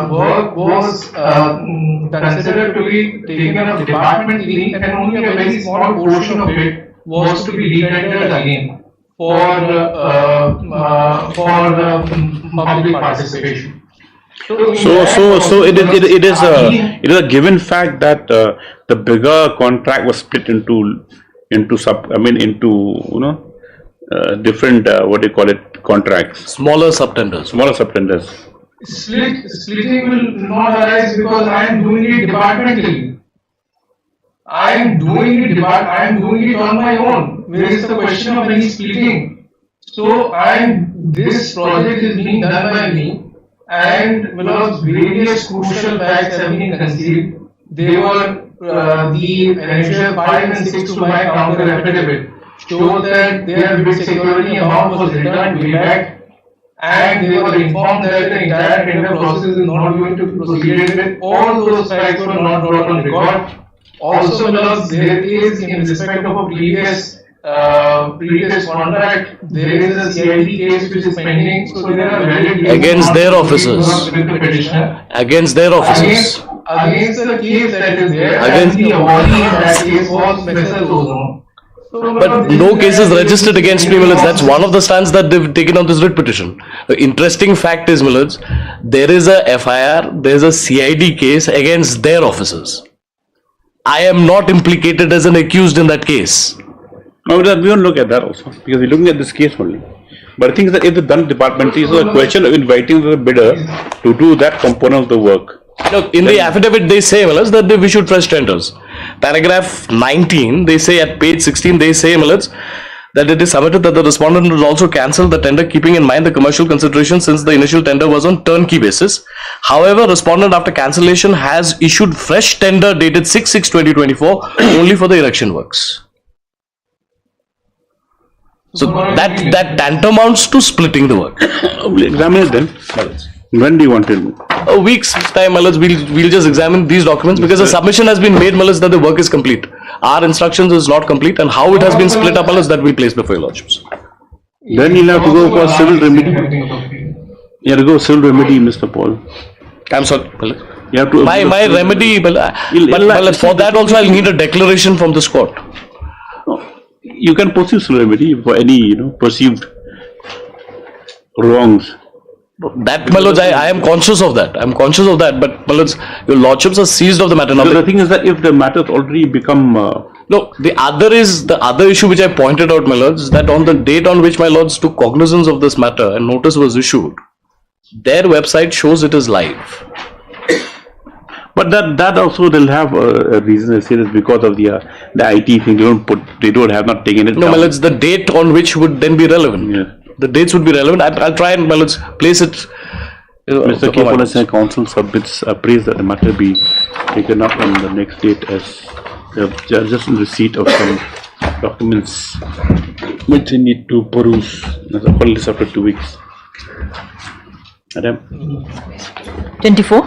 work was considered to be taken up departmentally, and only a very small portion of it was to be retendered again for public participation. So it is a given fact that the bigger contract was split into different what do you call it, contracts. Smaller subtenders. Splitting will not arise because I am doing it departmentally. I am doing it on my own. Where is the question of any splitting? So this project is being done by me, and various crucial facts have been conceived. They were the initial 5 and 6 to my counter affidavit show that their bid security amount was returned way back, and they were informed that the entire tender process is not going to proceed with. All those facts were not brought on record. Also, there is, in respect of a previous contract, there is a CID case which is pending. So there are valid against their officers. With the petitioner. Against their officers. Against the case that is there. Against the awardee in that case was Mr. Ozone. But no case is registered against me, Millets. That's one of the stands that they've taken on this writ petition. The interesting fact is, Millets, there is a FIR, there is a CID case against their officers. I am not implicated as an accused in that case. No, we won't look at that also, because we're looking at this case only. But I think that if the done departmentally, so the question of inviting the bidder to do that component of the work. Look, in the affidavit they say, Millets, that they've issued fresh tenders. Paragraph 19, they say at page 16, they say, Millets, that it is submitted that the respondent will also cancel the tender keeping in mind the commercial consideration since the initial tender was on turnkey basis. However, respondent after cancellation has issued fresh tender dated 6/6/2024 only for the erection works. So that tantamounts to splitting the work. We'll examine it then. When do you want it? A week's time, Millets, we'll just examine these documents because a submission has been made, Millets, that the work is complete. Our instructions is not complete, and how it has been split up, Millets, that we place before your lordships. Then you'll have to go for civil remedy. You have to go civil remedy, Mr. Paul. I'm sorry, Millets. You have to. My remedy, but for that also I'll need a declaration from this court. You can pursue civil remedy for any perceived wrongs. That, my lords, I am conscious of that. I'm conscious of that. But, my lords, your lordships are seized of the matter. Now, the thing is that if the matter has already become... No, the other issue which I pointed out, my lords, is that on the date on which my lords took cognizance of this matter and notice was issued, their website shows it is live. But that also they'll have a reason to say this because of the IT thing. They have not taken it down. No, my lords, the date on which would then be relevant. Yeah. The dates would be relevant. I'll try and, my lords, place it. Mr. K. Council submits a praise that the matter be taken up on the next date as they are just in receipt of some documents which they need to peruse. That's a list after 2 weeks. Madam. 24.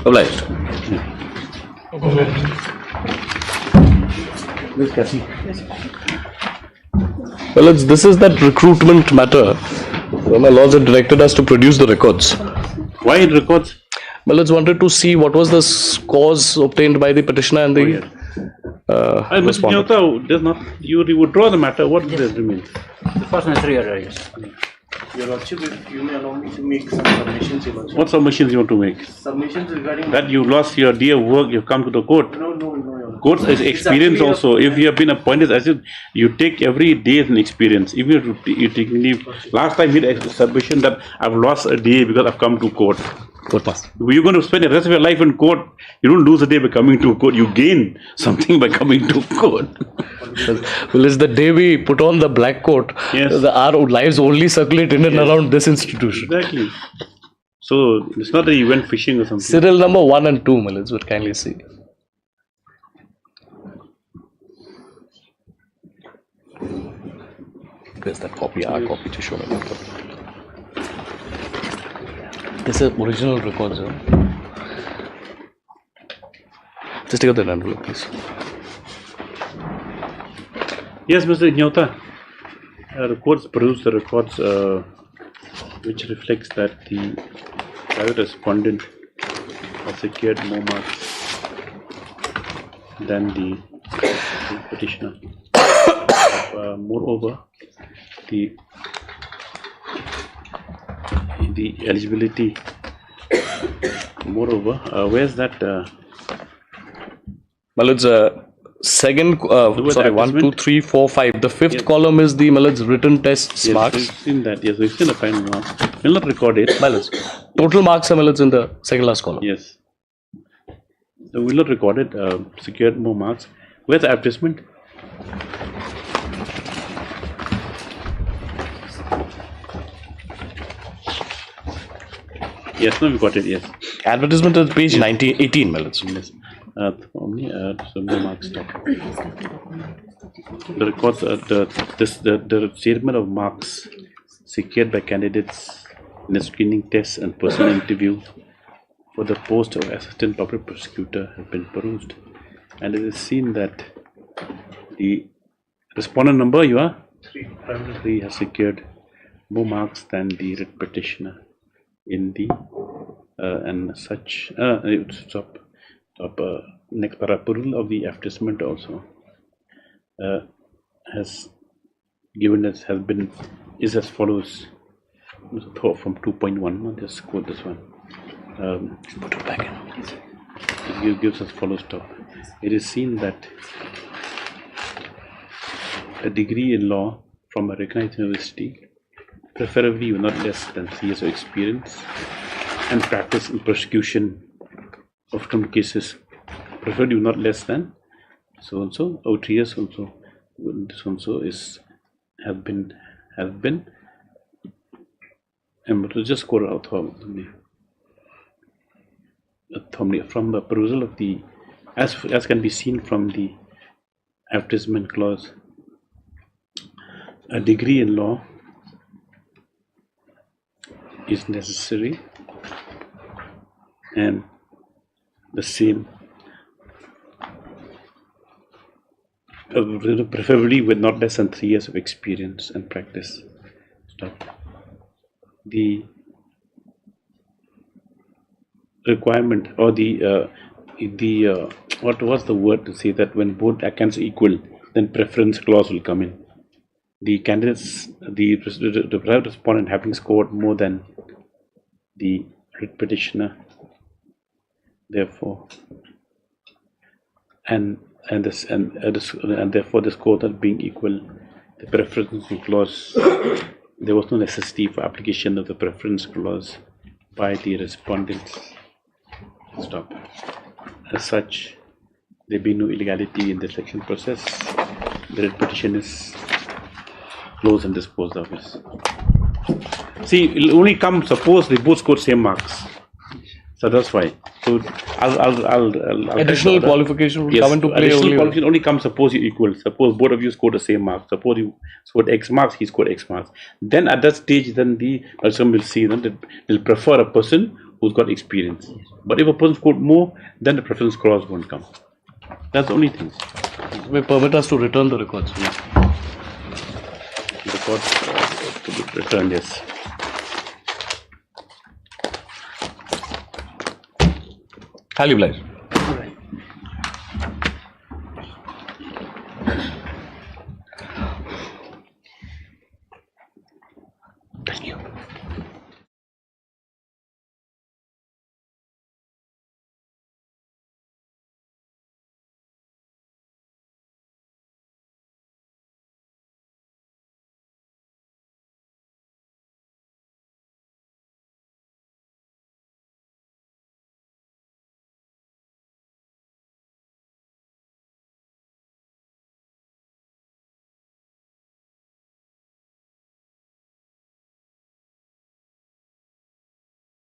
Obliged. Yes, Kathy. Well, this is that recruitment matter where my lords had directed us to produce the records. Why records? My lords wanted to see what was the scores obtained by the petitioner and the respondent. There's not, you withdraw the matter. What does it mean? The first necessary order, yes. Your Lordship, if you may allow me to make some submissions, Your Lordship. What submissions you want to make? Submissions regarding... That you lost your day of work, you've come to the court. No, Your Lordship. Courts is experience also. If you have been appointed as you take every day as an experience. If you take leave, last time you had a submission that I've lost a day because I've come to court. You're going to spend the rest of your life in court. You don't lose a day by coming to court. You gain something by coming to court. Well, it's the day we put on the black coat. Yes. Our lives only circulate in and around this institution. Exactly. So it's not that you went fishing or something. Serial number 1 and 2, Millets, would kindly see. There's that copy, our copy to show me. This is original records. Just take out that envelope, please. Yes, Mr. Nyota. The courts produced the records which reflects that the private respondent has secured more marks than the petitioner. Moreover, the eligibility. Moreover, where's that? Well, it's second. Sorry, 1, 2, 3, 4, 5. The fifth column is the Millet's written tests marks. We've seen that. Yes, we've seen a final mark. We'll not record it. Millet's total marks are Millet's in the second last column. Yes. So we'll not record it. Secured more marks. Where's the advertisement? Yes, no, we got it, yes. Advertisement is page 18, my lord. Yes. So no marks stop. The records, the statement of marks secured by candidates in a screening test and personal interview for the post of assistant public prosecutor have been perused, and it is seen that the respondent number, you are 3 has secured more marks than the writ petitioner in the and such next para approval of the advertisement also has given us is as follows. From 2.1, I'll just quote this one. Put it back in. It gives us follows top. It is seen that a degree in law from a recognized university, preferably with not less than 3 years of experience and practice in prosecution of criminal cases, preferably with not less than so and so, or 3 years also. This also have been. And to just quote out from the perusal of the, as can be seen from the advertisement clause, a degree in law is necessary, and the same, preferably with not less than 3 years of experience and practice. Stop. The requirement or what was the word to say that when both accounts are equal, then preference clause will come in. The candidates, the private respondent having scored more than the writ petitioner, therefore, and therefore the score not being equal, the preference clause. There was no necessity for application of the preference clause by the respondents. Stop. As such, there be no illegality in the selection process. The writ petition is closed and disposed of. See, it will only come, suppose they both scored same marks. So that's why. So I'll additional qualification will come into play. Additional qualification only comes suppose you equal. Suppose both of you scored the same mark. Suppose you scored X marks, he scored X marks. Then at that stage, then the person will see that they'll prefer a person who's got experience. But if a person scored more, then the preference clause won't come. That's the only thing. May permit us to return the records. The records to be returned, yes. Highly obliged.